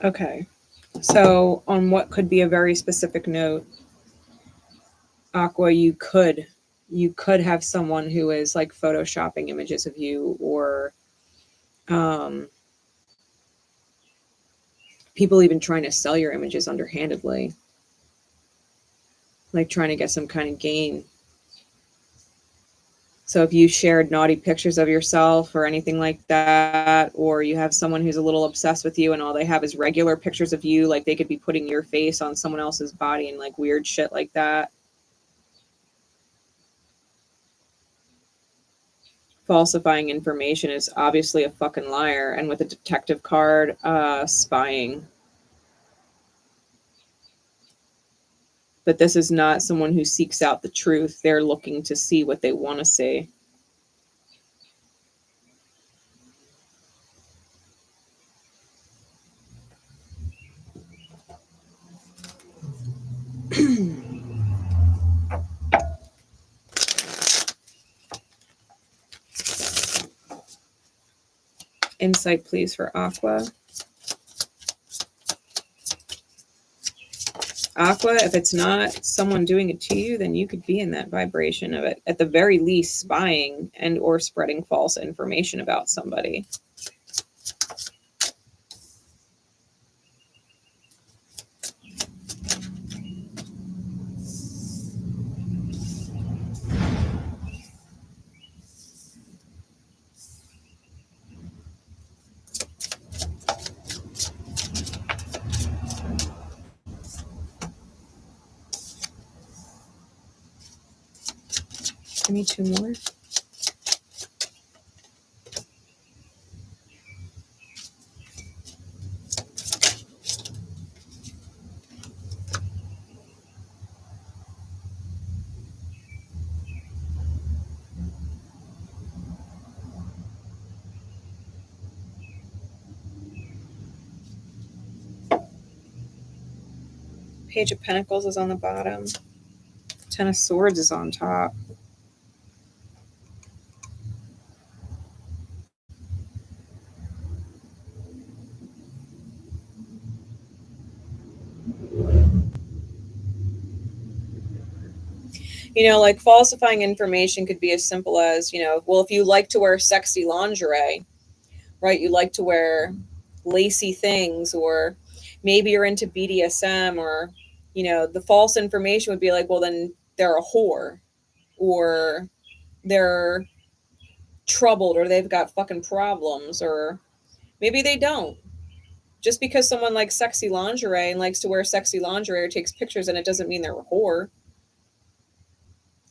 Okay, so on what could be a very specific note, Aqua, you could have someone who is like photoshopping images of you, or people even trying to sell your images underhandedly, like trying to get some kind of gain. So if you shared naughty pictures of yourself or anything like that, or you have someone who's a little obsessed with you and all they have is regular pictures of you, like they could be putting your face on someone else's body and like weird shit like that. Falsifying information is obviously a fucking liar. And with a detective card, spying. But this is not someone who seeks out the truth. They're looking to see what they want to see. Insight, please, for Aqua. Aqua, if it's not someone doing it to you, then you could be in that vibration of it, at the very least spying and or spreading false information about somebody. Give me two more. Page of Pentacles is on the bottom. Ten of Swords is on top. You know, like falsifying information could be as simple as, you know, well, if you like to wear sexy lingerie, right? You like to wear lacy things, or maybe you're into BDSM, or, you know, the false information would be like, well, then they're a whore, or they're troubled, or they've got fucking problems, or maybe they don't. Just because someone likes sexy lingerie and likes to wear sexy lingerie or takes pictures, and it doesn't mean they're a whore.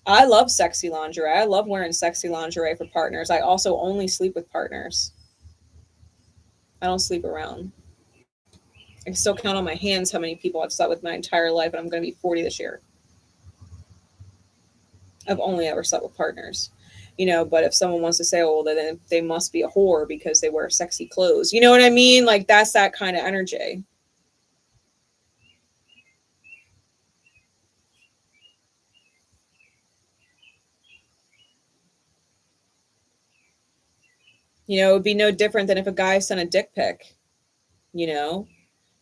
I love sexy lingerie. I love wearing sexy lingerie for partners. I also only sleep with partners. I don't sleep around. I can still count on my hands how many people I've slept with my entire life, and I'm going to be 40 this year. I've only ever slept with partners. You know, but if someone wants to say, oh, well, then they must be a whore because they wear sexy clothes. You know what I mean? Like, that's that kind of energy. You know, it would be no different than if a guy sent a dick pic, you know,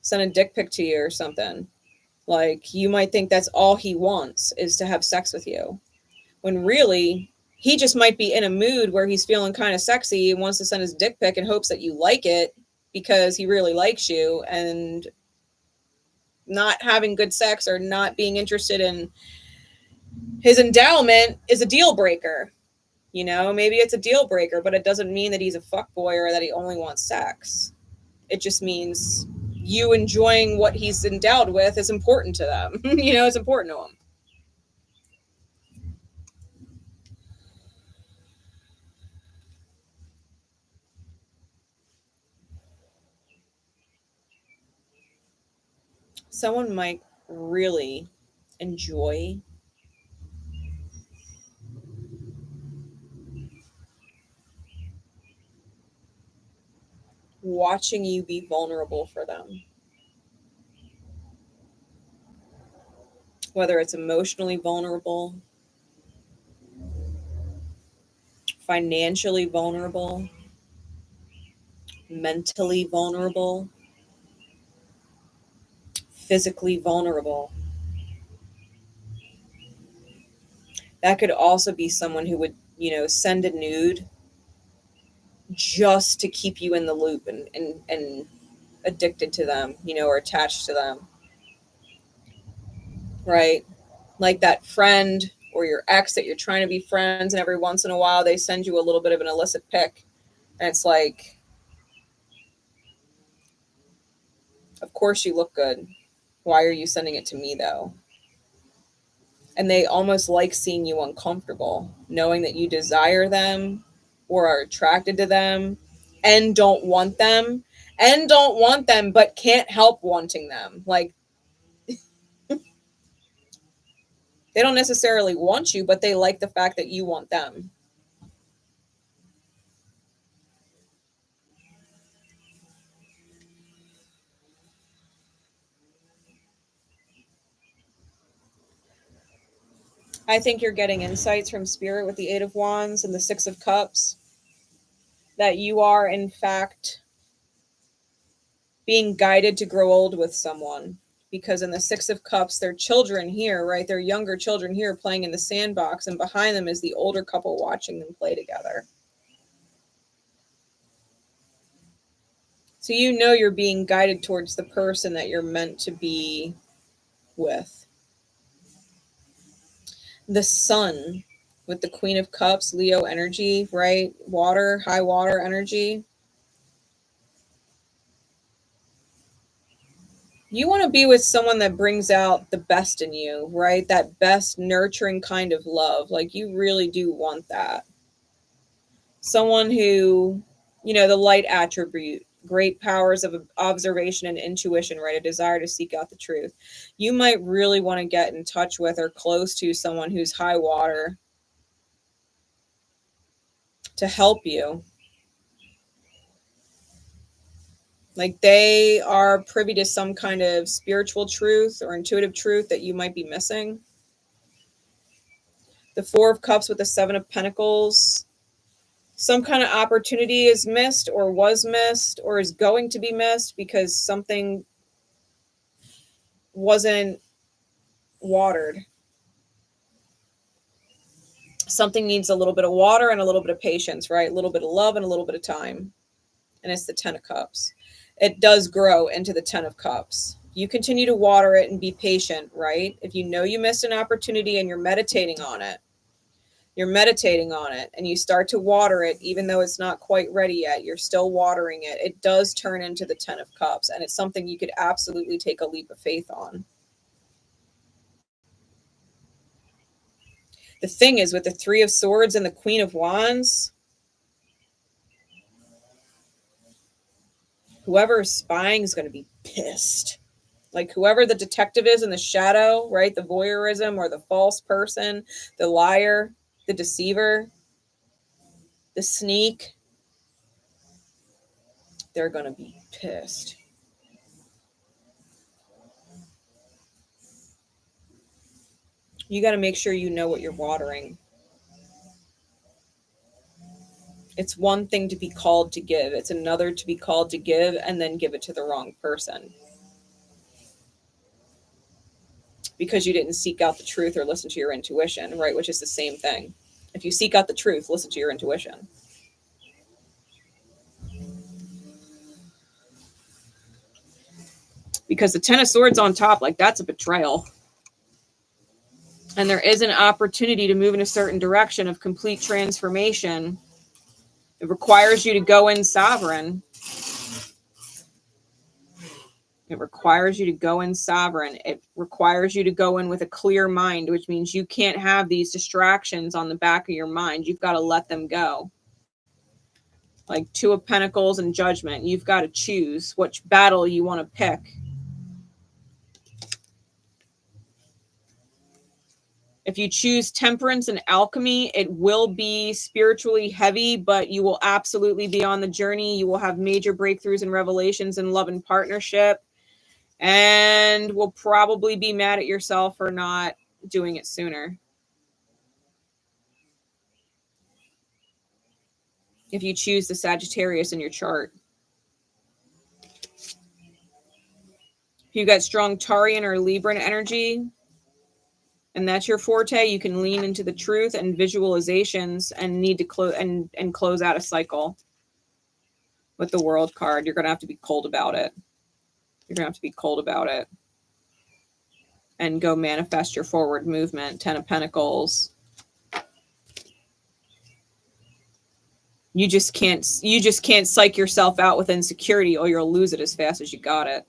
sent a dick pic to you or something. Like, you might think that's all he wants is to have sex with you, when really he just might be in a mood where he's feeling kind of sexy and wants to send his dick pic in hopes that you like it because he really likes you, and not having good sex or not being interested in his endowment is a deal breaker. You know, maybe it's a deal breaker, but it doesn't mean that he's a fuckboy or that he only wants sex. It just means you enjoying what he's endowed with is important to them. You know, it's important to him. Someone might really enjoy watching you be vulnerable for them. Whether it's emotionally vulnerable, financially vulnerable, mentally vulnerable, physically vulnerable. That could also be someone who would, you know, send a nude just to keep you in the loop and addicted to them, you know, or attached to them. Right? Like that friend or your ex that you're trying to be friends, and every once in a while they send you a little bit of an illicit pic. And it's like, of course you look good. Why are you sending it to me though? And they almost like seeing you uncomfortable, knowing that you desire them or are attracted to them and don't want them, but can't help wanting them. Like, they don't necessarily want you, but they like the fact that you want them. I think you're getting insights from Spirit with the Eight of Wands and the Six of Cups, that you are, in fact, being guided to grow old with someone, because in the Six of Cups, they're children here, right? They're younger children here playing in the sandbox, and behind them is the older couple watching them play together. So you know you're being guided towards the person that you're meant to be with. The Sun with the Queen of Cups, Leo energy, right? Water, high water energy. You want to be with someone that brings out the best in you, right? That best nurturing kind of love. Like you really do want that. Someone who, you know, the light attribute, great powers of observation and intuition, right? A desire to seek out the truth. You might really want to get in touch with or close to someone who's high water to help you. Like they are privy to some kind of spiritual truth or intuitive truth that you might be missing. The Four of Cups with the Seven of Pentacles. Some kind of opportunity is missed or was missed or is going to be missed because something wasn't watered. Something needs a little bit of water and a little bit of patience, right? A little bit of love and a little bit of time. And it's the Ten of Cups. It does grow into the Ten of Cups. You continue to water it and be patient, right? If you know you missed an opportunity and you're meditating on it, and you start to water it, even though it's not quite ready yet, you're still watering it. It does turn into the Ten of Cups, and it's something you could absolutely take a leap of faith on. The thing is, with the Three of Swords and the Queen of Wands, whoever is spying is going to be pissed. Like whoever the detective is in the shadow, right? The voyeurism or the false person, the liar, the deceiver, the sneak, they're going to be pissed. You got to make sure you know what you're watering. It's one thing to be called to give. It's another to be called to give and then give it to the wrong person. Because you didn't seek out the truth or listen to your intuition, right? Which is the same thing. If you seek out the truth, listen to your intuition. Because the Ten of Swords on top, like that's a betrayal. And there is an opportunity to move in a certain direction of complete transformation. It requires you to go in sovereign. It requires you to go in sovereign. It requires you to go in with a clear mind, which means you can't have these distractions on the back of your mind. You've got to let them go. Like Two of Pentacles and Judgment. You've got to choose which battle you want to pick. If you choose Temperance and Alchemy, it will be spiritually heavy, but you will absolutely be on the journey. You will have major breakthroughs and revelations in love and partnership, and will probably be mad at yourself for not doing it sooner. If you choose the Sagittarius in your chart. If you got strong Taurian or Libran energy, and that's your forte, you can lean into the truth and visualizations and need to close out a cycle. With the World card, you're going to have to be cold about it. You're going to have to be cold about it. And go manifest your forward movement. Ten of Pentacles. You just can't psych yourself out with insecurity or you'll lose it as fast as you got it.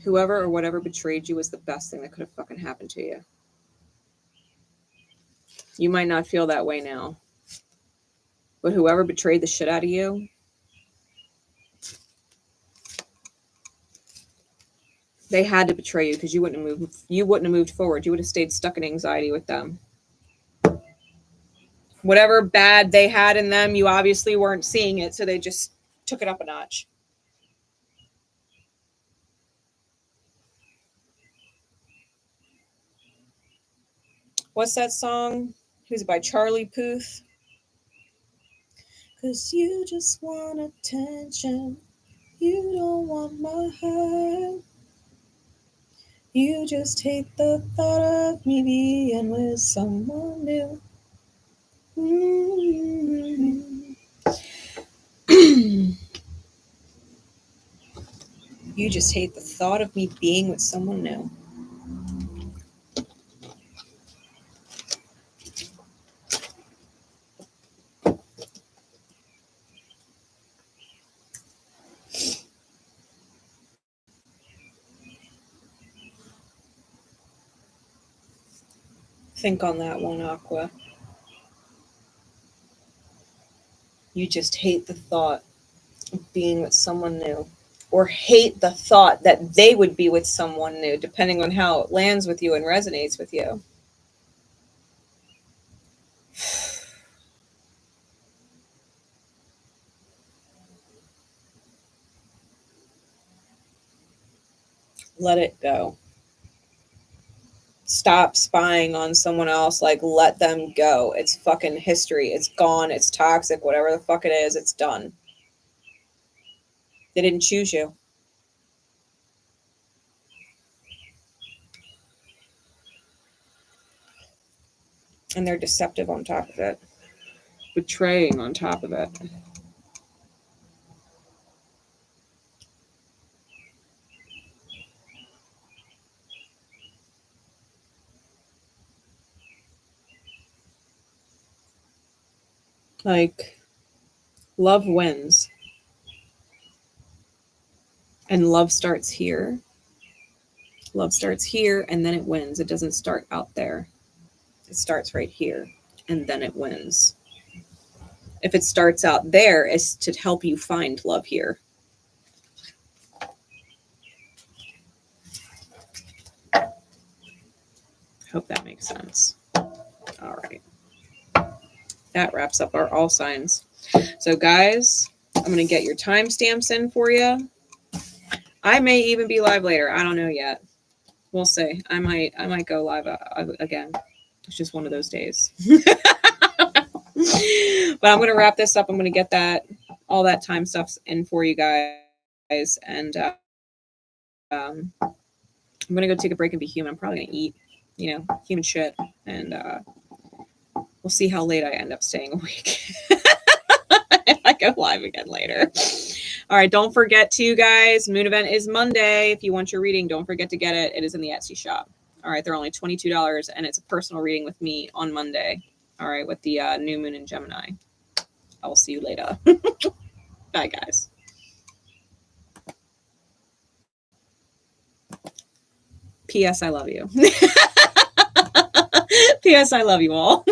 Whoever or whatever betrayed you was the best thing that could have fucking happened to you. You might not feel that way now. But whoever betrayed the shit out of you, they had to betray you because you wouldn't have moved forward. You would have stayed stuck in anxiety with them. Whatever bad they had in them, you obviously weren't seeing it, so they just took it up a notch. What's that song? Who's it by? Charlie Puth. 'Cause you just want attention. You don't want my heart. You just hate the thought of me being with someone new. You just hate the thought of me being with someone new. Think on that one, Aqua. You just hate the thought of being with someone new. Or hate the thought that they would be with someone new, depending on how it lands with you and resonates with you. Let it go. Stop spying on someone else. Like, let them go. It's fucking history. It's gone. It's toxic. Whatever the fuck it is, it's done. They didn't choose you. And they're deceptive on top of it. Betraying on top of it. Like, love wins. And love starts here. Love starts here and then it wins. It doesn't start out there. It starts right here and then it wins. If it starts out there, it's to help you find love here. Hope that makes sense. All right. That wraps up our all signs. So guys, I'm going to get your timestamps in for you. I may even be live later. I don't know yet. We'll see. I might go live again. It's just one of those days. But I'm going to wrap this up. I'm going to get all that time stuff in for you guys. And I'm going to go take a break and be human. I'm probably going to eat, human shit. And we'll see how late I end up staying awake. If I go live again later. All right, don't forget to, guys, Moon event is Monday. If you want your reading, don't forget to get it. It is in the Etsy shop. All right, they're only $22, and it's a personal reading with me on Monday. All right, with the new moon in Gemini. I will see you later. Bye, guys. P.S. I love you. P.S. I love you all.